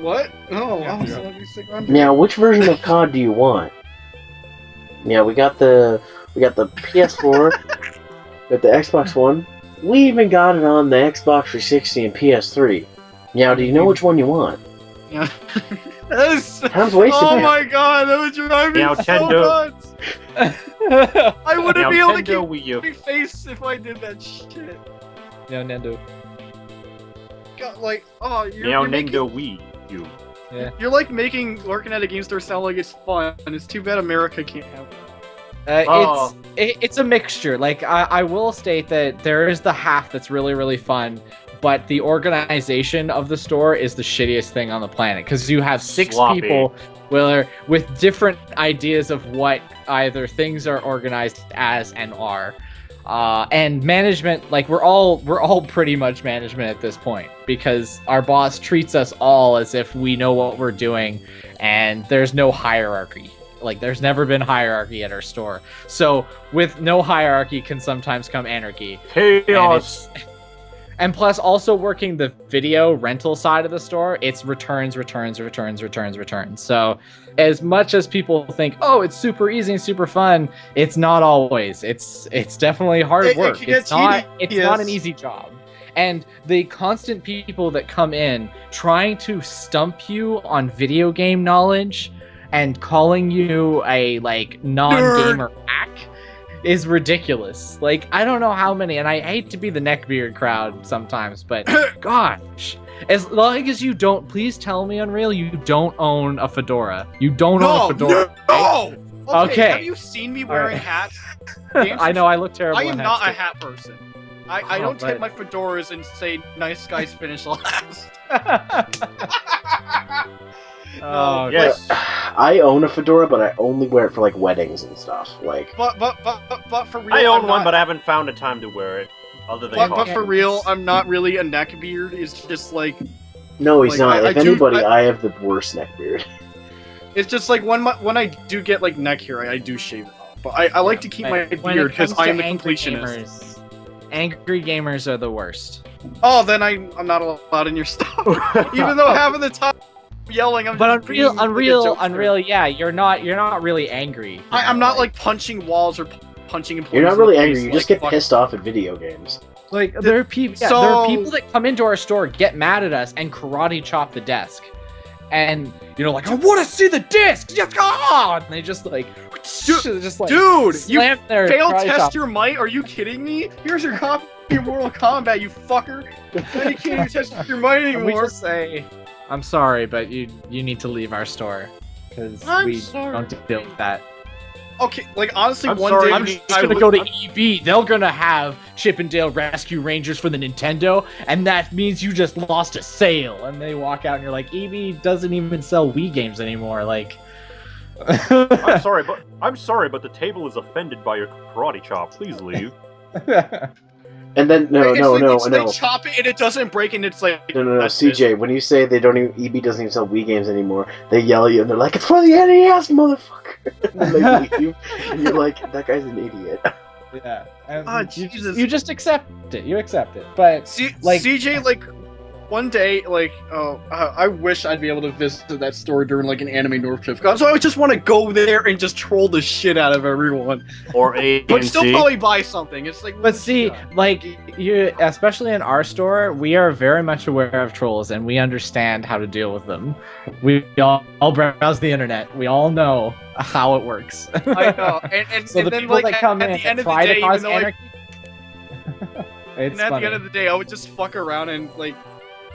What? Oh, let me stick around. Meow, which version of COD do you want? Meow, we got the PS4, got the Xbox One. We even got it on the Xbox 360 and PS3. Meow, do you know which one you want? Yeah. That is, Time's wasted. oh man. my god, that would drive me Now, so Tendo. nuts. I wouldn't be able to Nintendo keep Wii U. my face if I did that shit. No, Nendo. God, like, oh, Now you're making, Nintendo Wii U. you're like making working at a game store sound like it's fun, and it's too bad America can't have it. Oh. It's a mixture. Like I will state that there is the half that's really really fun, but the organization of the store is the shittiest thing on the planet because you have 6 Sloppy. people with different ideas of what either things are organized as and are. And management, like we're all pretty much management at this point because our boss treats us all as if we know what we're doing, and there's no hierarchy. Like there's never been hierarchy at our store. So with no hierarchy can sometimes come anarchy. Chaos. And plus, also working the video rental side of the store, it's returns. So, as much as people think, oh, it's super easy and super fun, it's not always. It's definitely hard It work. can get It's not tedious. an easy job. And the constant people that come in trying to stump you on video game knowledge and calling you a like non-gamer hack is ridiculous. Like, I don't know how many, and I hate to be the neckbeard crowd sometimes, but gosh, as long as you don't, please tell me, Unreal, you don't own a fedora. You don't own a fedora. No! Okay. Have you seen me wearing hats? I know I look terrible. I am in not hats a hat person. I Oh, don't take but- my fedoras and say nice guys finish last. Oh, Yes. I own a fedora, but I only wear it for like weddings and stuff. Like, But for real, I own I'm one, not- but I haven't found a time to wear it. Other than but costume. for real, I'm not really a neckbeard. It's just like no, he's Like, not. I If do- anybody, I- I have the worst neck beard. it's just like when I do get like neck hair, I do shave it off. But I like to keep my When beard it comes because I am to the angry completionist. gamers, angry gamers are the worst. Oh, then I'm not allowed in your store. Even though half of the time I'm yelling, I'm But just being like a Unreal, jokester. yeah, you're not really angry. I'm not like punching walls or punching employees. You're not in the really face, angry. You just like, get fuck- pissed off at video games. like there are people. Yeah, So- there are people that come into our store, get mad at us, and karate chop the desk, and like I want to see the disc. Yes, God! And they just like, just like Dude, you slam their failed karate test chop. your might? Are you kidding me? Here's your copy of Mortal Kombat, you fucker. Now you can't even test your might And we anymore. just say, I'm sorry, but you need to leave our store because I'm we sorry. don't deal with that. Okay, like honestly, I'm one sorry, day I'm just gonna go to EB. They're gonna have Chip and Dale Rescue Rangers for the Nintendo, and that means you just lost a sale. And they walk out, and you're like, EB doesn't even sell Wii games anymore. Like, I'm sorry, but the table is offended by your karate chop. Please leave. And then no, They chop it and it doesn't break, and it's like no, that's CJ. When you say they don't even, EB doesn't even sell Wii games anymore, they yell at you and they're like, "It's for the NES, motherfucker!" And then they leave, and you're like, "That guy's an idiot." yeah. And Oh, you, Jesus. you just accept it. You accept it. But like- CJ, like one day, like I wish I'd be able to visit that store during like an anime North trip. So I would just want to go there and just troll the shit out of everyone, Or but still ANC. probably buy something. It's like, But see, like you, especially in our store, we are very much aware of trolls, and we understand how to deal with them. We all browse the internet. We all know how it works. I know, and So the then people like that come at in the end and of the try day, to even cause though like, anarchy, it's and at funny. the end of the day, I would just fuck around and like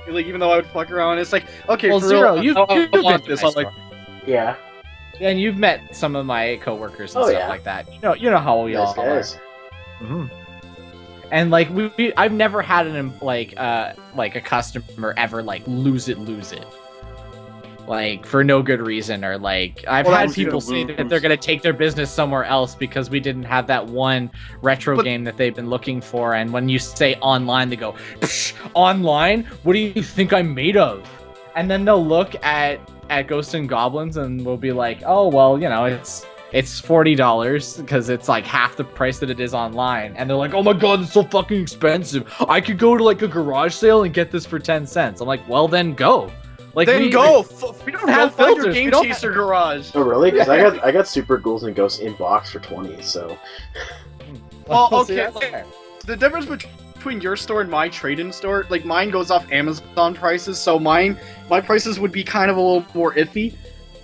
even though I would fuck around, it's like okay, Well, for Zero, real, you've I been want to this. my I'm like, store. Yeah, And you've met some of my coworkers and Oh, stuff yeah. like that. You know how we nice all guys. are. Mhm. And like I've never had like a customer ever like lose it, like for no good reason, or like I've Well, had that's people gonna say lose. that they're gonna take their business somewhere else because we didn't have that one retro But- game that they've been looking for. And when you say online, they go, Psh, online? What do you think I'm made of? And then they'll look at Ghosts and Goblins and we'll be like, oh well, it's $40 because it's like half the price that it is online. And they're like, oh my god, it's so fucking expensive. I could go to like a garage sale and get this for 10 cents. I'm like, well then go. Like then go. We don't have find filters. your Game We don't Chaser garage. Oh really? Because I got Super Ghouls and Ghosts in box for $20. So Well, See, okay. that's fair. The difference between between your store and my trade-in store, like mine goes off Amazon prices, so my prices would be kind of a little more iffy.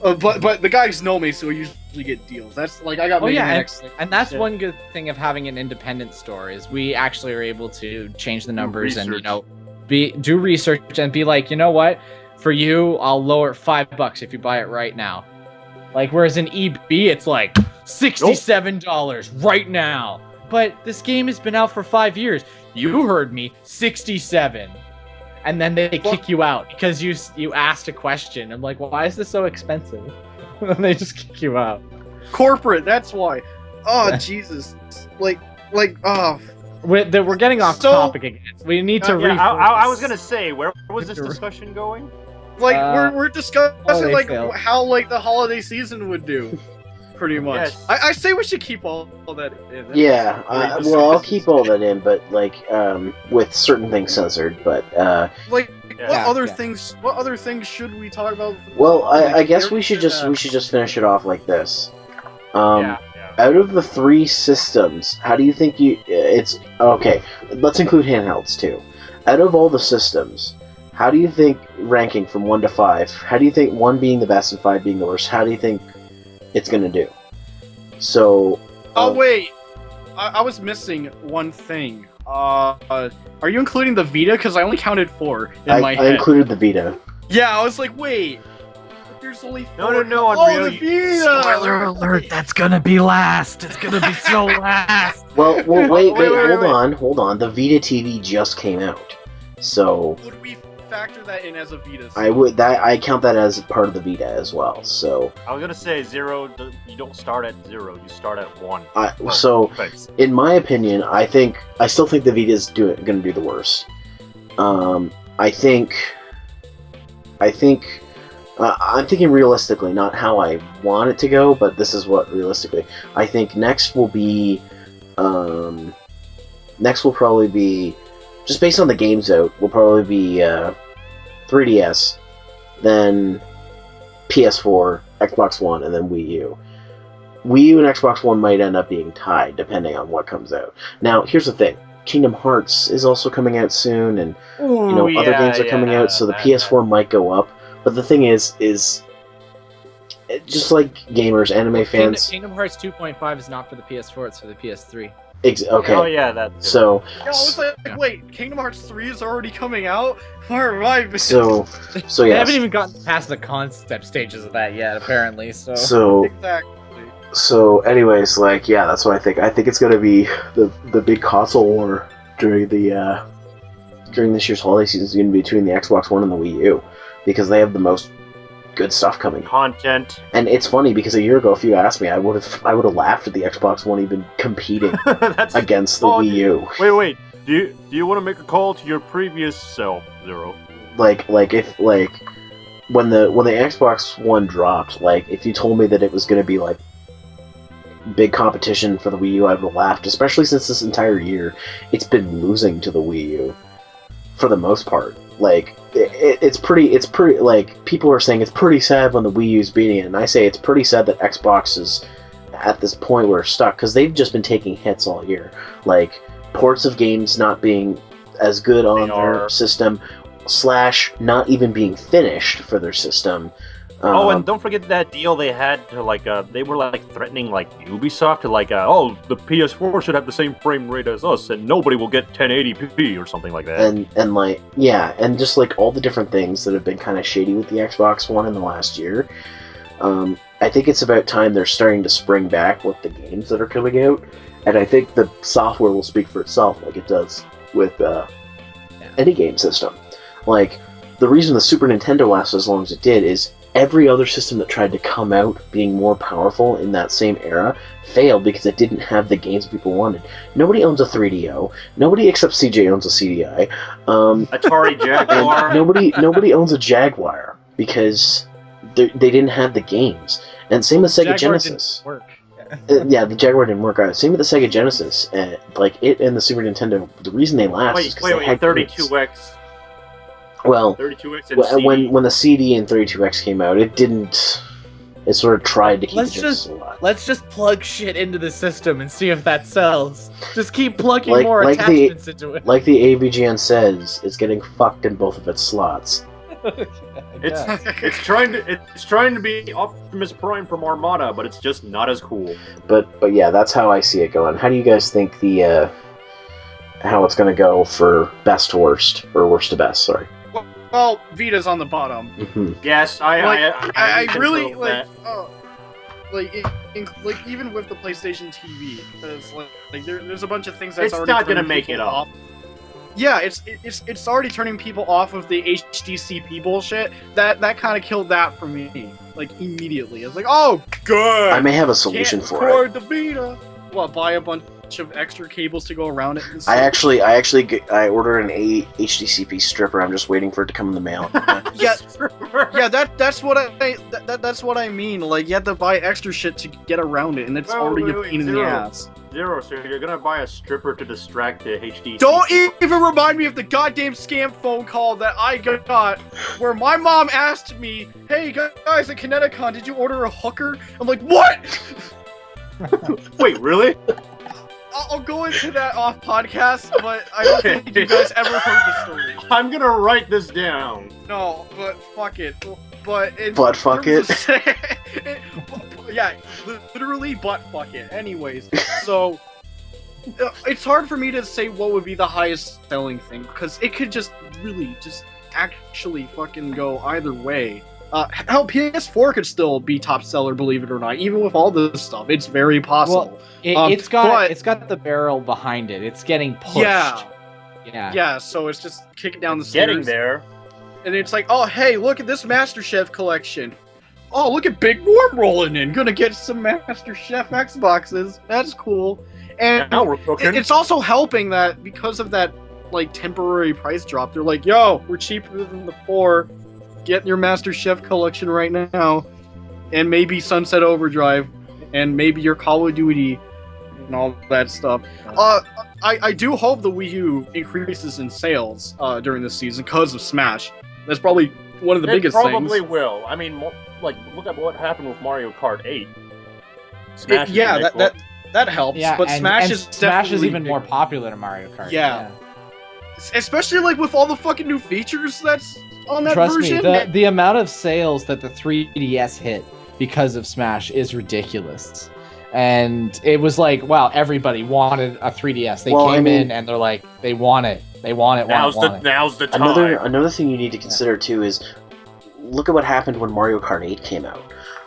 But the guys know me, so we usually get deals. That's like I got. Oh yeah, and that's one good thing of having an independent store is we actually are able to change the numbers and do research and be like, you know what, for you I'll lower it $5 if you buy it right now. Like whereas in EB it's like $67 right now. But this game has been out for 5 years. You heard me, 67. And then they kick you out because you asked a question. I'm like, why is this so expensive? And they just kick you out. Corporate, that's why. Oh Jesus! Like, oh. We're getting off topic again. We need to. Yeah, I was gonna say, where was this discussion going? Like we're discussing like how like the holiday season would do. Pretty much. Yes. I say we should keep all that in. Yeah, well, I'll keep all that in, but like with certain things censored. But what other things should we talk about? Well, I guess we should just finish it off like this. Out of the 3 systems, how do you think it's okay? Let's include handhelds too. Out of all the systems, how do you think ranking from 1 to 5? How do you think 1 being the best and 5 being the worst? How do you think it's gonna do? So. Wait, I was missing one thing. Are you including the Vita? Because I only counted 4 in my head. I included the Vita. Yeah, I was like, wait. There's only 4. No, Unreal. The Vita! Spoiler alert! That's gonna be last. It's gonna be so last. Well, wait, hold on. The Vita TV just came out, so. Would we factor that in as a Vita? I count that as part of the Vita as well. So I was gonna say 0. You don't start at 0. You start at 1. So, in my opinion, I still think the Vita is gonna do the worst. I think. I'm thinking realistically, not how I want it to go, but this is what realistically. I think next will probably be, just based on the games out, will probably be 3DS, then PS4, Xbox One, and then Wii U. Wii U and Xbox One might end up being tied, depending on what comes out. Now, here's the thing. Kingdom Hearts is also coming out soon, and other games are coming out, so the PS4 might go up. But the thing is just like gamers, anime fans. Kingdom Hearts 2.5 is not for the PS4; it's for the PS3. Okay. Oh yeah, that's so. Yeah, I was like, wait, Kingdom Hearts 3 is already coming out? Where am I? So They yeah. haven't even gotten past the concept stages of that yet, apparently. So. Exactly. So, anyways, like, yeah, that's what I think. I think it's gonna be the big console war during this year's holiday season is gonna be between the Xbox One and the Wii U, because they have the most good stuff coming. Content. And it's funny because a year ago, if you asked me, I would have laughed at the Xbox One even competing against the Wii U. Wait. Do you want to make a call to your previous self, Zero? Like when the Xbox One dropped, like if you told me that it was gonna be like big competition for the Wii U, I would have laughed, especially since this entire year it's been losing to the Wii U for the most part. Like it's pretty like people are saying it's pretty sad when the Wii U's beating it, and I say it's pretty sad that Xbox is at this point where it's stuck, because they've just been taking hits all year, like ports of games not being as good on their system / not even being finished for their system. And don't forget that deal they had to they were threatening Ubisoft to the PS4 should have the same frame rate as us and nobody will get 1080p or something like that. And just all the different things that have been kind of shady with the Xbox One in the last year. I think it's about time they're starting to spring back with the games that are coming out, and I think the software will speak for itself like it does with any game system. Like, the reason the Super Nintendo lasted as long as it did is every other system that tried to come out being more powerful in that same era failed because it didn't have the games people wanted. Nobody owns a 3DO. Nobody except CJ owns a CDI. Atari Jaguar. Nobody owns a Jaguar because they didn't have the games. And same with Sega Genesis. Didn't work. Yeah, the Jaguar didn't work out. Same with the Sega Genesis. It and the Super Nintendo, the reason they last is because they had 32X. Well, 32X and when the CD and 32X came out, it didn't It sort of tried to keep Let's it just- slot. Let's just plug shit into the system and see if that sells. Just keep plugging Like- more like the- attachments into it. Like the AVGN says, it's getting fucked in both of its slots. It's trying to be Optimus Prime from Armada, but it's just not as cool. But yeah, that's how I see it going. How do you guys think the how it's gonna go for best to worst or worst to best? Sorry. Well, Vita's on the bottom. Mm-hmm. Yes, I can really feel like. that. Like even with the PlayStation TV, because like there's a bunch of things that's It's already not gonna turning make people it up. off. Yeah, it's already turning people off of the HDCP bullshit. That kind of killed that for me, like immediately. It's like, oh, good. I may have a solution Can't for it. record the Vita. What? Buy a bunch of extra cables to go around it. And I stuff? I ordered an HDCP stripper. I'm just waiting for it to come in the mail. Yeah, that's what that's what I mean. Like, you have to buy extra shit to get around it, and it's already a pain in the ass. Zero, so you're gonna buy a stripper to distract the HD. Don't even remind me of the goddamn scam phone call that I got, where my mom asked me, "Hey guys at Kineticon, did you order a hooker?" I'm like, "What?" Wait, really? I'll go into that off podcast, but I don't think you guys ever heard the story. I'm gonna write this down. No, but fuck it. But Fuck it. Yeah, literally butt fuck it. Anyways, so it's hard for me to say what would be the highest selling thing, because it could just really just actually fucking go either way. Hell, PS4 could still be top seller, believe it or not, even with all this stuff. It's very possible. Well, it's got the barrel behind it. It's getting pushed. Yeah. So it's just kicking down the stairs. Getting there. And it's like, oh, hey, look at this MasterChef collection. Oh, look at Big Norm rolling in. Gonna get some MasterChef Xboxes. That's cool. And Now we're cooking. it's also helping that because of that, like, temporary price drop, they're like, yo, we're cheaper than the 4. Get your MasterChef collection right now. And maybe Sunset Overdrive. And maybe your Call of Duty. And all that stuff. I do hope the Wii U increases in sales during this season because of Smash. That's probably one of the biggest things. It probably will. I mean, like, look at what happened with Mario Kart 8. Smash That helps. Yeah, but and Smash is even more popular than Mario Kart. Yeah. Especially like with all the fucking new features that's on that Trust version. me, the amount of sales that the 3DS hit because of Smash is ridiculous. And it was like, wow, everybody wanted a 3DS. They came in and they're like, they want it. They want it. Now's the time. Another thing you need to consider too is look at what happened when Mario Kart 8 came out.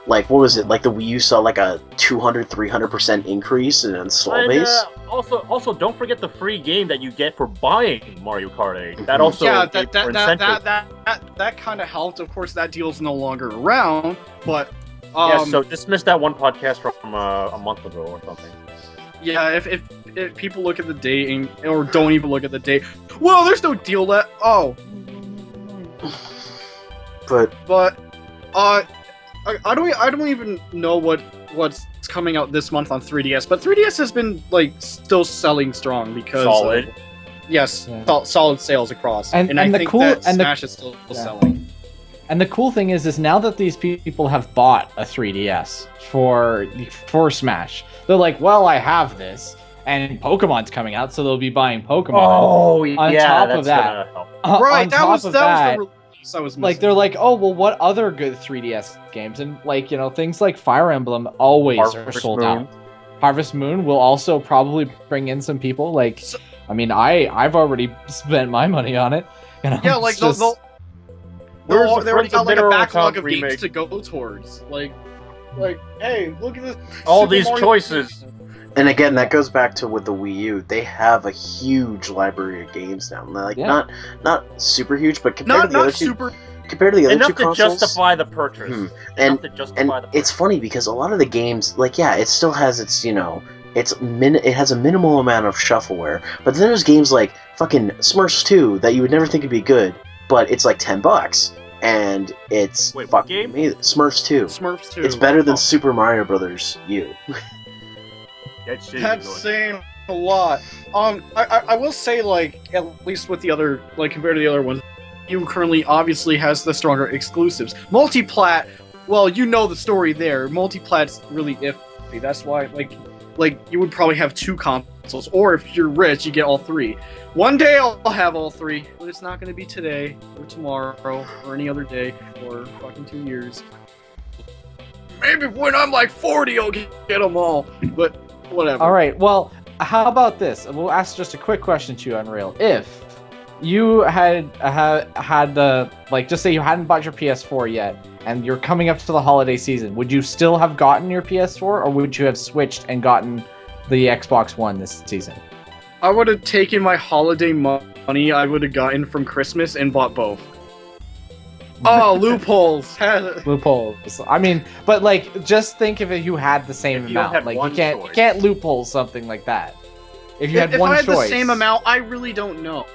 Like, what was it? Like, the Wii U saw like a 200-300% increase in install base. Also, don't forget the free game that you get for buying Mario Kart 8. That also gave for incentive. that kind of helped. Of course, that deal's no longer around, but so dismiss that one podcast from a month ago or something. Yeah, if people look at the date or don't even look at the date, well, there's no deal that. Oh, but I don't even know what's coming out this month on 3DS, but 3DS has been like still selling strong because solid. Solid sales across, and I think that Smash is still selling. And the cool thing is now that these people have bought a 3DS for Smash, they're like, well, I have this, and Pokemon's coming out, so they'll be buying Pokemon. Oh, on top of that, right? That was the release I was missing. Like, they're like, oh, well, what other good 3DS games? And like, you know, things like Fire Emblem always are sold out. Harvest Moon will also probably bring in some people. Like, I mean, I've already spent my money on it. You know, yeah, like they already got like a backlog of games to go towards. Like, hey, look at this. All Super these Mario choices. And again, that goes back to with the Wii U. They have a huge library of games now. Like, not super huge, but compared to the other two consoles, to justify the purchase. And it's funny because a lot of the games, like, yeah, it still has its, you know, it has a minimal amount of shuffleware. But then there's games like fucking Smurfs 2 that you would never think would be good, but it's like $10, and it's fucking amazing. Smurfs 2. Smurfs 2. It's better than Super Mario Brothers U. That's saying a lot. I will say, like, at least with the other, like, compared to the other ones, you currently obviously has the stronger exclusives. Multiplat well, you know the story there. Multiplat's really iffy. That's why, like you would probably have 2 consoles, or if you're rich, you get all 3. One day I'll have all 3, but it's not going to be today or tomorrow or any other day for fucking 2 years. Maybe when I'm like 40, I'll get them all. But whatever. All right. Well, how about this? We'll ask just a quick question to you, Unreal. If you had the, like, just say you hadn't bought your PS4 yet, and you're coming up to the holiday season, would you still have gotten your PS4, or would you have switched and gotten the Xbox One this season? I would have taken my holiday money I would have gotten from Christmas and bought both. Oh, loopholes. Loopholes. I mean, but like, just think if you had the same amount. Like, you can't loophole something like that. If you had one choice. If I had the same amount, I really don't know.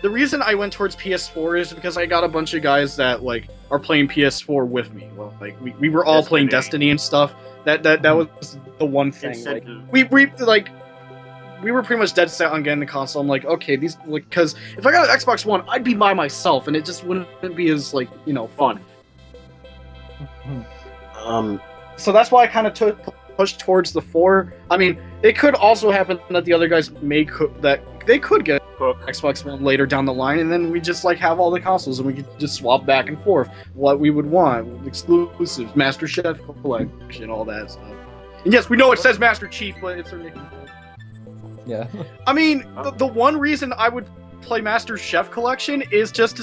The reason I went towards PS4 is because I got a bunch of guys that like are playing PS4 with me. Well, like we were all playing Destiny and stuff. That was the one thing. Like, we were pretty much dead set on getting the console. I'm like, okay, these, like, because if I got an Xbox One, I'd be by myself, and it just wouldn't be as, like, you know, fun. So that's why I kind of pushed towards the 4. I mean, it could also happen that the other guys that they could get Xbox One later down the line, and then we just like have all the consoles, and we could just swap back and forth what we would want, exclusives, Master Chef Collection, all that stuff. And yes, we know it says Master Chief, but it's ridiculous. Yeah. I mean, the one reason I would play Master Chef Collection is just to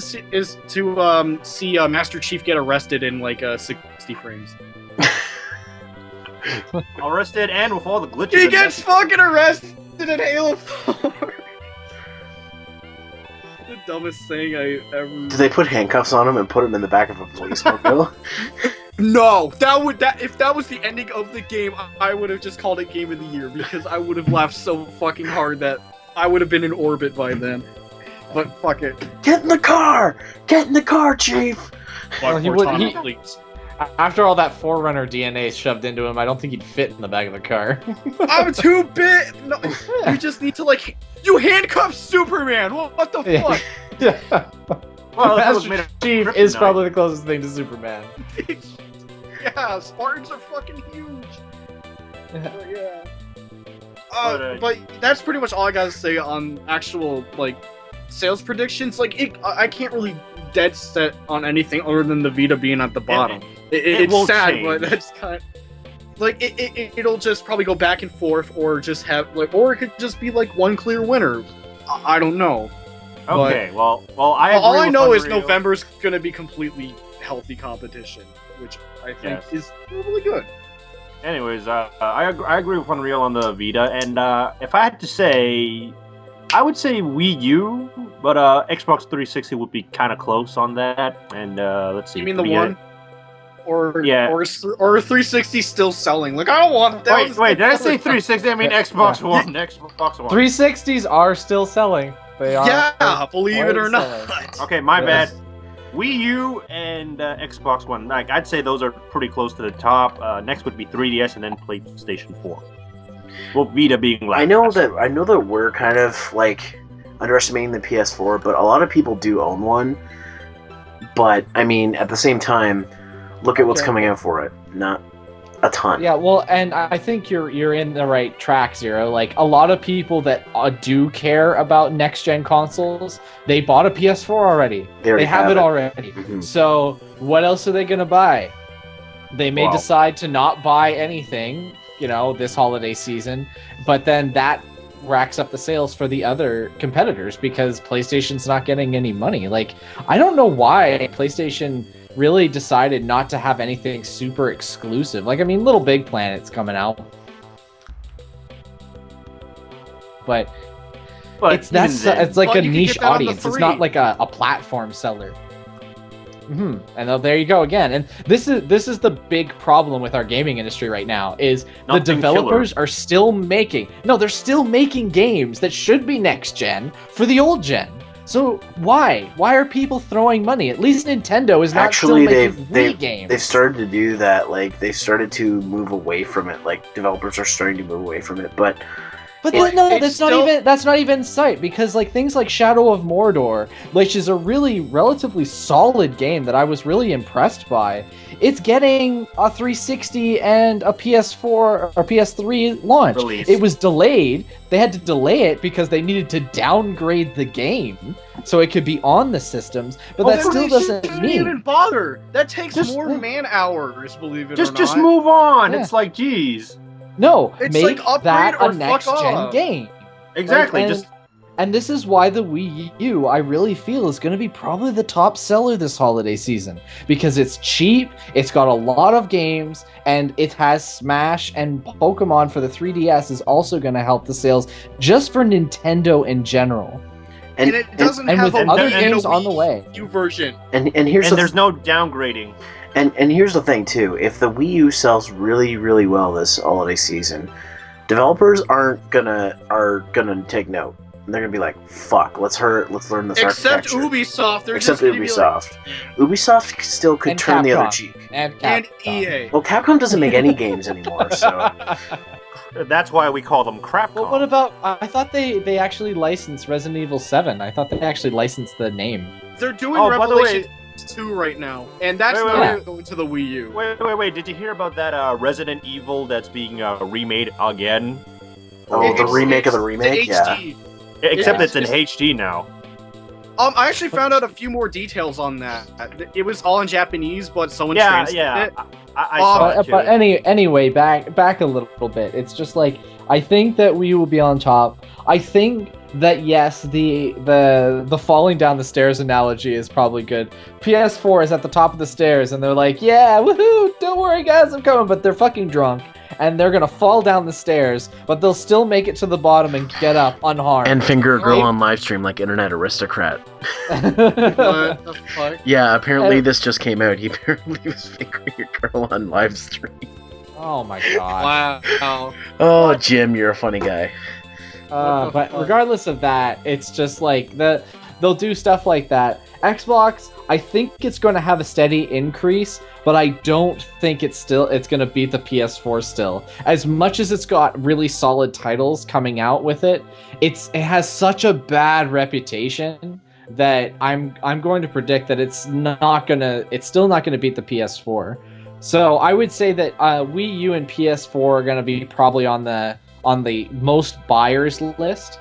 see Master Chief get arrested in like 60 frames. Arrested and with all the glitches. He gets fucking arrested in Halo 4. The dumbest thing I ever. Did they put handcuffs on him and put him in the back of a police mobile? No, if that was the ending of the game, I would have just called it Game of the Year, because I would have laughed so fucking hard that I would have been in orbit by then. But fuck it. Get in the car! Get in the car, Chief! Please. After all that Forerunner DNA shoved into him, I don't think he'd fit in the back of the car. I'm too big! No, you just need to, like... You handcuff Superman! What the fuck? Yeah. Well, Master Chief is probably the closest thing to Superman. Yeah, Spartans are fucking huge. But yeah. But that's pretty much all I gotta say on actual like sales predictions. Like, I can't really dead set on anything other than the Vita being at the bottom. It's sad, change. But that's kind of like it'll just probably go back and forth, or just have like, or it could just be like one clear winner. I don't know. Okay, but, well, all I know is November's gonna be completely healthy competition, which I think is really good. Anyways, I agree with Unreal on the Vita, and if I had to say, I would say Wii U, but Xbox 360 would be kind of close on that. And let's see. You mean the one? Or 360 still selling? Like, I don't want that. Wait, did I say 360? I mean Xbox One. Xbox One. 360s are still selling. They are. Yeah, believe it or not. Okay, my bad. Wii U and Xbox One. Like, I'd say those are pretty close to the top. Next would be 3DS and then PlayStation 4. Well, Vita being last. I know that we're kind of like underestimating the PS4, but a lot of people do own one. But I mean, at the same time, look at what's coming out for it. Not a ton. Yeah, well, and I think you're in the right track, Zero. Like, a lot of people that do care about next-gen consoles, they bought a PS4 already. They have it already. Mm-hmm. So, what else are they going to buy? They may decide to not buy anything, this holiday season, but then that racks up the sales for the other competitors because PlayStation's not getting any money. Like, I don't know why PlayStation really decided not to have anything super exclusive. Like, I mean, Little Big Planet's coming out, but it's like a niche audience. It's not like a platform seller. Mm-hmm. And there you go again. And this is the big problem with our gaming industry right now is the developers are still making they're still making games that should be next gen for the old gen. So why are people throwing money? At least Nintendo is not still making Wii games. They've started to do that. Like, they started to move away from it. Like, developers are starting to move away from it. But But It- no, it's that's not even sight, because like things like Shadow of Mordor, which is a really relatively solid game that I was really impressed by, it's getting a 360 and a PS4 or PS3 launch. Release. It was delayed. They had to delay it because they needed to downgrade the game so it could be on the systems. But that then still they doesn't shouldn't mean even bother. That takes Just- more man hours, believe it or not. Just move on. Yeah. It's like, geez. no. It's Make like upgrade that or a fuck next gen off. game. Exactly. And- Just And this is why the Wii U, I really feel, is going to be probably the top seller this holiday season. Because it's cheap, it's got a lot of games, and it has Smash and Pokemon for the 3DS is also going to help the sales just for Nintendo in general. And it doesn't And have with a other Wii and a games on the Wii way. U version. and and here's the there's no downgrading. And here's the thing too: if the Wii U sells really, really well this holiday season, developers are gonna take note. And they're gonna be like, "Fuck, let's learn this Except architecture." Ubisoft. They're Except just gonna be like, Ubisoft. Ubisoft still could And turn the other Capcom. cheek. And and Capcom. EA. Well, Capcom doesn't make any games anymore, so That's why we call them Crapcom. Well, what about... I thought they actually licensed Resident Evil 7. I thought they actually licensed the name. They're doing Oh, by the way- Revelations 2 right now, and that's Wait, not wait. going to the Wii U. Wait. Did you hear about that Resident Evil that's being remade again? oh, the It's- remake of the it's remake, the yeah. HD. Except Yeah. it's in HD now. I actually found out a few more details on that. It was all in Japanese, but someone Yeah, translated yeah. it. I saw it too. But anyway, back a little bit. It's just like, I think that we will be on top. I think that yes, the falling down the stairs analogy is probably good. PS4 is at the top of the stairs, and they're like, yeah, woohoo! Don't worry, guys, I'm coming. But they're fucking drunk, and they're gonna fall down the stairs, but they'll still make it to the bottom and get up unharmed. And finger a girl Right. on live stream like Internet Aristocrat. What the fuck? Yeah, apparently And- this just came out. He apparently was fingering a girl on live stream. Oh my god. Wow. Oh, Jim, you're a funny guy. What the But fuck? regardless of that, it's just like they'll do stuff like that. Xbox, I think it's going to have a steady increase, but I don't think it's going to beat the PS4 still. As much as it's got really solid titles coming out with it, it has such a bad reputation that I'm going to predict that it's still not gonna beat the PS4. So I would say that Wii U and PS4 are gonna be probably on the most buyers list.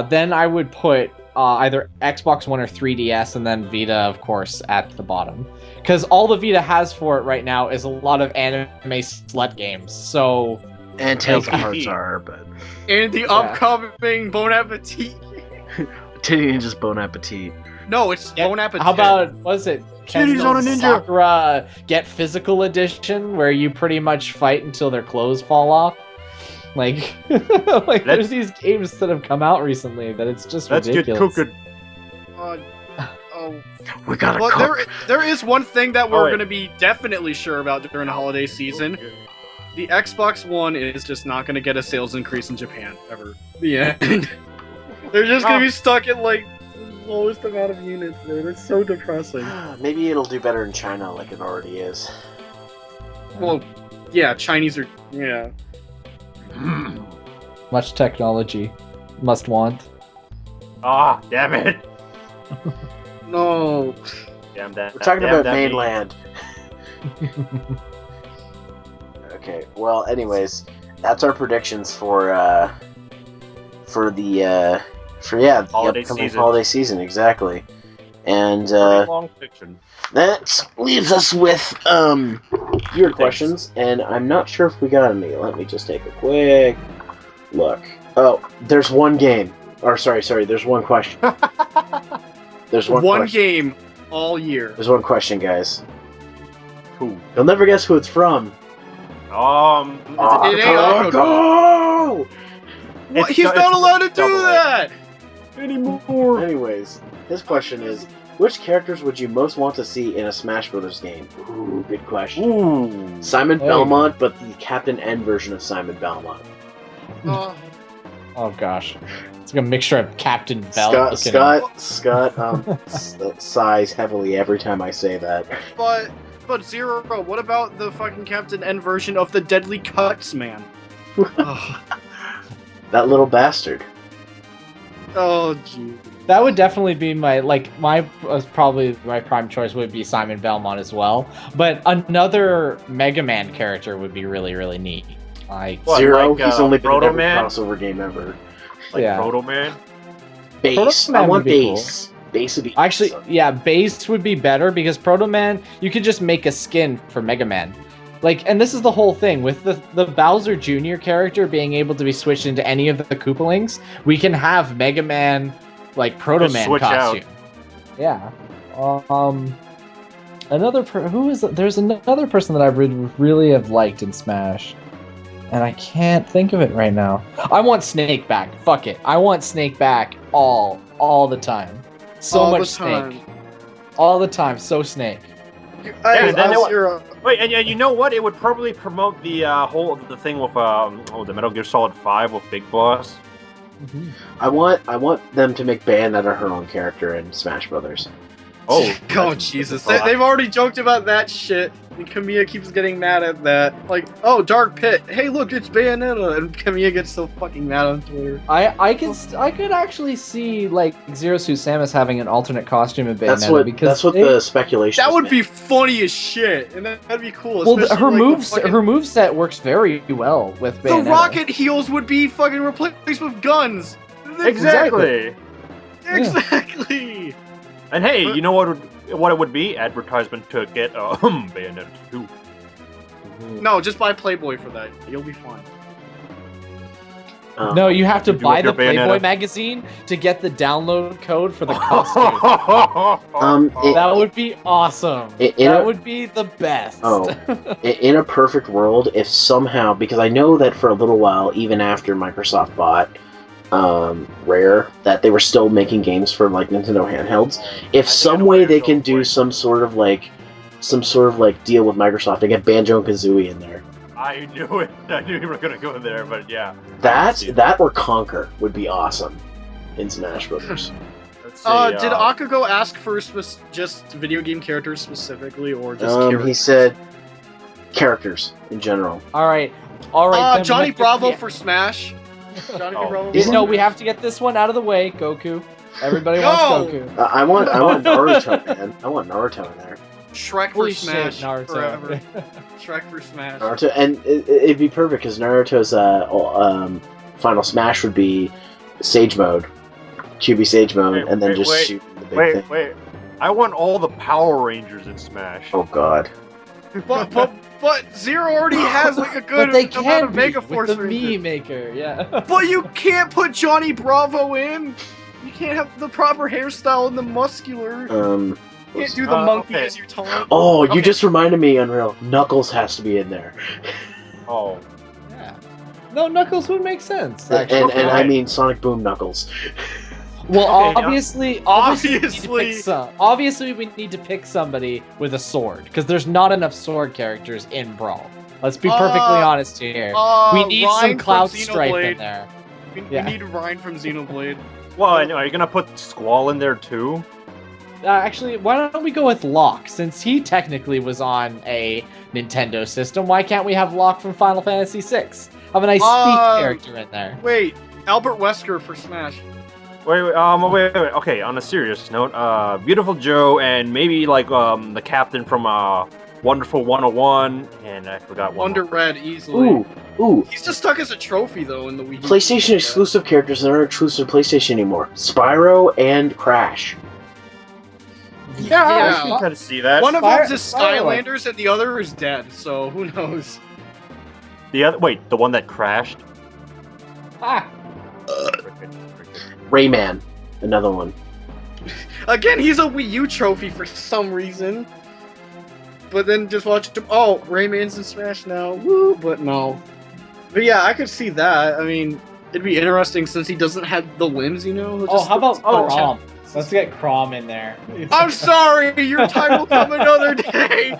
Then I would put either Xbox One or 3DS, and then Vita, of course, at the bottom. Because all the Vita has for it right now is a lot of anime slut games. So And Tales of Like- Hearts are, but And the upcoming Bon Appetit. Titty Ninja's Bon Appetit. No, it's Bon Appetit. how about was it Titties on a ninja. Sakura Get Physical Edition, where you pretty much fight until their clothes fall off? Like, like there's these games that have come out recently that it's just Let's get ridiculous. cooked. Oh, We gotta well, cook. there is one thing that Oh, we're wait. going to be definitely sure about during the holiday season. The Xbox One is just not going to get a sales increase in Japan ever. The end. They're just going to be stuck at like the lowest amount of units, dude. It's so depressing. Maybe it'll do better in China like it already is. Well, yeah, Chinese are yeah. Much technology, must want. Ah, damn it. No. Damn that. We're talking damn about that mainland. Okay. Well, anyways, that's our predictions for the Holiday upcoming season. holiday season, exactly. And Pretty long fiction. that leaves us with your questions, and I'm not sure if we got any. Let me just take a quick look. Oh, there's one game. Or sorry, there's one question. There's one question. Game all year. There's one question, guys. Who? You'll never guess who it's from. It ain't Octo. Go! What? It's He's not- not it's allowed to do double A. that. Anymore. Anyways, his question is, which characters would you most want to see in a Smash Brothers game? Ooh, good question. Ooh. Simon There you Belmont, but the Captain N version of Simon Belmont. Oh gosh, it's like a mixture of Captain Bell. Scott sighs heavily every time I say that. But Zero, what about the fucking Captain N version of the Deadly Cuts Man? Ugh. That little bastard. Oh, gee. That would definitely be probably my prime choice would be Simon Belmont as well. But another Mega Man character would be really, really neat. Like What, Zero, like, he's only been in Proto every Man? crossover game ever. Like Yeah. Proto Man? Base. Proto Man I want would be base. Base would be Actually, awesome. yeah, base would be better because Proto Man, you could just make a skin for Mega Man. Like, and this is the whole thing with the Bowser Jr. character being able to be switched into any of the Koopalings. We can have Mega Man, like Proto Just Man switch costume. Yeah. There's another person that I really have liked in Smash, and I can't think of it right now. I want Snake back. Fuck it. I want Snake back all the time. So All the much time. Snake. All the time. So Snake. Hey, then it wa- Zero. Wait, and you know what? It would probably promote the the thing with the Metal Gear Solid 5 with Big Boss. I want them to make Bayonetta her own character in Smash Brothers. Oh, Oh, Jesus. They've already joked about that shit, and Kamiya keeps getting mad at that. Like, oh, Dark Pit. Hey, look, it's Bayonetta. And Kamiya gets so fucking mad on Twitter. I could actually see like Zero Suit Samus having an alternate costume in Bayonetta That's what the speculation. That is would made. be funny as shit, and that'd be cool. well, especially, her like, moves the fucking- her moveset works very well with The Bayonetta. rocket heels would be fucking replaced with guns. exactly. Exactly. And hey, you know what it would be? Advertisement to get Bayonetta 2. No, just buy Playboy for that. You'll be fine. No, you have to You do buy with the your Playboy Bayonetta. magazine to get the download code for the costume. That would be awesome. That would be the best. Oh, in a perfect world, if somehow, because I know that for a little while, even after Microsoft bought Rare, that they were still making games for like Nintendo handhelds. If some way they can do some sort of like deal with Microsoft to get Banjo and Kazooie in there, I knew it. I knew you were gonna go there, but yeah. that or Conquer would be awesome in Smash Brothers. Let's see, Did Akago ask for just video game characters specifically, or just He characters? said characters in general. All right. Then Johnny we have to- Bravo yeah. for Smash. Johnny Oh. Bravo. No, we have to get this one out of the way, Goku. Everybody No! wants Goku. I want Naruto, man. I want Naruto in there. Shrek Holy for Smash. shit, Naruto. Forever. Shrek for Smash. Naruto, and it'd be perfect because Naruto's final smash would be Sage Mode, QB Sage Mode, Wait, and then wait, just wait. shoot the big thing. Wait. I want all the Power Rangers in Smash. Oh God. But Zero already has like a good But they amount can of be Mega with Force the Rangers. Mii Maker, yeah. But you can't put Johnny Bravo in. You can't have the proper hairstyle and the muscular. You can't do the monkey okay. as your taunt. Oh, you Okay. just reminded me, Unreal. Knuckles has to be in there, Oh. Yeah. No, Knuckles would make sense. and Actually. I mean Sonic Boom Knuckles. Well, Okay, obviously, we need to pick somebody with a sword because there's not enough sword characters in Brawl. Let's be perfectly honest here. We need Ryan some from Cloud Stripe Xenoblade. in there. We Yeah. need Ryan from Xenoblade. Well, are you gonna put Squall in there too? Actually, why don't we go with Locke? Since he technically was on a Nintendo system, why can't we have Locke from Final Fantasy VI? Have a nice speak character in there. Wait, Albert Wesker for Smash. Wait. Okay, on a serious note, Beautiful Joe and maybe like the captain from Wonderful 101, and I forgot one. Wonder Red easily. Ooh. He's just stuck as a trophy though in the Wii. PlayStation exclusive characters that aren't exclusive to PlayStation anymore. Spyro and Crash. Yeah, I Yeah. can kind of see that. One of them's is Spyro- Skylanders and the other is dead, so who knows? The one that crashed. Ah, Rayman, another one. Again, he's a Wii U trophy for some reason. But then just watch him. Oh, Rayman's in Smash now. Woo, but no. But yeah, I could see that. I mean, it'd be interesting since he doesn't have the limbs, you know? He'll just- how about Crom? Let's get Crom in there. I'm sorry, your time will come another day.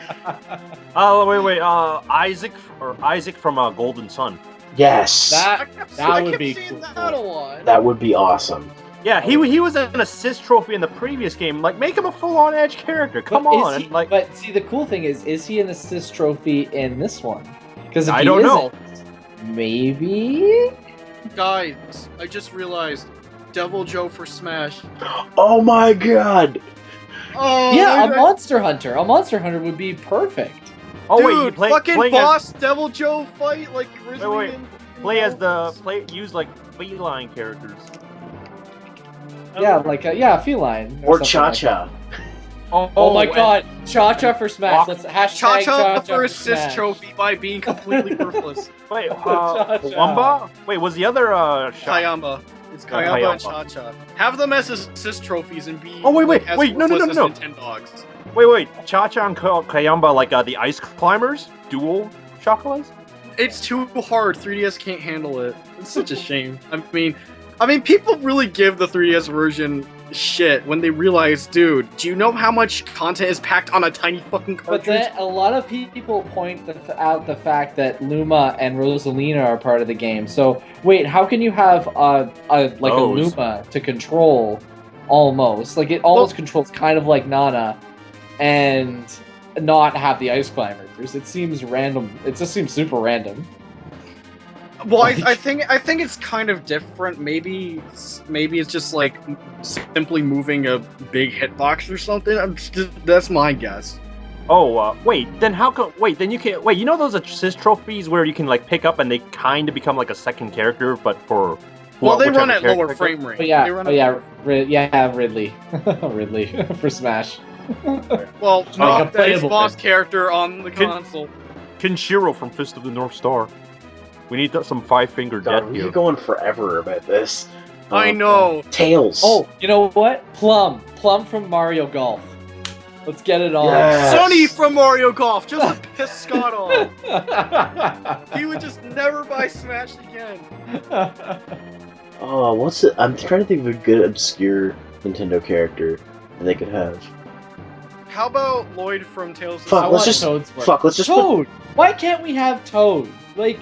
Oh wait. Isaac from Golden Sun. Yes, That I would kept be seeing cool. that a lot. that would be awesome. Yeah, he was an assist trophy in the previous game. Like, make him a full-on Edge character. Come But on, is he- like. but see, the cool thing is he an assist trophy in this one? Because if I he don't know. isn't, maybe. Guys, I just realized, Devil Joe for Smash. Oh my god! Oh, Yeah, a Monster Hunter. A Monster Hunter would be perfect. Oh dude, wait, you fucking as, boss Devil Joe fight like originally. wait. Use like feline characters. Yeah, like a feline. Or something like Cha-Cha. Oh my god, Cha-Cha for Smash. Let's hashtag Cha-Cha for for assist Smash. trophy by being completely worthless. Wait, Cha-Cha. Wamba? Wait, was the other Kayamba. It's Kayamba and Cha-Cha. Have them as assist trophies and be Oh, wait, as wait, no. worthless as Nintendogs. Wait, Cha-Cha and Kayamba, like the ice climbers? Dual chocolates? It's too hard. 3DS can't handle it. It's such a shame. I mean, people really give the 3DS version shit when they realize, dude, do you know how much content is packed on a tiny fucking But cartridge? then a lot of people point out the fact that Luma and Rosalina are part of the game. So wait, how can you have a Luma to control almost? Like it almost controls kind of like Nana, and not have the ice climbers. It seems random. It just seems super random. Well, I think it's kind of different. Maybe it's just like simply moving a big hitbox or something. That's my guess. Oh, wait, then how come... Wait, then you can... Wait, you know those assist trophies where you can, like, pick up and they kind of become, like, a second character, but for... Well, they whichever run at lower character- frame rate. Ridley. Ridley for Smash. Well, Like not a that his playable boss thing. character on the console. Kenshiro from Fist of the North Star. We need some five-finger God, death we're here. going forever about this. I know. Tails. Oh, you know what? Plum from Mario Golf. Let's get it on. Yes. Sonny from Mario Golf, just to piss Scott off. He would just never buy Smash again. Oh, what's it? I'm trying to think of a good obscure Nintendo character that they could have. How about Lloyd from Tales of Fuck, I let's want just Toad's work. fuck. Let's just put, Toad. Why can't we have Toad? Like,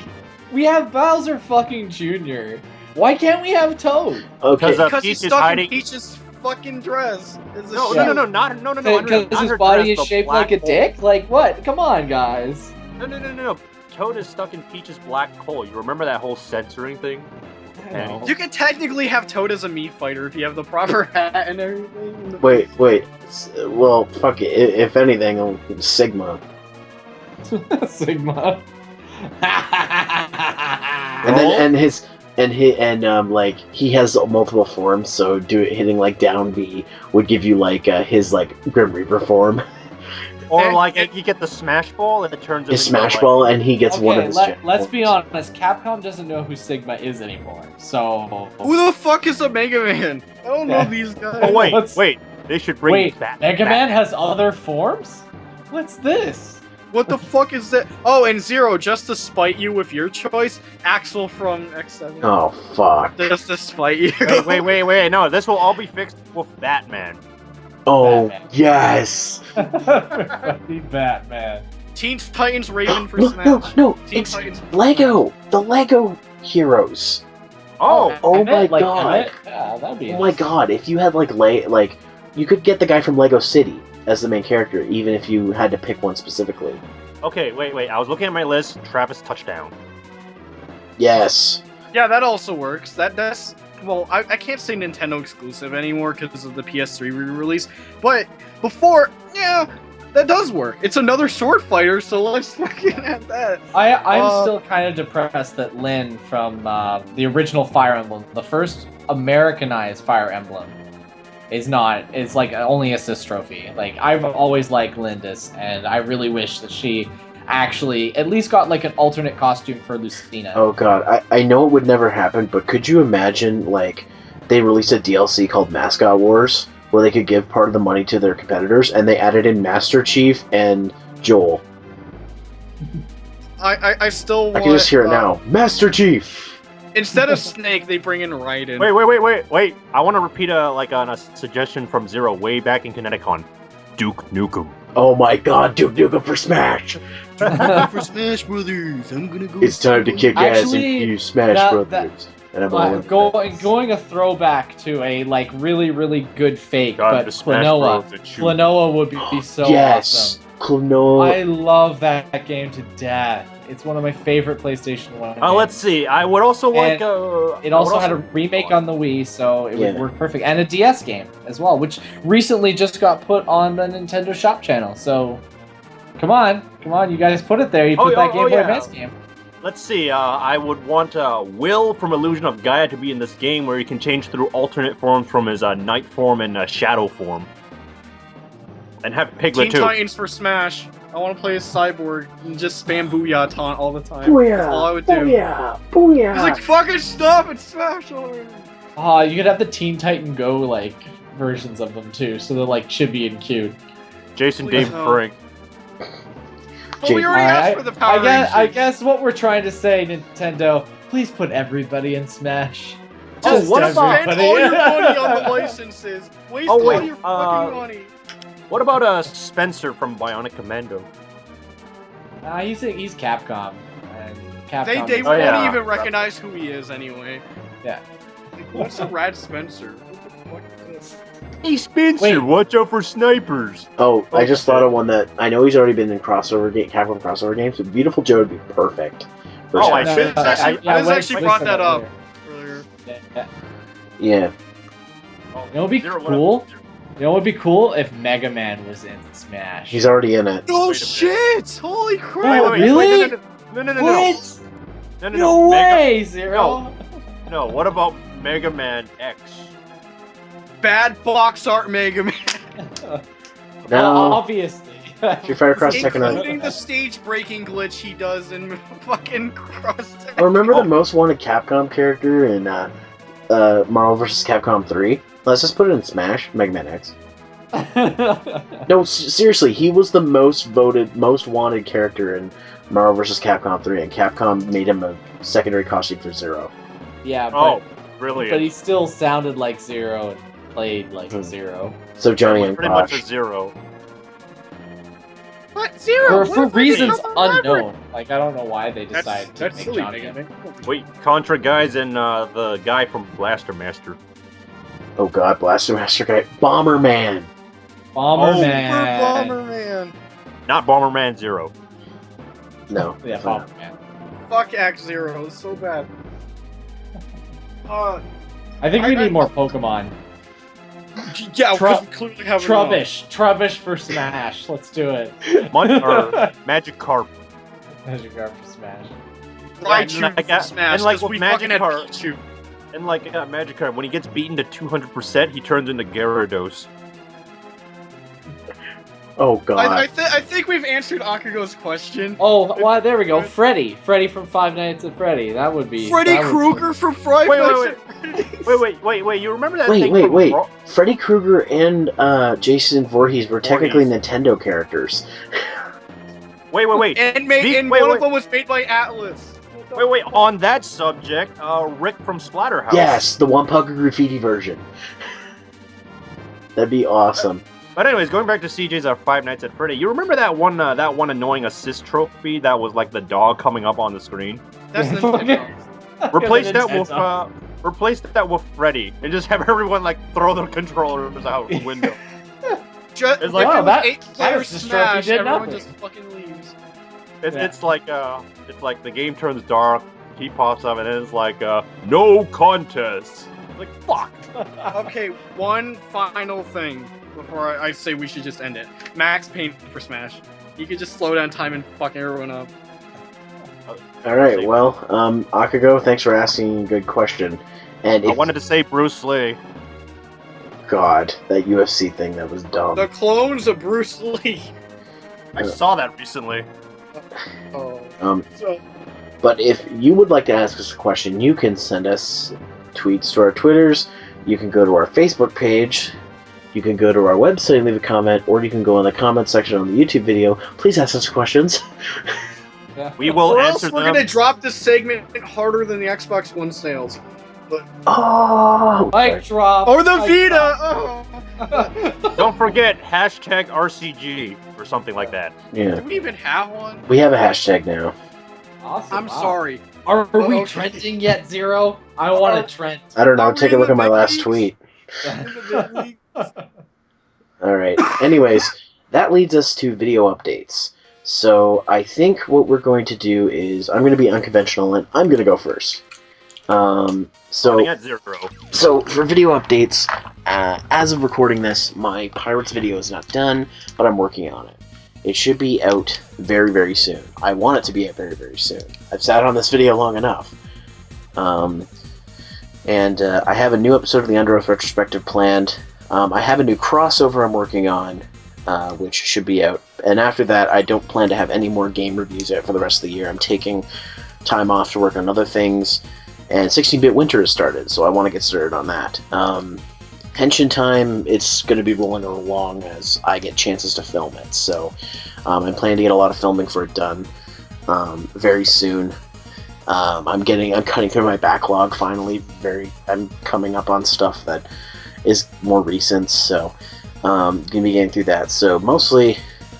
we have Bowser fucking Jr. Why can't we have Toad? okay. Because Peach he's is stuck hiding- in Peach's fucking dress. It's a No, shit. no, Because his body is shaped like a dick? Like, what? Come on, guys. No. Toad is stuck in Peach's black hole. You remember that whole censoring thing? I know. You can technically have Toad as a Mii fighter if you have the proper hat and everything. Wait. Well, fuck it. If anything, Sigma. Sigma. And then like he has multiple forms, so hitting like down B would give you like his like Grim Reaper form, Or like you get the Smash Ball and it turns his into, Smash like, Ball, and he gets one of his. let's be forms. honest. Capcom doesn't know who Sigma is anymore. So Who the fuck is a Mega Man? I don't know these guys. Oh wait, Let's- They should bring wait, that. Mega Man has other forms? What's this? What the fuck is that? Oh, and Zero, just to spite you with your choice, Axel from X7. Oh fuck! Just to spite you. Wait. No, this will all be fixed with Batman. Oh Batman. yes! Fucking Batman. Teen Titans Raven for No, Smash. no, Teen it's Titans. Lego. The Lego heroes. Oh, Oh Emmett, my like god! Emmett? Yeah, that'd be Oh my god! If you had like you could get the guy from Lego City as the main character, even if you had to pick one specifically. okay. Wait. I was looking at my list. Travis touchdown. Yes. Yeah, that also works. That's well, I can't say Nintendo exclusive anymore because of the PS3 re-release, but before, yeah, that does work. It's another sword fighter, so let's fucking have that. I'm still kind of depressed that Lyn from the original Fire Emblem, the first Americanized Fire Emblem, is like only assist trophy. Like, I've always liked Lindis, and I really wish that she actually at least got like an alternate costume for Lucina. Oh god, I know it would never happen, but could you imagine like they released a DLC called Mascot Wars where they could give part of the money to their competitors, and they added in Master Chief and Joel. I still want. I can just hear it now. Master Chief. Instead of Snake, they bring in Raiden. Wait. I want to repeat a suggestion from Zero way back in Kineticon. Duke Nukem. Oh my god, Duke Nukem for Smash! For Smash Brothers, I'm gonna go. It's time to kick ass Actually, and you Smash Brothers. And I'm all Going a throwback to a like really good fake, God, but the Smash Klonoa. Bros that shoot. Klonoa would be so yes. awesome. No. I love that game to death. It's one of my favorite PlayStation 1 games. Let's see. I would also like. It also had a remake on the Wii, so it would work perfect, and a DS game as well, which recently just got put on the Nintendo Shop channel. So, come on, you guys put it there. You put that Game Boy Advance game. Let's see. I would want Will from Illusion of Gaia to be in this game, where he can change through alternate forms from his night form and shadow form, and have Piglet Teen too. Titans for Smash. I want to play as Cyborg and just spam Booyah taunt all the time. Booyah! That's all I would do. Booyah! Booyah! He's like, fucking stop and Smash already. You could have the Teen Titan Go like versions of them too, so they're like chibi and cute. Jason, Please Dave, no. Frank. But we already asked for the Power Rangers. I guess what we're trying to say, Nintendo, please put everybody in Smash. Just what about- spend all your money on the licenses. Waste all your fucking money. What about Spencer from Bionic Commando? He's Capcom. And Capcom. They Oh, won't yeah. even recognize who he is anyway. Yeah. Like, what's a Rad Spencer? What the fuck is this? Hey Spencer, Wait. watch out for snipers. Oh, I just thought of one that I know he's already been in Capcom crossover games, but Beautiful Joe would be perfect. for Oh, I Smash. should. Liz actually brought that up earlier. earlier. Yeah. Yeah. You know what would be cool? You know what would be cool if Mega Man was in Smash? He's already in it. No Wait a shit! Holy crap! Oh, really? No. What? No. No way, Zero. No, what about Mega Man X? Bad box art Mega Man. No. Obviously. Street Fighter Cross Tekken. Including the stage breaking glitch he does in fucking Cross Tekken. Oh, remember the most wanted Capcom character in Marvel vs. Capcom 3? Let's just put it in Smash. Mega Man X. No, seriously, he was the most voted, most wanted character in Marvel vs. Capcom 3, and Capcom made him a secondary costume for Zero. Yeah, but, Oh, brilliant. but he still sounded like Zero and played like Zero. So Johnny and Pretty much a Kosh. zero. What? Zero? For reasons unknown. Like, I don't know why they decided to That's make silly, Johnny. man. Wait, Contra guys and the guy from Blaster Master. Oh god, Blaster Master guy. Bomberman! Bomberman. Bomberman. Not Bomberman Zero. No. Yeah, Bomberman. Fuck Act Zero. It's so bad. I think we need more Pokemon. Yeah, Tru- we clearly have Trubbish for Smash. Let's do it. Magikarp. Magikarp for Smash. Raichu Like, for Smash, and like 'cause with we fucking had Magikarp- Pikachu. And like Magikarp, when he gets beaten to 200%, he turns into Gyarados. Oh god. I think we've answered Akugo's question. Oh, well, there we go. Freddy from Five Nights at Freddy. That would be Freddy that would- Krueger from Friday Wait, Nights wait. at Wait, you remember that thing from Wait. Freddy Krueger and Jason Voorhees were technically Nintendo characters. Wait. And one wait. of them was made by Atlas. Wait, on that subject, Rick from Splatterhouse. Yes, the One Pucker Graffiti version. That'd be awesome. But anyways, going back to CJ's Five Nights at Freddy, you remember that one annoying assist trophy that was like the dog coming up on the screen? That's Nintendo. Replace that with Freddy, and just have everyone like throw their controllers out the window. Just, It's like- if it Wow, was that- 8-player that just trophy Smash, did everyone nothing. just fucking leaves. It's like the game turns dark, he pops up, and it's like no contest. Like fuck. Okay, one final thing before I say we should just end it. Max Payne for Smash. You could just slow down time and fuck everyone up. Alright, well, Akugo, thanks for asking a good question. And I if, wanted to say Bruce Lee. God, that UFC thing, that was dumb. The clones of Bruce Lee. I saw that recently. Oh. So, But if you would like to ask us a question, you can send us tweets to our Twitters, you can go to our Facebook page, you can go to our website and leave a comment, or you can go in the comment section on the YouTube video. Please ask us questions. We will or else answer we're them. gonna drop this segment harder than the Xbox One sales. Oh! Mic drop. Or the Mic Vita! drop. Oh. Don't forget hashtag RCG or something like that. Yeah, Do we even have one? we have a hashtag now. Awesome. I'm wow. sorry. Are we Okay. trending yet, Zero? I want to trend. I don't know, Are we take a in look the at my big last leagues? tweet. In the big league. Alright, anyways, that leads us to video updates. So I think what we're going to do is I'm going to be unconventional and I'm going to go first. Starting at 0. So for video updates, as of recording this, my Pirates video is not done, but I'm working on it. It should be out very, very soon. I want it to be out very, very soon. I've sat on this video long enough. And I have a new episode of the Under Oath retrospective planned. I have a new crossover I'm working on, which should be out. And after that, I don't plan to have any more game reviews out for the rest of the year. I'm taking time off to work on other things. And 16-bit Winter has started, so I want to get started on that. Henshin Time, it's going to be rolling along as I get chances to film it. So I'm planning to get a lot of filming for it done very soon. I'm cutting through my backlog finally. I'm coming up on stuff that is more recent, so gonna be getting through that. So mostly,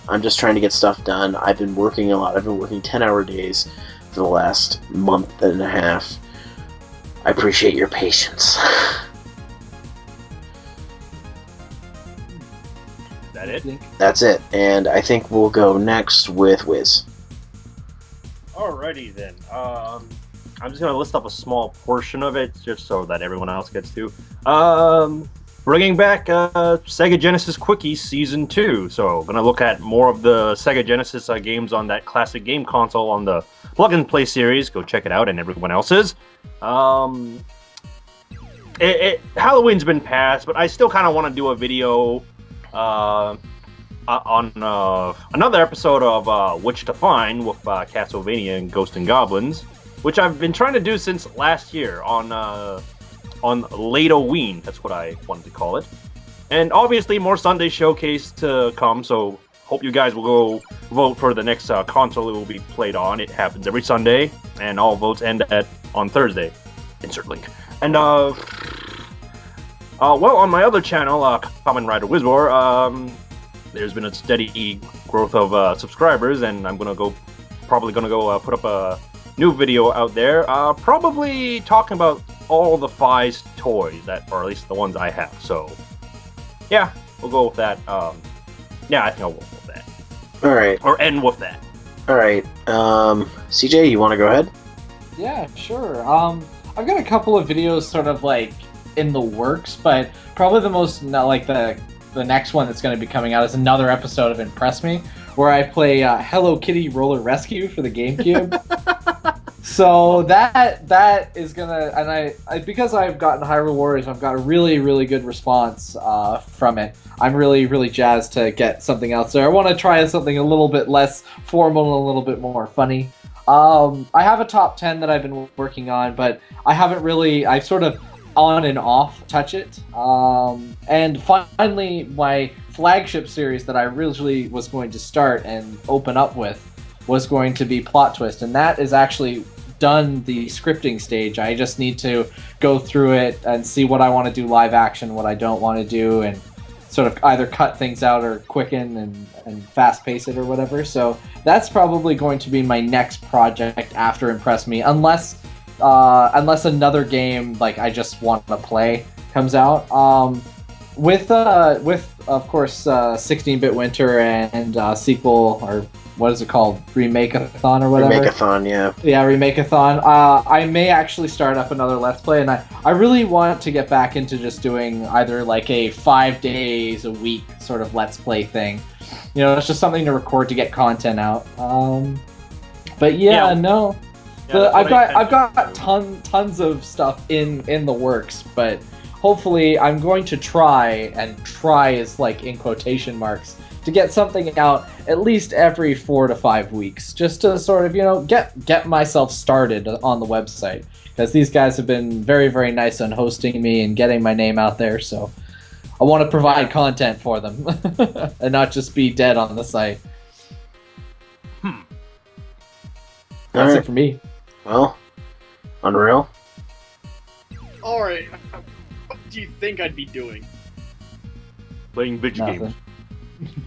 I'm just trying to get stuff done. I've been working a lot. I've been working 10-hour days for the last month and a half. I appreciate your patience. Is that it? That's it, and I think we'll go next with Wiz. Alrighty then. I'm just gonna list off a small portion of it, just so that everyone else gets to. Bringing back Sega Genesis Quickie Season 2. So, gonna look at more of the Sega Genesis games on that classic game console on the Plug and Play series. Go check it out, and everyone else's. Halloween's been passed, but I still kind of want to do a video on another episode of Witch to Find with Castlevania and Ghosts and Goblins, which I've been trying to do since last year on Late-O-Ween. That's what I wanted to call it. And obviously more Sunday Showcase to come, so hope you guys will go vote for the next console it will be played on. It happens every Sunday, and all votes end on Thursday. Insert link. And well, on my other channel, Kamen Rider Wizwar, there's been a steady growth of subscribers, and I'm probably gonna go put up a new video out there, probably talking about all the Fi's toys, or at least the ones I have. So, yeah, we'll go with that. Yeah, I think I'll go with that. All right. Or end with that. All right. CJ, you want to go ahead? Yeah, sure. I've got a couple of videos sort of like in the works, but probably the most the next one that's going to be coming out is another episode of Impress Me, where I play Hello Kitty Roller Rescue for the GameCube. So that is gonna, and I because I've gotten Hyrule Warriors, I've got a really, really good response from it. I'm really, really jazzed to get something else there. I want to try something a little bit less formal and a little bit more funny. I have a top 10 that I've been working on, but I've sort of on and off touch it. And finally, my flagship series that I originally was going to start and open up with was going to be Plot Twist, and that is actually done the scripting stage. I just need to go through it and see what I want to do live action, what I don't want to do, and sort of either cut things out or quicken and fast pace it or whatever. So that's probably going to be my next project after Impress Me, unless another game like I just want to play comes out. With of course 16-bit Winter and sequel, or what is it called, Remake-a-thon or whatever? Remake-a-thon, yeah. Yeah, Remake-a-thon. I may actually start up another Let's Play, and I really want to get back into just doing either like a 5 days a week sort of Let's Play thing. You know, it's just something to record to get content out. But yeah, no. Yeah, I've got tons of stuff in the works, but hopefully I'm going to try, and try is like in quotation marks, to get something out at least every 4 to 5 weeks, just to sort of, you know, get myself started on the website, because these guys have been very, very nice on hosting me and getting my name out there, so I want to provide content for them and not just be dead on the site. That's it for me. Well, Unreal. Alright, what do you think I'd be doing? Playing video Nothing. games.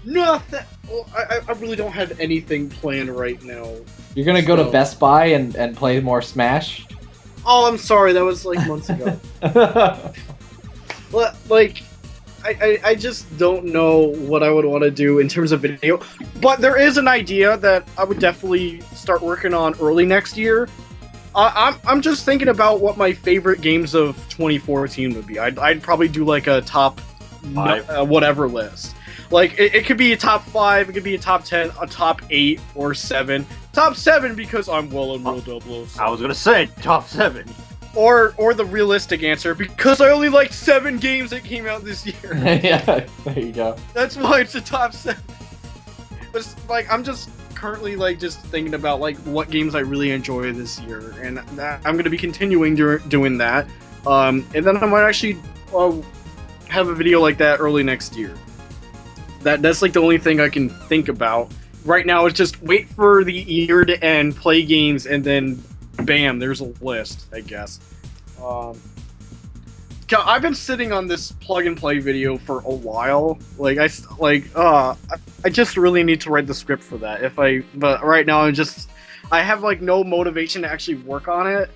Nothing. Well, I really don't have anything planned right now. You're gonna go to Best Buy and play more Smash? Oh, I'm sorry, that was like months ago. Like, I just don't know what I would want to do in terms of video. But there is an idea that I would definitely start working on early next year. I'm just thinking about what my favorite games of 2014 would be. I'd probably do like a top 5 whatever list. Like it could be a top 5, it could be a top 10, a top 8 or 7. Top 7 because I'm well in Real 007. I was gonna say top 7. Or the realistic answer because I only like 7 games that came out this year. Yeah, there you go. That's why it's a top 7. But it's, like I'm just currently like just thinking about like what games I really enjoy this year, and I'm gonna be continuing doing that. And then I might actually have a video like that early next year. That's like the only thing I can think about right now. Is just wait for the year to end, play games, and then bam, there's a list, I guess. I've been sitting on this plug and play video for a while. Like I just really need to write the script for that. But right now I have like no motivation to actually work on it.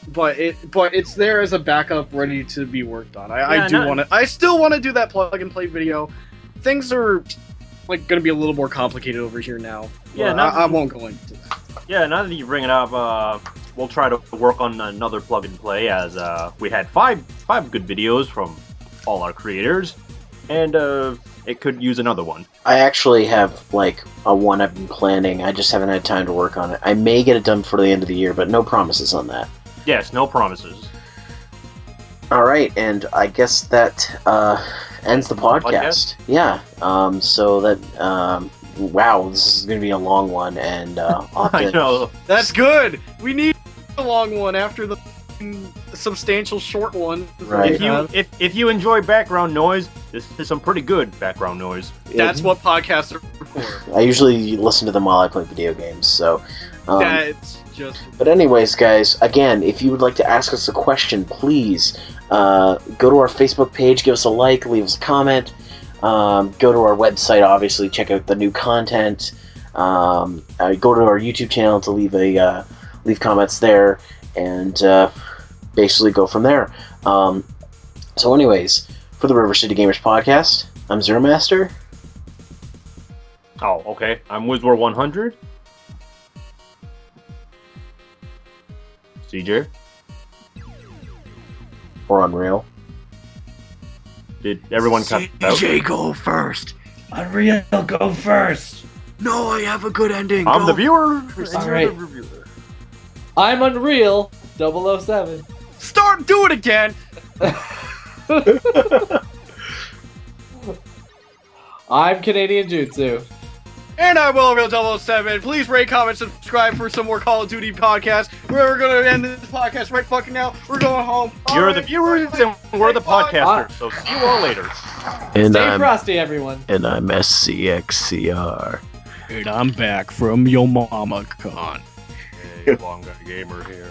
But it's there as a backup, ready to be worked on. I still want to do that plug and play video. Things are like going to be a little more complicated over here now. Yeah, I won't go into that. Yeah, now that you bring it up, we'll try to work on another plug and play, as we had five good videos from all our creators, and it could use another one. I actually have like a one I've been planning. I just haven't had time to work on it. I may get it done before the end of the year, but no promises on that. Yes, no promises. All right, and I guess that ends the podcast. Yeah. So that. Wow, this is going to be a long one, and I know. That's good. We need a long one after the substantial short one. Right. If you enjoy background noise, this is some pretty good background noise. That's what podcasts are for. I usually listen to them while I play video games, so... That's just... But anyways, guys, again, if you would like to ask us a question, please go to our Facebook page, give us a like, leave us a comment. Go to our website, obviously, check out the new content. Go to our YouTube channel to leave comments there, and basically go from there. So anyways, for the River City Gamers Podcast, I'm Zeromaster. Oh, okay. I'm Wizwar 100. CJ. Or Unreal. Did everyone cut out? CJ, go first. Unreal, go first. No, I have a good ending. I'm the viewer. All right. I'm Unreal 007. Do it again. I'm CanadianJutsu. And I'm Will007. Please rate, comment, subscribe for some more Call of Duty podcasts. We're going to end this podcast right fucking now. We're going home. You're the viewers and we're the podcasters. So see you all later. And Stay frosty, everyone. And I'm SCXCR. And I'm back from Yo Mama Con. Hey, long guy gamer here.